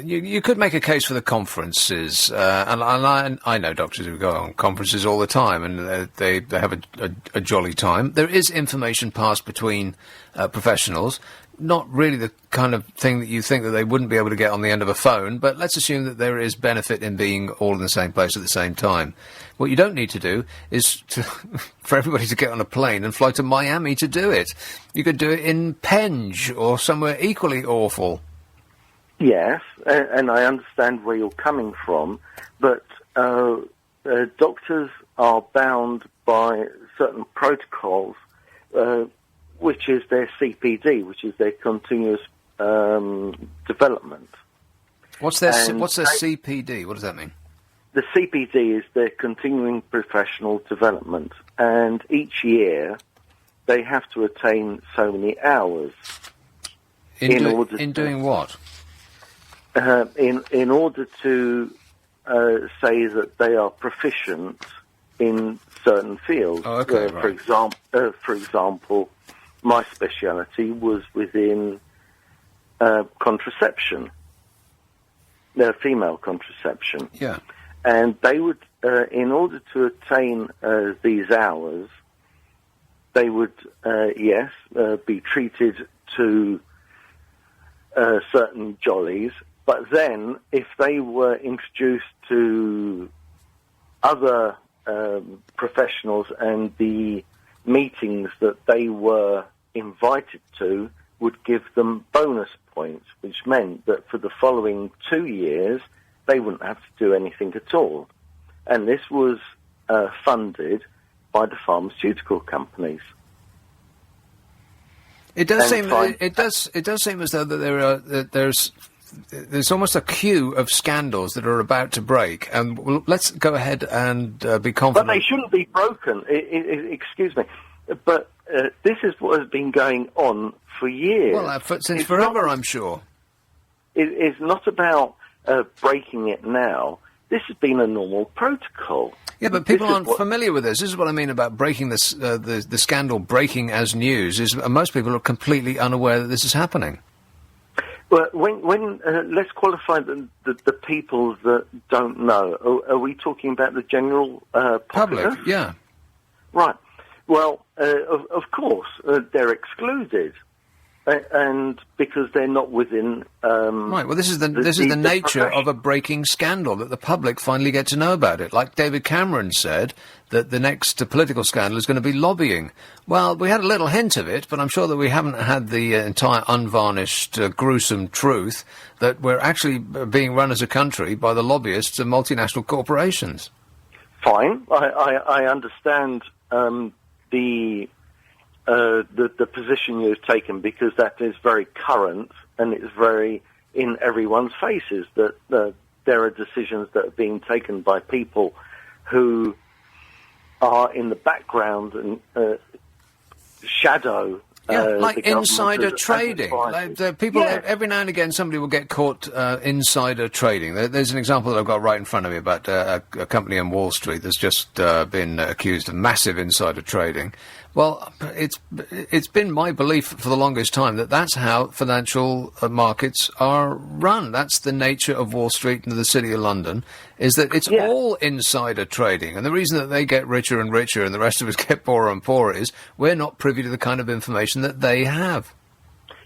[SPEAKER 3] you could make a case for the conferences, and I know doctors who go on conferences all the time, and they have a jolly time. There is information passed between professionals. Not really the kind of thing that you think that they wouldn't be able to get on the end of a phone, but let's assume that there is benefit in being all in the same place at the same time. What you don't need to do is for everybody to get on a plane and fly to Miami to do it. You could do it in Penge or somewhere equally awful.
[SPEAKER 18] Yes, and I understand where you're coming from, but doctors are bound by certain protocols, which is their CPD, which is their continuous development.
[SPEAKER 3] What's their CPD? What does that mean?
[SPEAKER 18] The CPD is their continuing professional development, and each year they have to attain so many hours.
[SPEAKER 3] In doing what?
[SPEAKER 18] In order to say that they are proficient in certain fields.
[SPEAKER 3] Oh, okay, right.
[SPEAKER 18] For example, my speciality was within contraception, female contraception.
[SPEAKER 3] Yeah.
[SPEAKER 18] And they would, in order to attain these hours, they would, be treated to certain jollies. But then, if they were introduced to other professionals and the meetings that they were invited to would give them bonus points, which meant that for the following 2 years, they wouldn't have to do anything at all. And this was funded by the pharmaceutical companies.
[SPEAKER 3] It does seem as though that there's almost a queue of scandals that are about to break, and let's go ahead and be confident.
[SPEAKER 18] But they shouldn't be broken. Excuse me, but this is what has been going on for years.
[SPEAKER 3] Well, since forever, I'm sure.
[SPEAKER 18] It's not about breaking it now. This has been a normal protocol.
[SPEAKER 3] Yeah, but people aren't familiar with this. This is what I mean about breaking this, the scandal breaking as news. Is most people are completely unaware that this is happening.
[SPEAKER 18] Well, when let's qualify the people that don't know. Are we talking about the general
[SPEAKER 3] public? Yeah.
[SPEAKER 18] Right. Well, of course, they're excluded. And because they're not within
[SPEAKER 3] right. Well, this is the nature of a breaking scandal, that the public finally get to know about it. Like David Cameron said, that the next political scandal is going to be lobbying. Well, we had a little hint of it, but I'm sure that we haven't had the entire unvarnished, gruesome truth that we're actually being run as a country by the lobbyists of multinational corporations.
[SPEAKER 18] Fine, I understand the position you've taken, because that is very current and it's very in everyone's faces that there are decisions that are being taken by people who are in the background and shadow.
[SPEAKER 3] Like insider trading. Every now and again, somebody will get caught insider trading. There's an example that I've got right in front of me about a company on Wall Street that's just been accused of massive insider trading. Well, it's been my belief for the longest time that that's how financial markets are run. That's the nature of Wall Street and the City of London, is that it's all insider trading. And the reason that they get richer and richer and the rest of us get poorer and poorer is we're not privy to the kind of information that they have.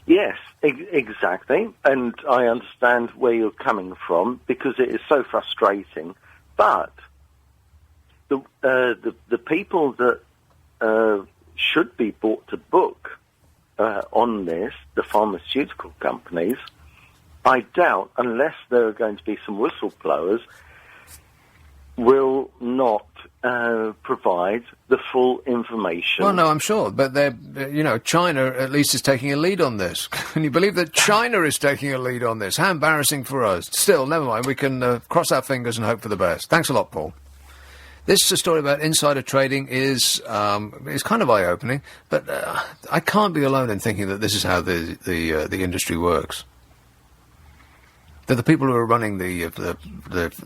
[SPEAKER 18] Yes, exactly. And I understand where you're coming from, because it is so frustrating. But the people that should be brought to book on this, the pharmaceutical companies, I doubt, unless there are going to be some whistleblowers, will not provide the full information.
[SPEAKER 3] Well, no, I'm sure, but China at least is taking a lead on this. Can you believe that China is taking a lead on this? How embarrassing for us. Still, never mind, we can cross our fingers and hope for the best. Thanks a lot, Paul. This story about insider trading is kind of eye-opening, but I can't be alone in thinking that this is how the industry works. that the people who are running the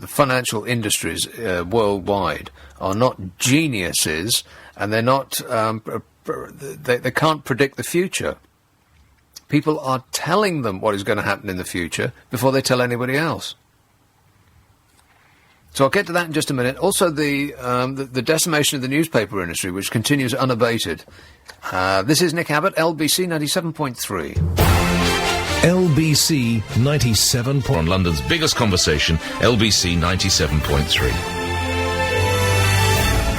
[SPEAKER 3] financial industries worldwide are not geniuses, and they're not they can't predict the future. People are telling them what is going to happen in the future before they tell anybody else. So I'll get to that in just a minute. Also, the decimation of the newspaper industry, which continues unabated. This is Nick Abbott, LBC 97.3.
[SPEAKER 1] LBC 97.
[SPEAKER 19] On London's biggest conversation, LBC 97.3.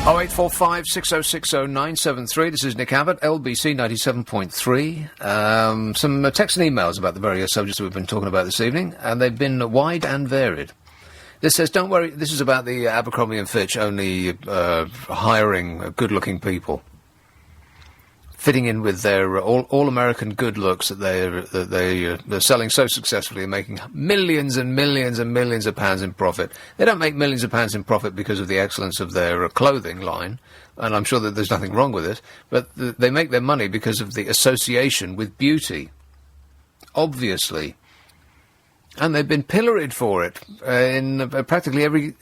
[SPEAKER 3] 0845 6060 973. This is Nick Abbott, LBC 97.3. Some texts and emails about the various subjects that we've been talking about this evening, and they've been wide and varied. This says, don't worry, this is about the Abercrombie & Fitch only hiring good-looking people, fitting in with their all-American good looks that they're selling so successfully and making millions and millions and millions of pounds in profit. They don't make millions of pounds in profit because of the excellence of their clothing line, and I'm sure that there's nothing wrong with it, but they make their money because of the association with beauty, obviously. And they've been pilloried for it in practically every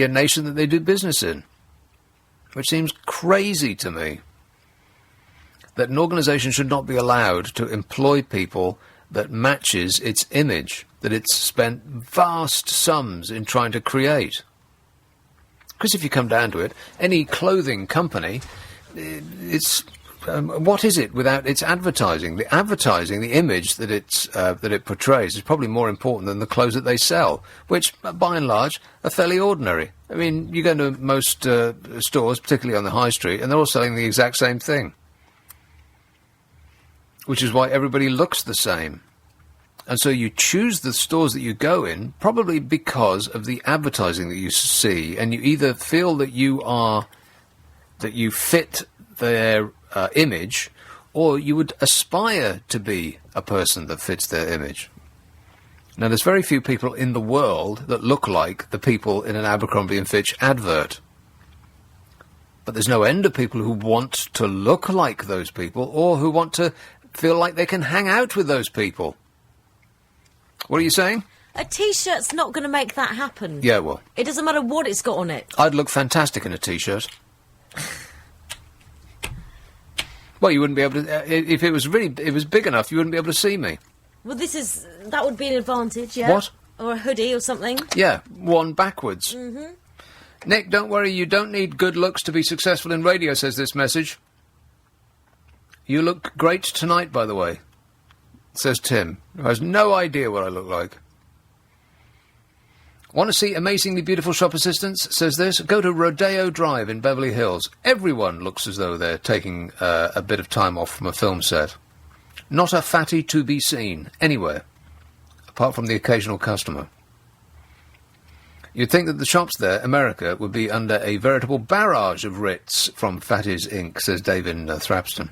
[SPEAKER 3] nation that they do business in, which seems crazy to me. That an organisation should not be allowed to employ people that matches its image, that it's spent vast sums in trying to create. Because if you come down to it, any clothing company, it's... what is it without its advertising? The advertising, the image that it portrays is probably more important than the clothes that they sell, which, by and large, are fairly ordinary. I mean, you go into most stores, particularly on the high street, and they're all selling the exact same thing, which is why everybody looks the same. And so you choose the stores that you go in, probably because of the advertising that you see, and you either feel that you fit their image, or you would aspire to be a person that fits their image. Now, there's very few people in the world that look like the people in an Abercrombie & Fitch advert. But there's no end of people who want to look like those people, or who want to feel like they can hang out with those people. What are you saying?
[SPEAKER 4] A T-shirt's not going to make that happen.
[SPEAKER 3] Yeah, well...
[SPEAKER 4] It doesn't matter what it's got on it.
[SPEAKER 3] I'd look fantastic in a T-shirt. Well, you wouldn't be able to... if it was big enough, you wouldn't be able to see me.
[SPEAKER 4] Well, that would be an advantage, yeah.
[SPEAKER 3] What?
[SPEAKER 4] Or a hoodie or something.
[SPEAKER 3] Yeah, one backwards.
[SPEAKER 4] Mm-hmm.
[SPEAKER 3] Nick, don't worry, you don't need good looks to be successful in radio, says this message. You look great tonight, by the way, says Tim, who has no idea what I look like. Want to see amazingly beautiful shop assistants, says this? Go to Rodeo Drive in Beverly Hills. Everyone looks as though they're taking a bit of time off from a film set. Not a fatty to be seen anywhere, apart from the occasional customer. You'd think that the shops there, America, would be under a veritable barrage of writs from Fatties Inc., says David Thrapston.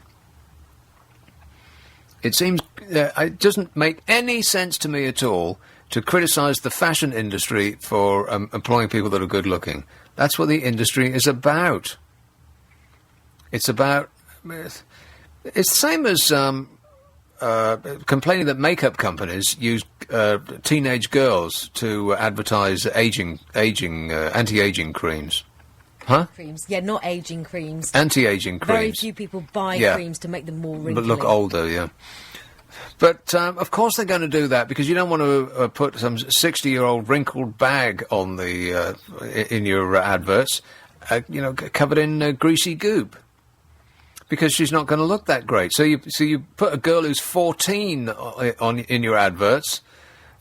[SPEAKER 3] It seems it doesn't make any sense to me at all to criticise the fashion industry for employing people that are good-looking. That's what the industry is about. It's about... It's the same as complaining that makeup companies use teenage girls to advertise anti-aging creams. Huh?
[SPEAKER 4] Creams. Yeah, not aging creams.
[SPEAKER 3] Anti-aging creams.
[SPEAKER 4] Very few people buy creams to make them more wrinkly.
[SPEAKER 3] But look older, yeah. But, of course they're going to do that, because you don't want to put some 60-year-old wrinkled bag on the in your adverts, covered in greasy goop, because she's not going to look that great. So you put a girl who's 14 in your adverts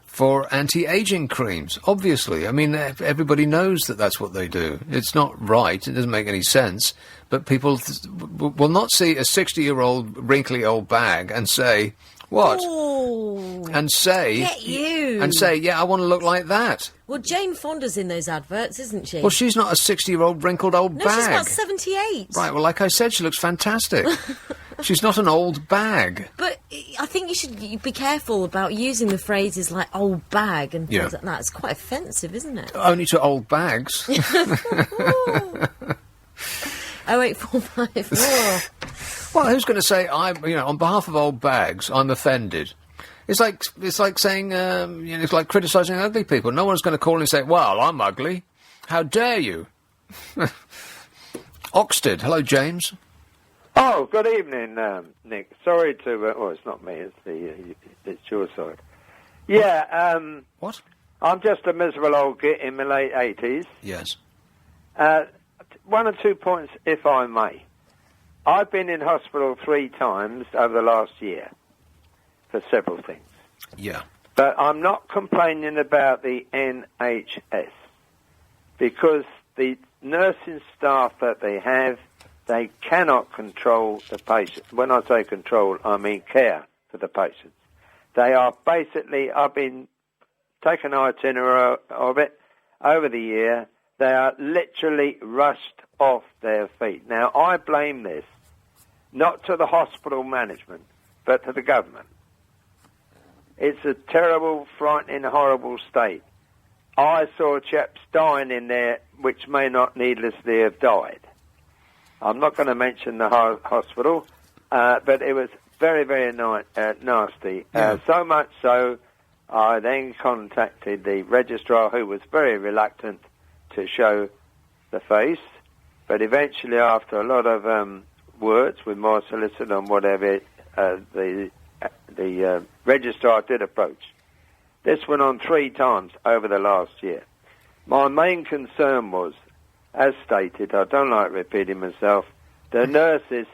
[SPEAKER 3] for anti-aging creams, obviously. I mean, everybody knows that that's what they do. It's not right, it doesn't make any sense, but people will not see a 60-year-old wrinkly old bag and say... What?
[SPEAKER 4] Ooh,
[SPEAKER 3] and say...
[SPEAKER 4] Get you!
[SPEAKER 3] And say, yeah, I want to look like that.
[SPEAKER 4] Well, Jane Fonda's in those adverts, isn't she?
[SPEAKER 3] Well, she's not a 60-year-old wrinkled old bag.
[SPEAKER 4] No, she's about 78.
[SPEAKER 3] Right, well, like I said, she looks fantastic. She's not an old bag.
[SPEAKER 4] But I think you should be careful about using the phrases like old bag and things like that. It's quite offensive, isn't it?
[SPEAKER 3] Only to old bags.
[SPEAKER 4] 08454.
[SPEAKER 3] Well, who's going to say, on behalf of old bags, I'm offended? It's like saying, it's like criticising ugly people. No one's going to call and say, well, I'm ugly. How dare you? Oxted. Hello, James.
[SPEAKER 21] Oh, good evening, Nick. Sorry to... well, it's not me. It's your side. Yeah.
[SPEAKER 3] What?
[SPEAKER 21] I'm just a miserable old git in my late 80s.
[SPEAKER 3] Yes.
[SPEAKER 21] 1 or 2 points, if I may. I've been in hospital 3 times over the last year for several things.
[SPEAKER 3] Yeah.
[SPEAKER 21] But I'm not complaining about the NHS because the nursing staff that they have, they cannot control the patient. When I say control, I mean care for the patients. They are basically, I've been taking an itinerary of it over the year. They are literally rushed off their feet. Now, I blame this not to the hospital management, but to the government. It's a terrible, frightening, horrible state. I saw chaps dying in there which may not needlessly have died. I'm not going to mention the hospital, but it was very, very nasty.
[SPEAKER 3] Yeah.
[SPEAKER 21] So much so, I then contacted the registrar, who was very reluctant to show the face, but eventually, after a lot of words with my solicitor and whatever, the registrar did approach. This went on 3 times over the last year. My main concern was, as stated, I don't like repeating myself, the nurses,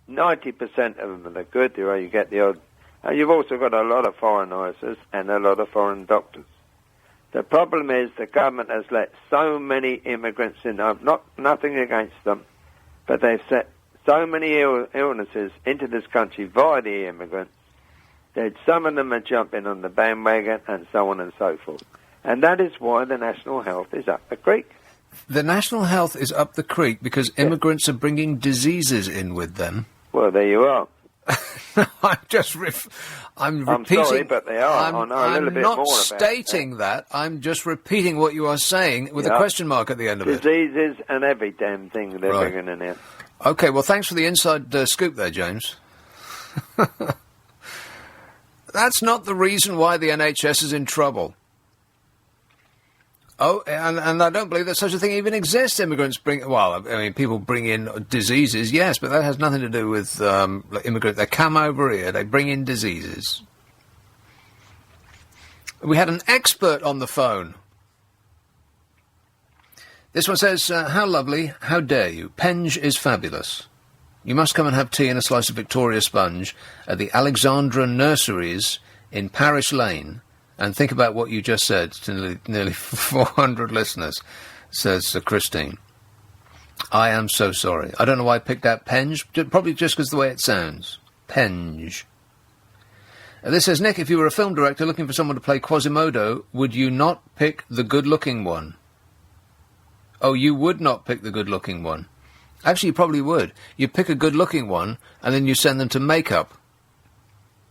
[SPEAKER 21] 90% of them are good, you get the odd, and you've also got a lot of foreign nurses and a lot of foreign doctors. The problem is the government has let so many immigrants in. Nothing against them, but they've set so many illnesses into this country via the immigrants that some of them are jumping on the bandwagon and so on and so forth. And that is why the national health is up the creek.
[SPEAKER 3] The national health is up the creek because immigrants are bringing diseases in with them.
[SPEAKER 21] Well, there you are.
[SPEAKER 3] I'm
[SPEAKER 21] I'm
[SPEAKER 3] repeating.
[SPEAKER 21] sorry, but they are. I know a little bit more
[SPEAKER 3] I'm
[SPEAKER 21] about
[SPEAKER 3] not stating that. I'm just repeating what you are saying with a
[SPEAKER 21] Yeah.
[SPEAKER 3] question mark at the end of it.
[SPEAKER 21] Diseases and every damn thing they're
[SPEAKER 3] Right.
[SPEAKER 21] bringing in here.
[SPEAKER 3] Okay, well, thanks for the inside scoop there, James. That's not the reason why the NHS is in trouble. Oh, and I don't believe that such a thing even exists. Immigrants people bring in diseases, yes, but that has nothing to do with immigrants. They come over here, they bring in diseases. We had an expert on the phone. This one says, how lovely, how dare you. Penge is fabulous. You must come and have tea and a slice of Victoria sponge at the Alexandra Nurseries in Parish Lane and think about what you just said to nearly 400 listeners, says Christine. I am so sorry. I don't know why I picked out Penge, probably just because the way it sounds. Penge. This says, Nick, if you were a film director looking for someone to play Quasimodo, would you not pick the good-looking one? Oh, you would not pick the good-looking one. Actually, you probably would. You pick a good-looking one, and then you send them to makeup.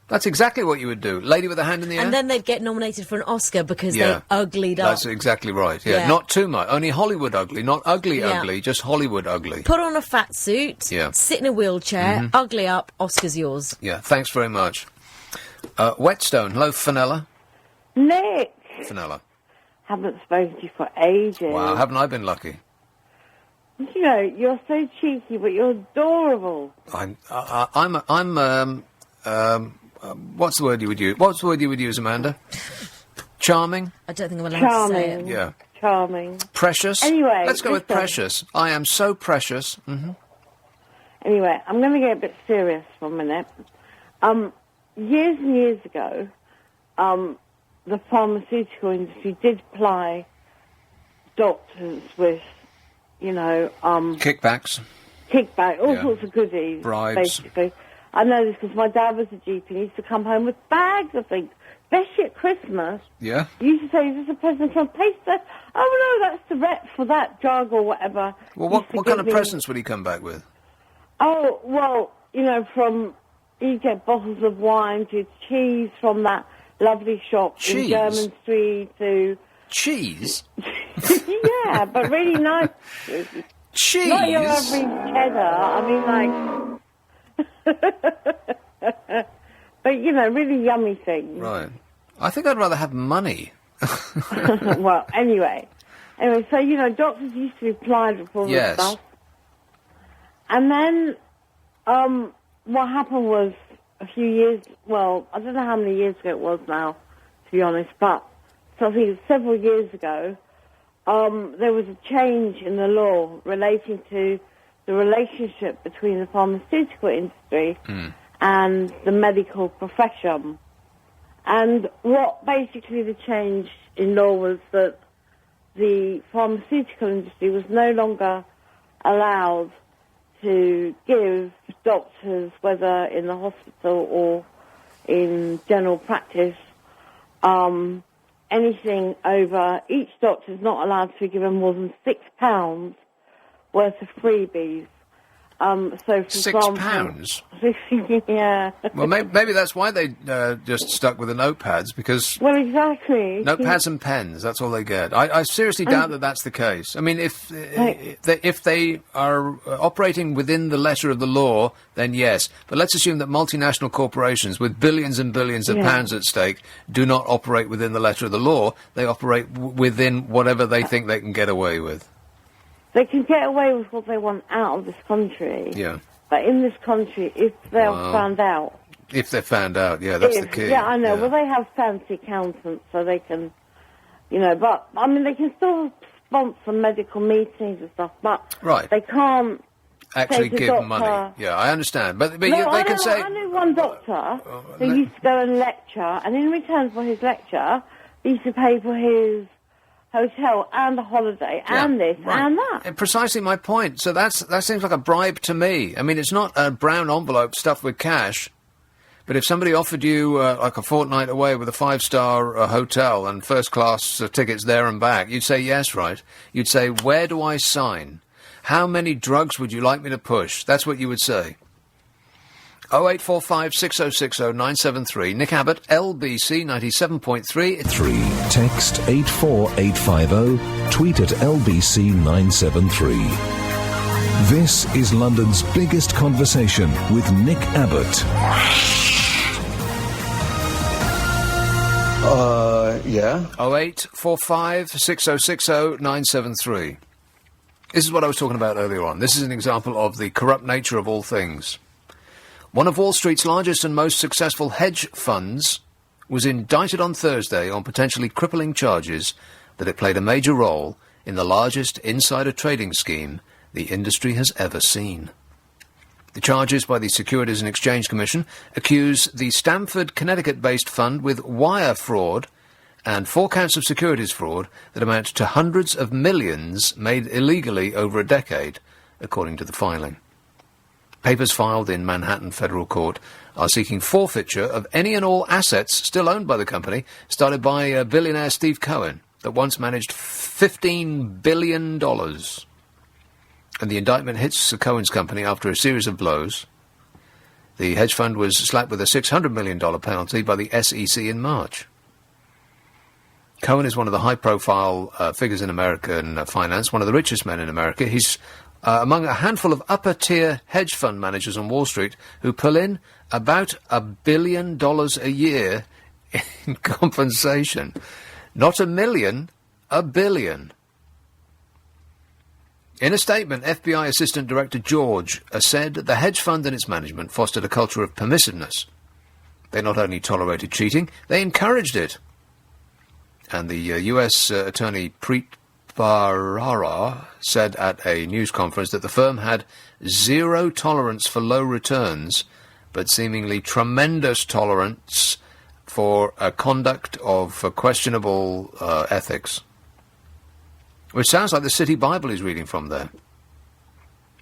[SPEAKER 3] That's exactly what you would do. Lady with a hand in the air.
[SPEAKER 4] And then they'd get nominated for an Oscar because
[SPEAKER 3] Yeah.
[SPEAKER 4] they uglied up.
[SPEAKER 3] That's exactly right. Yeah,
[SPEAKER 4] Yeah.
[SPEAKER 3] not too much. Only Hollywood ugly, not ugly
[SPEAKER 4] Yeah.
[SPEAKER 3] ugly, just Hollywood ugly.
[SPEAKER 4] Put on a fat suit,
[SPEAKER 3] Yeah.
[SPEAKER 4] sit in a wheelchair,
[SPEAKER 3] Mhm.
[SPEAKER 4] ugly up, Oscar's yours.
[SPEAKER 3] Yeah, thanks very much. Whetstone, hello, Fenella.
[SPEAKER 22] Nick,
[SPEAKER 3] Fenella.
[SPEAKER 22] haven't spoken to you for ages.
[SPEAKER 3] Wow, haven't I been lucky?
[SPEAKER 22] You know, you're so cheeky, but you're adorable.
[SPEAKER 3] What's the word you would use? What's the word you would use, Amanda? Charming?
[SPEAKER 4] I don't think I'm allowed to say it.
[SPEAKER 3] Yeah.
[SPEAKER 22] Charming.
[SPEAKER 3] Precious?
[SPEAKER 22] Anyway,
[SPEAKER 3] Let's go with
[SPEAKER 22] listen.
[SPEAKER 3] precious. I am so precious. Mm-hmm.
[SPEAKER 22] Anyway, I'm going to get a bit serious for a minute. Years and years ago, the pharmaceutical industry did ply doctors with,
[SPEAKER 3] Kickbacks.
[SPEAKER 22] all
[SPEAKER 3] Yeah.
[SPEAKER 22] sorts of goodies,
[SPEAKER 3] Bribes.
[SPEAKER 22] basically. I know this because my dad was a GP and he used to come home with bags of things, especially at Christmas.
[SPEAKER 3] Yeah?
[SPEAKER 22] He used to say, is this a present from Pacer? Oh, no, that's the rep for that drug or whatever.
[SPEAKER 3] Well,
[SPEAKER 22] He used to
[SPEAKER 3] what kind
[SPEAKER 22] give
[SPEAKER 3] of
[SPEAKER 22] me-
[SPEAKER 3] presents would he come back with?
[SPEAKER 22] Oh, well, you get bottles of wine to cheese from that lovely shop
[SPEAKER 3] Cheese?
[SPEAKER 22] in German Street to...
[SPEAKER 3] Cheese?
[SPEAKER 22] Yeah, but really nice.
[SPEAKER 3] Cheese?
[SPEAKER 22] Not your average cheddar. I mean, like... But, really yummy things.
[SPEAKER 3] Right. I think I'd rather have money.
[SPEAKER 22] Well, anyway, so, doctors used to be plied with all this stuff. And then, what happened was a few years, well, I don't know how many years ago it was now, to be honest, but so I think it's several years ago, there was a change in the law relating to the relationship between the pharmaceutical industry and the medical profession. And what basically the change in law was that the pharmaceutical industry was no longer allowed to give doctors, whether in the hospital or in general practice, anything over, each doctor's not allowed to be given more than £6 worth of freebies. So for
[SPEAKER 3] £6?
[SPEAKER 22] Yeah.
[SPEAKER 3] Well, maybe that's why they just stuck with the notepads, because...
[SPEAKER 22] Well, exactly.
[SPEAKER 3] Notepads and pens, that's all they get. I seriously doubt that that's the case. I mean, if they are operating within the letter of the law, then yes. But let's assume that multinational corporations with billions and billions of pounds at stake do not operate within the letter of the law. They operate within whatever they think they can get away with.
[SPEAKER 22] They can get away with what they want out of this country.
[SPEAKER 3] Yeah.
[SPEAKER 22] But in this country, if they're found out...
[SPEAKER 3] If they're found out, yeah, that's the key.
[SPEAKER 22] Yeah, I know. Yeah. Well, they have fancy accountants, so they can, but, I mean, they can still sponsor medical meetings and stuff, but they can't
[SPEAKER 3] actually give money. Yeah, I understand. But they can say...
[SPEAKER 22] I knew one doctor who used to go and lecture, and in return for his lecture, he used to pay for his hotel and a holiday and this and that.
[SPEAKER 3] Precisely my point. So that seems like a bribe to me. I mean, it's not a brown envelope stuffed with cash, but if somebody offered you like a fortnight away with a 5-star hotel and first-class tickets there and back, you'd say yes, right? You'd say, where do I sign? How many drugs would you like me to push? That's what you would say. 0845 6060 973. Nick Abbott, LBC 97.3.
[SPEAKER 1] Text 84850. Tweet at LBC 973. This is London's biggest conversation with Nick Abbott.
[SPEAKER 3] Yeah. 0845 6060 973. This is what I was talking about earlier on. This is an example of the corrupt nature of all things. One of Wall Street's largest and most successful hedge funds was indicted on Thursday on potentially crippling charges that it played a major role in the largest insider trading scheme the industry has ever seen. The charges by the Securities and Exchange Commission accuse the Stamford, Connecticut-based fund with wire fraud and 4 counts of securities fraud that amount to hundreds of millions made illegally over a decade, according to the filing. Papers filed in Manhattan Federal Court are seeking forfeiture of any and all assets still owned by the company, started by billionaire Steve Cohen, that once managed $15 billion. And the indictment hits Cohen's company after a series of blows. The hedge fund was slapped with a $600 million penalty by the SEC in March. Cohen is one of the high-profile figures in American finance, one of the richest men in America. He's among a handful of upper-tier hedge fund managers on Wall Street who pull in about $1 billion a year in compensation. Not $1 million, $1 billion. In a statement, FBI Assistant Director George said the hedge fund and its management fostered a culture of permissiveness. They not only tolerated cheating, they encouraged it. And the U.S. Attorney Preet Bharara said at a news conference that the firm had zero tolerance for low returns, but seemingly tremendous tolerance for a conduct of questionable ethics. Which sounds like the City Bible he's reading from there.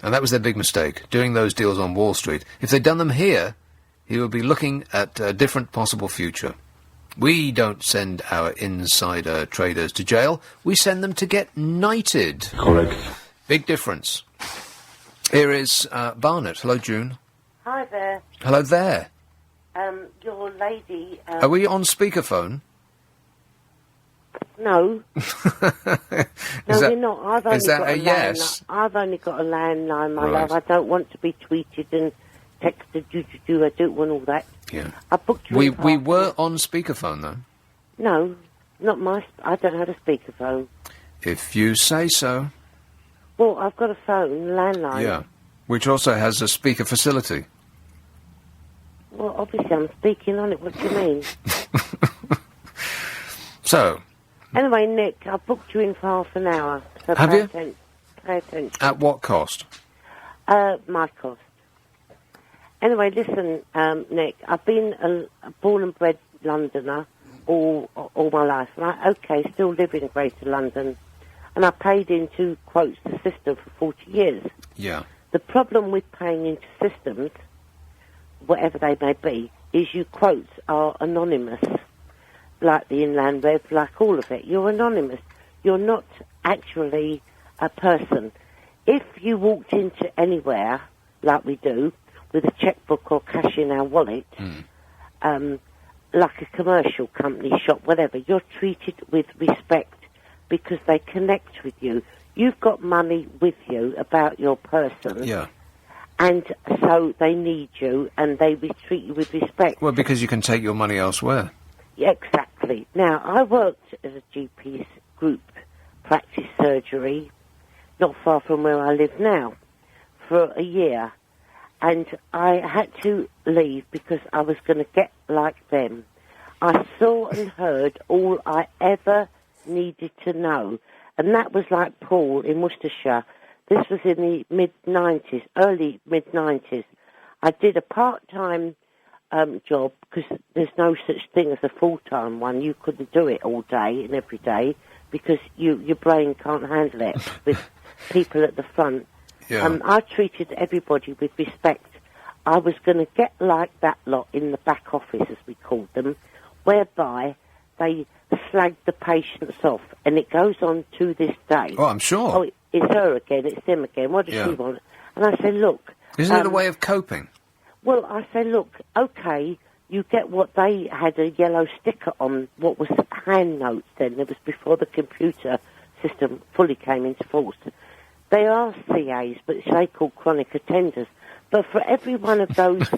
[SPEAKER 3] And that was their big mistake, doing those deals on Wall Street. If they'd done them here, he would be looking at a different possible future. We don't send our insider traders to jail. We send them to get knighted.
[SPEAKER 6] Correct.
[SPEAKER 3] Big difference. Here is Barnett. Hello, June.
[SPEAKER 7] Hi there.
[SPEAKER 3] Hello there.
[SPEAKER 7] Your lady...
[SPEAKER 3] Are we on speakerphone?
[SPEAKER 7] No. We're not. I've only got a
[SPEAKER 3] yes?
[SPEAKER 7] I've only got a landline, my
[SPEAKER 3] Right.
[SPEAKER 7] love. I don't want to be tweeted and
[SPEAKER 5] texted you to do a do and all that.
[SPEAKER 3] Yeah.
[SPEAKER 5] I booked you
[SPEAKER 3] We
[SPEAKER 5] in for
[SPEAKER 3] we
[SPEAKER 5] half
[SPEAKER 3] were on speakerphone, though.
[SPEAKER 5] No, not my... I don't have a speakerphone.
[SPEAKER 3] If you say so.
[SPEAKER 5] Well, I've got a phone, landline.
[SPEAKER 3] Yeah. Which also has a speaker facility.
[SPEAKER 5] Well, obviously I'm speaking on it. What do you mean?
[SPEAKER 3] So,
[SPEAKER 5] Anyway, Nick, I booked you in for half an hour. So
[SPEAKER 3] Have
[SPEAKER 5] pay
[SPEAKER 3] you?
[SPEAKER 5] Pay attention.
[SPEAKER 3] at what cost?
[SPEAKER 5] My cost. Anyway, listen, Nick, I've been a born and bred Londoner all my life. And I still live in Greater London. And I paid into, quotes, the system for 40 years.
[SPEAKER 3] Yeah.
[SPEAKER 5] The problem with paying into systems, whatever they may be, is you, quotes, are anonymous. Like the Inland Rev, like all of it. You're anonymous. You're not actually a person. If you walked into anywhere, like we do, with a checkbook or cash in our wallet, like a commercial company shop, whatever, you're treated with respect because they connect with you. You've got money with you about your person.
[SPEAKER 3] Yeah.
[SPEAKER 5] And so they need you and they treat you with respect.
[SPEAKER 3] Well, because you can take your money elsewhere.
[SPEAKER 5] Yeah, exactly. Now, I worked as a GP's group practice surgery, not far from where I live now, for a year. And I had to leave because I was going to get like them. I saw and heard all I ever needed to know. And that was like Paul in Worcestershire. This was in the mid-90s, early mid-90s. I did a part-time job because there's no such thing as a full-time one. You couldn't do it all day and every day because your brain can't handle it with people at the front.
[SPEAKER 3] Yeah.
[SPEAKER 5] I treated everybody with respect. I was going to get like that lot in the back office, as we called them, whereby they slag the patients off, and it goes on to this day.
[SPEAKER 3] Oh, I'm sure.
[SPEAKER 5] Oh, it's her again, it's them again. What does she want? And I say, look...
[SPEAKER 3] Isn't it a way of coping?
[SPEAKER 5] Well, I say, look, okay, you get what they had a yellow sticker on, what was hand notes then. It was before the computer system fully came into force. They are CAs, but they called chronic attenders. But for every one of those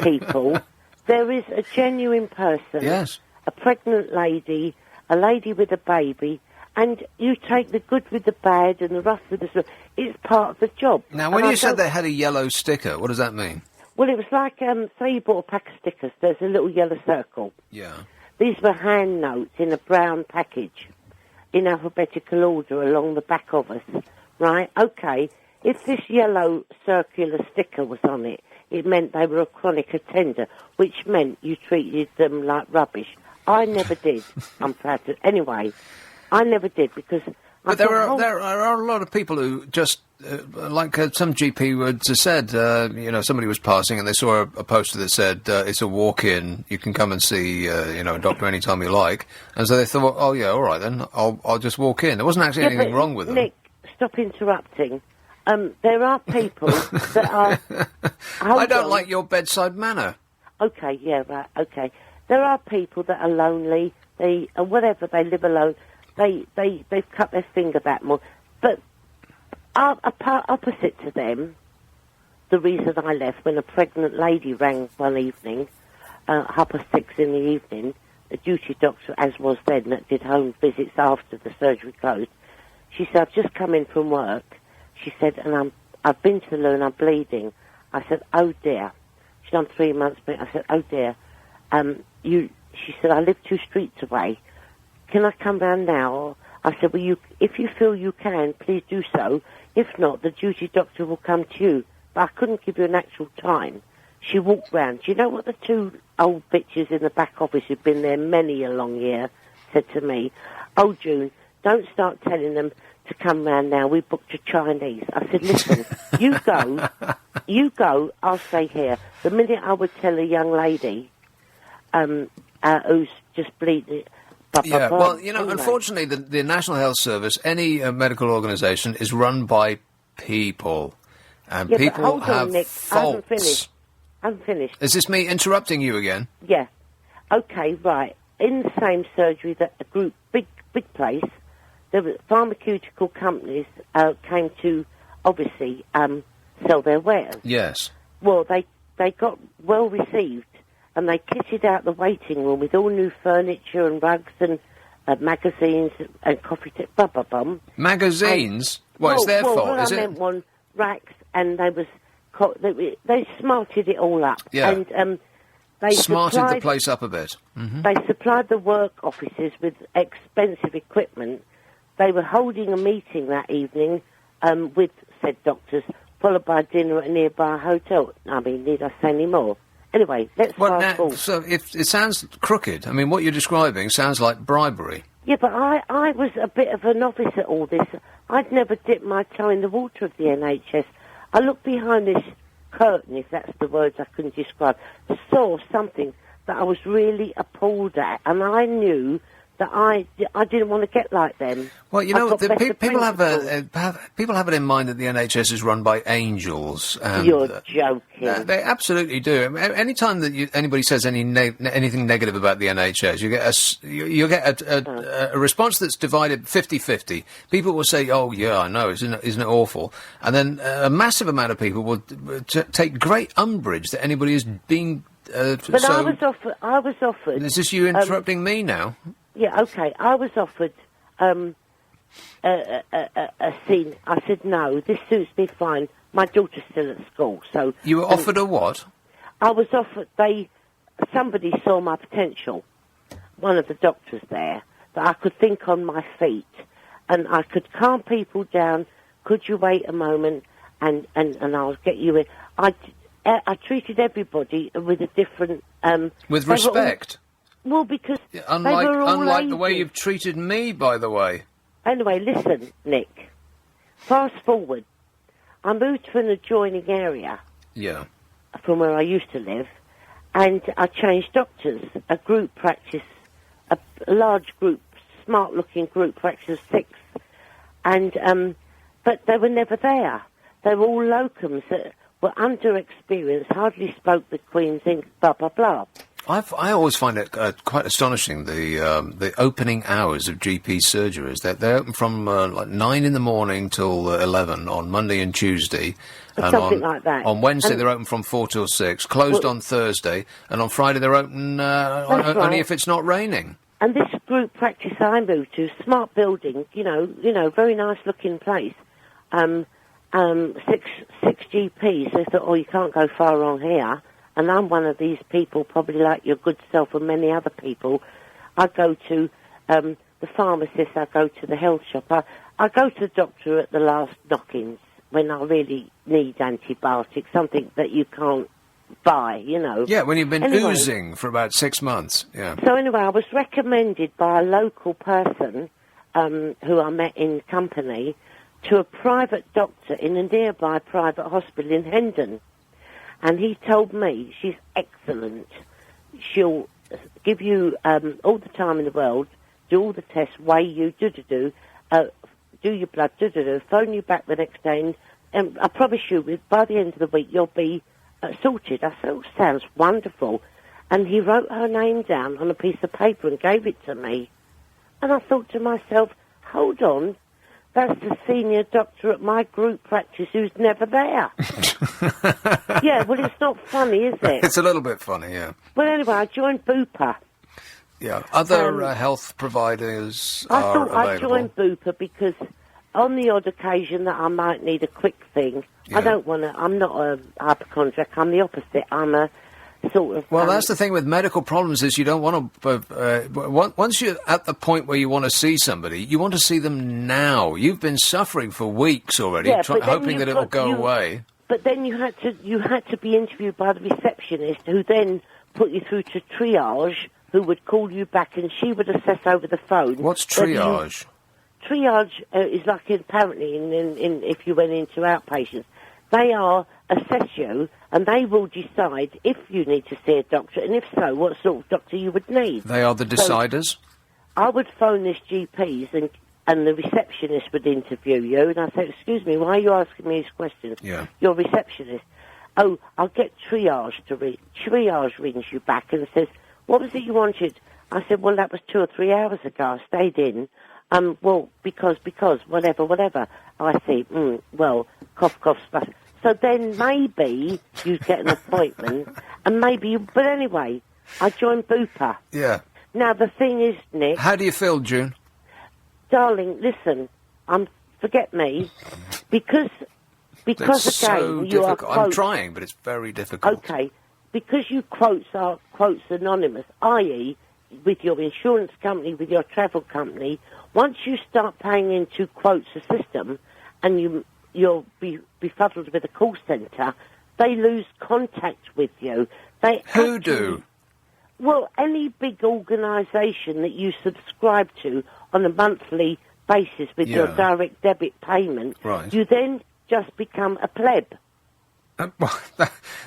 [SPEAKER 5] people, there is a genuine person,
[SPEAKER 3] yes,
[SPEAKER 5] a pregnant lady, a lady with a baby, and you take the good with the bad and the rough with the smooth. It's part of the job.
[SPEAKER 3] Now, when you said they had a yellow sticker, what does that mean?
[SPEAKER 5] Well, it was like, say you bought a pack of stickers, there's a little yellow circle.
[SPEAKER 3] Yeah.
[SPEAKER 5] These were hand notes in a brown package, in alphabetical order along the back of us, right? Okay, if this yellow circular sticker was on it, it meant they were a chronic attender, which meant you treated them like rubbish. I never did. I'm proud to... Anyway, I never did because...
[SPEAKER 3] But there are a lot of people who just, like some GP would have said, somebody was passing and they saw a poster that said, it's a walk-in, you can come and see, a doctor anytime you like. And so they thought, oh yeah, all right then, I'll just walk in. There wasn't actually anything wrong with them.
[SPEAKER 5] Nick, stop interrupting. There are people that are...
[SPEAKER 3] I don't like your bedside manner.
[SPEAKER 5] Okay, yeah, right, okay. There are people that are lonely, they live alone. They've cut their finger back more. But opposite to them, the reason I left, when a pregnant lady rang one evening, 6:30 in the evening, a duty doctor, as was then, that did home visits after the surgery closed, she said, I've just come in from work. She said, and I've been to the loo and I'm bleeding. I said, oh dear. She's done 3 months, but I said, oh dear. She said, I live 2 streets away. Can I come round now? I said, well, if you feel you can, please do so. If not, the duty doctor will come to you. But I couldn't give you an actual time. She walked round. Do you know what the 2 old bitches in the back office who've been there many a long year said to me? Oh, June, don't start telling them to come round now. We booked a Chinese. I said, listen, you go, I'll stay here. The minute I would tell a young lady who's just bleeding...
[SPEAKER 3] Yeah, well, unfortunately, the National Health Service, any medical organisation, is run by people. And people have
[SPEAKER 5] Nick,
[SPEAKER 3] faults.
[SPEAKER 5] I haven't finished.
[SPEAKER 3] Is this me interrupting you again?
[SPEAKER 5] Yeah. Okay, right. In the same surgery, that a group, big place, there were pharmaceutical companies came to, obviously, sell their wares.
[SPEAKER 3] Yes.
[SPEAKER 5] Well, they they got well received, and they kitted out the waiting room with all new furniture and rugs and magazines and coffee bum.
[SPEAKER 3] Magazines? Well, it's their fault, is
[SPEAKER 5] I
[SPEAKER 3] it?
[SPEAKER 5] meant one, racks, and they smarted it all up.
[SPEAKER 3] Yeah.
[SPEAKER 5] And they
[SPEAKER 3] smarted the place up a bit. Mm-hmm.
[SPEAKER 5] They supplied the work offices with expensive equipment. They were holding a meeting that evening with said doctors, followed by dinner at a nearby hotel. I mean, need I say any more? Anyway, let's fast forward.
[SPEAKER 3] So if it sounds crooked. I mean, what you're describing sounds like bribery.
[SPEAKER 5] Yeah, but I was a bit of a novice at all this. I'd never dipped my toe in the water of the NHS. I looked behind this curtain, if that's the words I couldn't describe, saw something that I was really appalled at, and I knew that I didn't want to get like them.
[SPEAKER 3] Well, you know, people have it in mind that the NHS is run by angels. And,
[SPEAKER 5] You're joking.
[SPEAKER 3] They absolutely do. Any time that anybody says anything negative about the NHS, you get a response that's divided 50-50. People will say, "Oh, yeah, I know, isn't it awful?" And then a massive amount of people will take great umbrage that anybody is being.
[SPEAKER 5] But I was offered.
[SPEAKER 3] Is this you interrupting me now?
[SPEAKER 5] Yeah, okay. I was offered a scene. I said, no, this suits me fine. My daughter's still at school, so...
[SPEAKER 3] You were offered a what?
[SPEAKER 5] I was offered... Somebody saw my potential, one of the doctors there, that I could think on my feet, and I could calm people down. Could you wait a moment, and I'll get you in. I treated everybody with a different...
[SPEAKER 3] with respect?
[SPEAKER 5] Well, because
[SPEAKER 3] unlike the way you've treated me, by the way.
[SPEAKER 5] Anyway, listen, Nick. Fast forward. I moved to an adjoining area.
[SPEAKER 3] Yeah.
[SPEAKER 5] From where I used to live, and I changed doctors. A group practice, a large group, smart-looking group practice of 6, and but they were never there. They were all locums that were under-experienced, hardly spoke the Queen's English, blah blah blah.
[SPEAKER 3] I always find it quite astonishing, the opening hours of GP surgeries. They're open from like 9 in the morning till 11 on Monday and Tuesday. And
[SPEAKER 5] something like that.
[SPEAKER 3] On Wednesday they're open from 4 till 6, closed on Thursday, and on Friday they're open only if it's not raining.
[SPEAKER 5] And this group practice I moved to, smart building, you know, very nice looking place. 6 GPs. They thought, oh, you can't go far wrong here. And I'm one of these people, probably like your good self and many other people. I go to the pharmacist, I go to the health shop. I go to the doctor at the last knock-ins when I really need antibiotics, something that you can't buy, you know.
[SPEAKER 3] Yeah, when you've been oozing for about 6 months, yeah.
[SPEAKER 5] So anyway, I was recommended by a local person who I met in company to a private doctor in a nearby private hospital in Hendon. And he told me, she's excellent. She'll give you all the time in the world, do all the tests, weigh you, do your blood, phone you back the next day, and I promise you, by the end of the week, you'll be sorted. I said, oh, sounds wonderful. And he wrote her name down on a piece of paper and gave it to me. And I thought to myself, hold on, that's the senior doctor at my group practice who's never there. Yeah, well, it's not funny, is it?
[SPEAKER 3] It's a little bit funny, yeah.
[SPEAKER 5] Well, anyway, I joined Bupa.
[SPEAKER 3] Yeah, other health providers are available.
[SPEAKER 5] I joined Bupa because on the odd occasion that I might need a quick thing, yeah. I'm not a hypochondriac, I'm the opposite. I'm a sort of...
[SPEAKER 3] Well, that's the thing with medical problems is you don't want to... once you're at the point where you want to see somebody, you want to see them now. You've been suffering for weeks already, hoping that it'll go away.
[SPEAKER 5] But then you had to be interviewed by the receptionist, who then put you through to triage, who would call you back, and she would assess over the phone.
[SPEAKER 3] What's triage?
[SPEAKER 5] Triage is like apparently in if you went into outpatients, they assess you, and they will decide if you need to see a doctor, and if so, what sort of doctor you would need.
[SPEAKER 3] They are the deciders?
[SPEAKER 5] So I would phone this GPs, and the receptionist would interview you, and I say, excuse me, why are you asking me these questions?
[SPEAKER 3] Yeah.
[SPEAKER 5] You're a receptionist. Oh, I'll get triage to read. Triage rings you back and says, what was it you wanted? I said, well, that was 2 or 3 hours ago. I stayed in. Well, because, whatever. I see, well, cough, splutter. So then maybe you get an appointment, and maybe you... But anyway, I joined Bupa.
[SPEAKER 3] Yeah.
[SPEAKER 5] Now, the thing is, Nick...
[SPEAKER 3] How do you feel, June?
[SPEAKER 5] Darling, listen, forget me, because
[SPEAKER 3] It's
[SPEAKER 5] again,
[SPEAKER 3] so
[SPEAKER 5] you are
[SPEAKER 3] difficult. I'm trying, but it's very difficult.
[SPEAKER 5] Okay, because you quotes are quotes anonymous, i.e., with your insurance company, with your travel company, once you start paying into quotes a system, and you'll be befuddled with a call centre, they lose contact with you.
[SPEAKER 3] Who do?
[SPEAKER 5] Well, any big organisation that you subscribe to on a monthly basis with your direct debit payment,
[SPEAKER 3] right.
[SPEAKER 5] You then just become a pleb.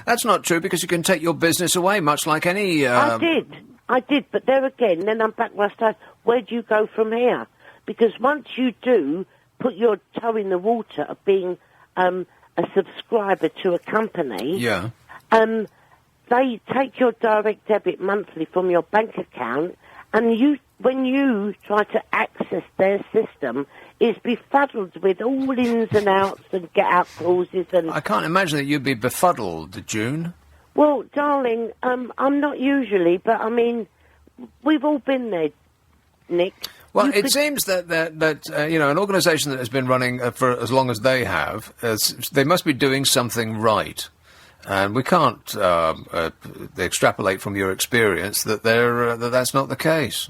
[SPEAKER 3] That's not true, because you can take your business away, much like any...
[SPEAKER 5] I did, but there again, then I'm back where I started. Where do you go from here? Because once you do put your toe in the water of being a subscriber to a company...
[SPEAKER 3] Yeah.
[SPEAKER 5] They take your direct debit monthly from your bank account, and when you try to access their system, it's befuddled with all ins and outs and get-out clauses and...
[SPEAKER 3] I can't imagine that you'd be befuddled, June.
[SPEAKER 5] Well, darling, I'm not usually, but, I mean, we've all been there, Nick.
[SPEAKER 3] Well, it seems that an organisation that has been running for as long as they have, they must be doing something right. And we can't extrapolate from your experience that that's not the case.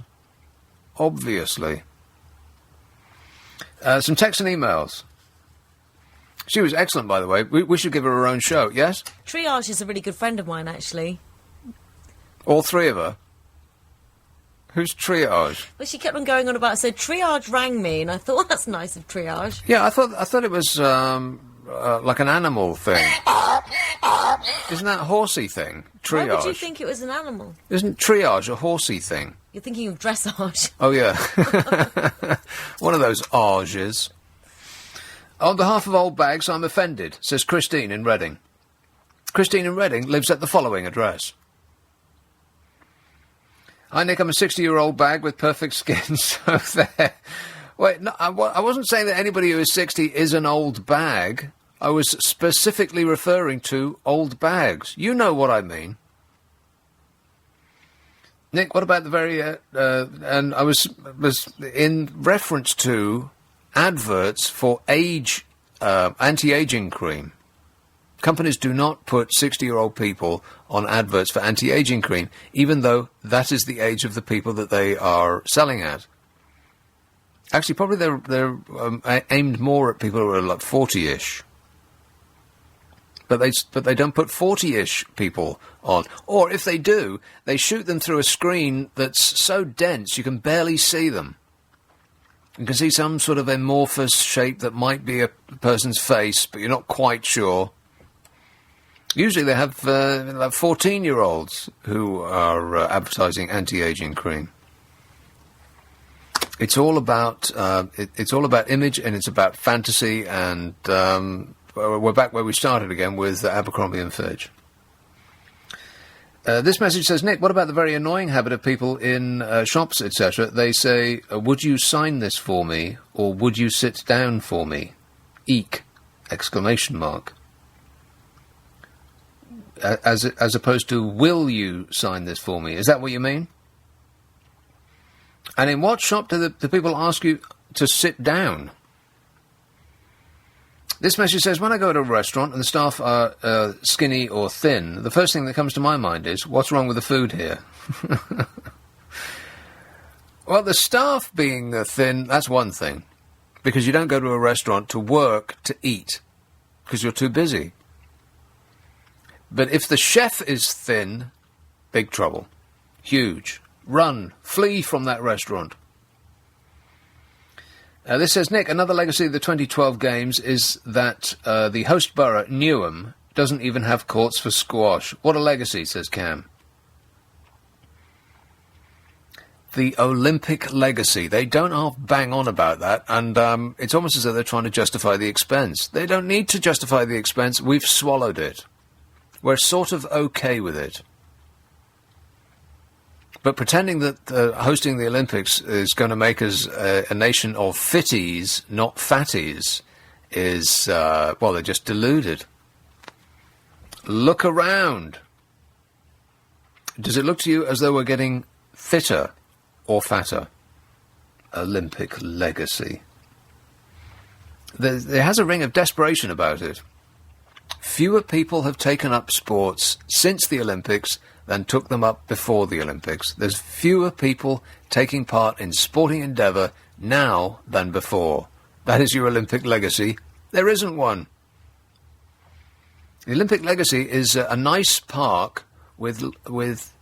[SPEAKER 3] Obviously. Some texts and emails. She was excellent, by the way. We should give her own show, yes?
[SPEAKER 4] Triage is a really good friend of mine, actually.
[SPEAKER 3] All three of her? Who's Triage?
[SPEAKER 4] Well, she kept on going on about it. So Triage rang me, and I thought, well, that's nice of Triage.
[SPEAKER 3] Yeah, I thought it was like an animal thing. Isn't that a horsey thing? Triage.
[SPEAKER 4] Why would you think it was an animal?
[SPEAKER 3] Isn't triage a horsey thing?
[SPEAKER 4] You're thinking of dressage.
[SPEAKER 3] Oh, yeah. One of those arges. On behalf of Old Bags, I'm offended, says Christine in Reading. Christine in Reading lives at the following address. Hi, Nick, I'm a 60-year-old bag with perfect skin, so there. Wait, no, I wasn't saying that anybody who is 60 is an old bag. I was specifically referring to old bags. You know what I mean. Nick, what about the very... and I was in reference to adverts for anti-aging cream. Companies do not put 60-year-old people on adverts for anti-aging cream, even though that is the age of the people that they are selling at. Actually, probably they're aimed more at people who are like 40-ish. But they don't put 40-ish people on. Or if they do, they shoot them through a screen that's so dense you can barely see them. You can see some sort of amorphous shape that might be a person's face, but you're not quite sure. Usually they have like 14-year-olds who are advertising anti-aging cream. It's all about it's all about image, and it's about fantasy, and we're back where we started again with Abercrombie and Fitch. This message says, Nick, what about the very annoying habit of people in shops, etc.? They say, would you sign this for me, or would you sit down for me? Eek! ! As opposed to, will you sign this for me? Is that what you mean? And in what shop do the people ask you to sit down? This message says, when I go to a restaurant and the staff are skinny or thin, the first thing that comes to my mind is, what's wrong with the food here? Well, the staff being thin, that's one thing. Because you don't go to a restaurant to work to eat, because you're too busy. But if the chef is thin, big trouble. Huge. Run. Flee from that restaurant. This says, Nick, another legacy of the 2012 games is that the host borough, Newham, doesn't even have courts for squash. What a legacy, says Cam. The Olympic legacy. They don't half bang on about that, and it's almost as though they're trying to justify the expense. They don't need to justify the expense. We've swallowed it. We're sort of okay with it. But pretending that hosting the Olympics is going to make us a nation of fitties, not fatties, is, well, they're just deluded. Look around. Does it look to you as though we're getting fitter or fatter? Olympic legacy. There has a ring of desperation about it. Fewer people have taken up sports since the Olympics than took them up before the Olympics. There's fewer people taking part in sporting endeavour now than before. That is your Olympic legacy. There isn't one. The Olympic legacy is a nice park with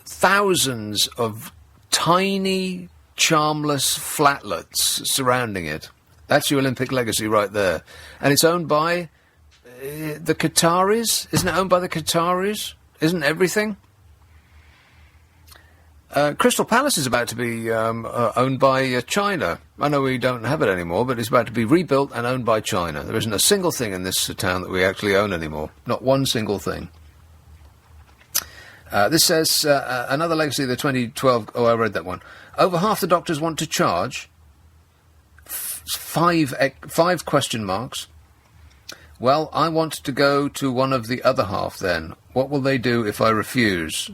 [SPEAKER 3] thousands of tiny, charmless flatlets surrounding it. That's your Olympic legacy right there. And it's owned by the Qataris? Isn't it owned by the Qataris? Isn't everything? Crystal Palace is about to be owned by China. I know we don't have it anymore, but it's about to be rebuilt and owned by China. There isn't a single thing in this town that we actually own anymore. Not one single thing. This says, another legacy of the 2012... Oh, I read that one. Over half the doctors want to charge... Five question marks. Well, I want to go to one of the other half then. What will they do if I refuse?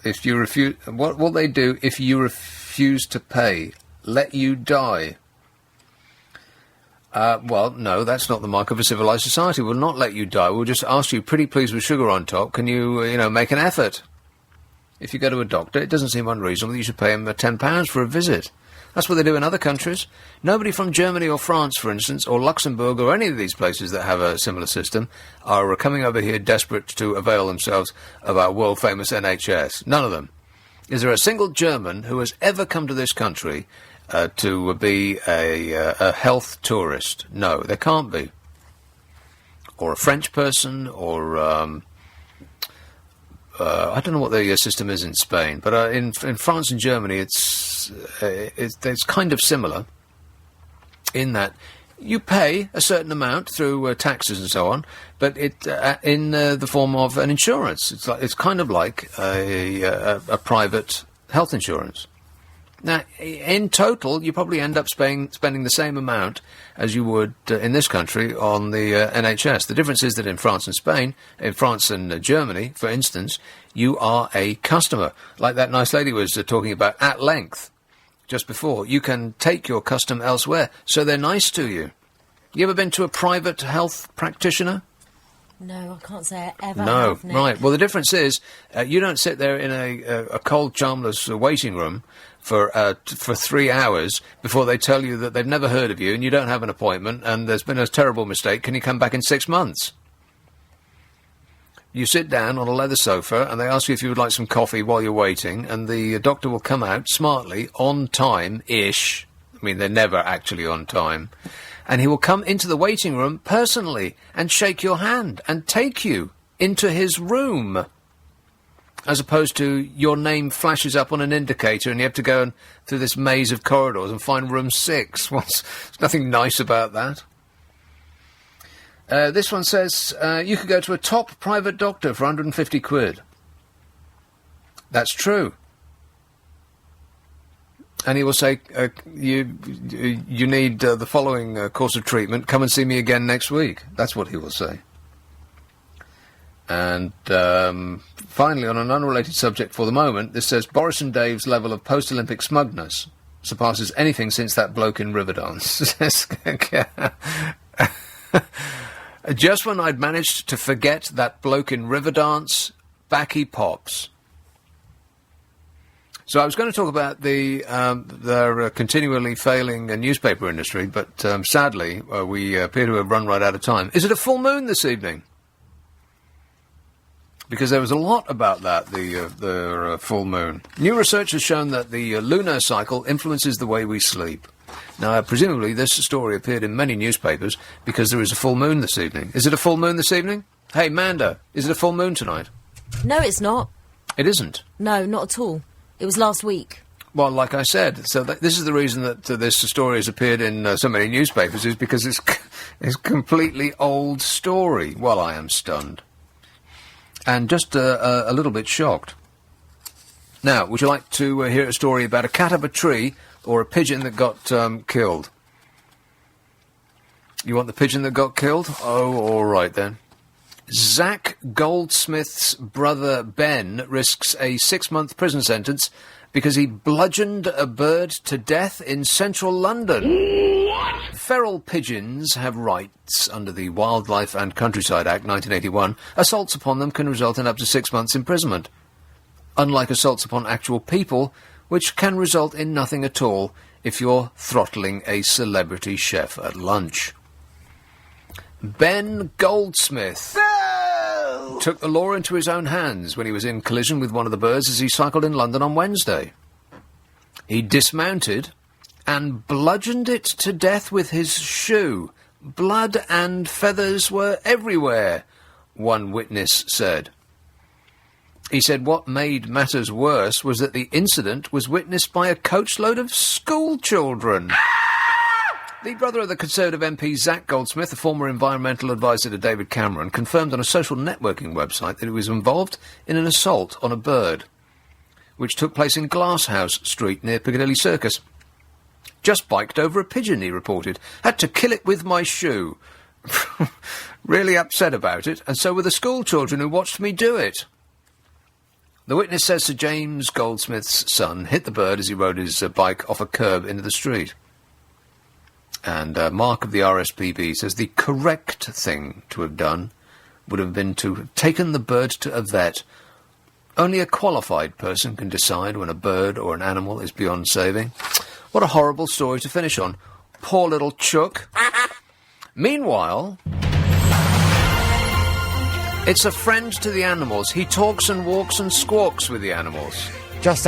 [SPEAKER 3] If you refuse... What will they do if you refuse to pay? Let you die? Well, no, that's not the mark of a civilised society. We'll not let you die. We'll just ask you, pretty please with sugar on top, can you, make an effort? If you go to a doctor, it doesn't seem unreasonable that you should pay him £10 for a visit. That's what they do in other countries. Nobody from Germany or France, for instance, or Luxembourg or any of these places that have a similar system are coming over here desperate to avail themselves of our world-famous NHS. None of them. Is there a single German who has ever come to this country to be a health tourist? No, there can't be. Or a French person, or... I don't know what the system is in Spain, but in France and Germany, it's kind of similar in that you pay a certain amount through taxes and so on, but it in the form of an insurance. It's kind of like a private health insurance. Now, in total, you probably end up spending the same amount as you would in this country on the NHS. The difference is that in France and Spain, in France and Germany, for instance, you are a customer. Like that nice lady was talking about at length just before. You can take your custom elsewhere, so they're nice to you. You ever been to a private health practitioner?
[SPEAKER 4] No, I can't say I ever
[SPEAKER 3] No,
[SPEAKER 4] have, Nick.
[SPEAKER 3] right. Well, the difference is you don't sit there in a cold, charmless waiting room for 3 hours before they tell you that they've never heard of you and you don't have an appointment and there's been a terrible mistake. Can you come back in 6 months? You sit down on a leather sofa and they ask you if you would like some coffee while you're waiting, and the doctor will come out smartly, on time-ish. I mean, they're never actually on time. And he will come into the waiting room personally and shake your hand and take you into his room. As opposed to your name flashes up on an indicator and you have to go through this maze of corridors and find room 6. There's nothing nice about that. This one says, you could go to a top private doctor for 150 quid. That's true. And he will say, you need the following course of treatment. Come and see me again next week. That's what he will say. And finally, on an unrelated subject for the moment, this says, Boris and Dave's level of post-Olympic smugness surpasses anything since that bloke in Riverdance. Just when I'd managed to forget that bloke in Riverdance, back he pops. So I was going to talk about their continually failing newspaper industry, but sadly we appear to have run right out of time. Is it a full moon this evening? Because there was a lot about that, the full moon. New research has shown that the lunar cycle influences the way we sleep. Now, presumably this story appeared in many newspapers because there is a full moon this evening. Is it a full moon this evening? Hey, Manda, is it a full moon tonight?
[SPEAKER 4] No, it's not.
[SPEAKER 3] It isn't?
[SPEAKER 4] No, not at all. It was last week.
[SPEAKER 3] Well, like I said, so this is the reason that this story has appeared in so many newspapers, is because it's a completely old story. Well, I am stunned. And just a little bit shocked. Now, would you like to hear a story about a cat up a tree or a pigeon that got killed? You want the pigeon that got killed? Oh, all right then. Zach Goldsmith's brother Ben risks a 6-month prison sentence because he bludgeoned a bird to death in central London. What? Feral pigeons have rights under the Wildlife and Countryside Act 1981. Assaults upon them can result in up to 6 months imprisonment. Unlike assaults upon actual people, which can result in nothing at all if you're throttling a celebrity chef at lunch. Ben Goldsmith took the law into his own hands when he was in collision with one of the birds as he cycled in London on Wednesday. He dismounted and bludgeoned it to death with his shoe. Blood and feathers were everywhere, one witness said. He said what made matters worse was that the incident was witnessed by a coachload of school children. The brother of the Conservative MP Zach Goldsmith, a former environmental advisor to David Cameron, confirmed on a social networking website that he was involved in an assault on a bird, which took place in Glasshouse Street near Piccadilly Circus. Just biked over a pigeon, he reported. Had to kill it with my shoe. Really upset about it, and so were the school children who watched me do it. The witness says Sir James Goldsmith's son hit the bird as he rode his bike off a curb into the street. And Mark of the RSPB says the correct thing to have done would have been to have taken the bird to a vet. Only a qualified person can decide when a bird or an animal is beyond saving. What a horrible story to finish on. Poor little Chook. Meanwhile, it's a friend to the animals. He talks and walks and squawks with the animals.
[SPEAKER 2] Just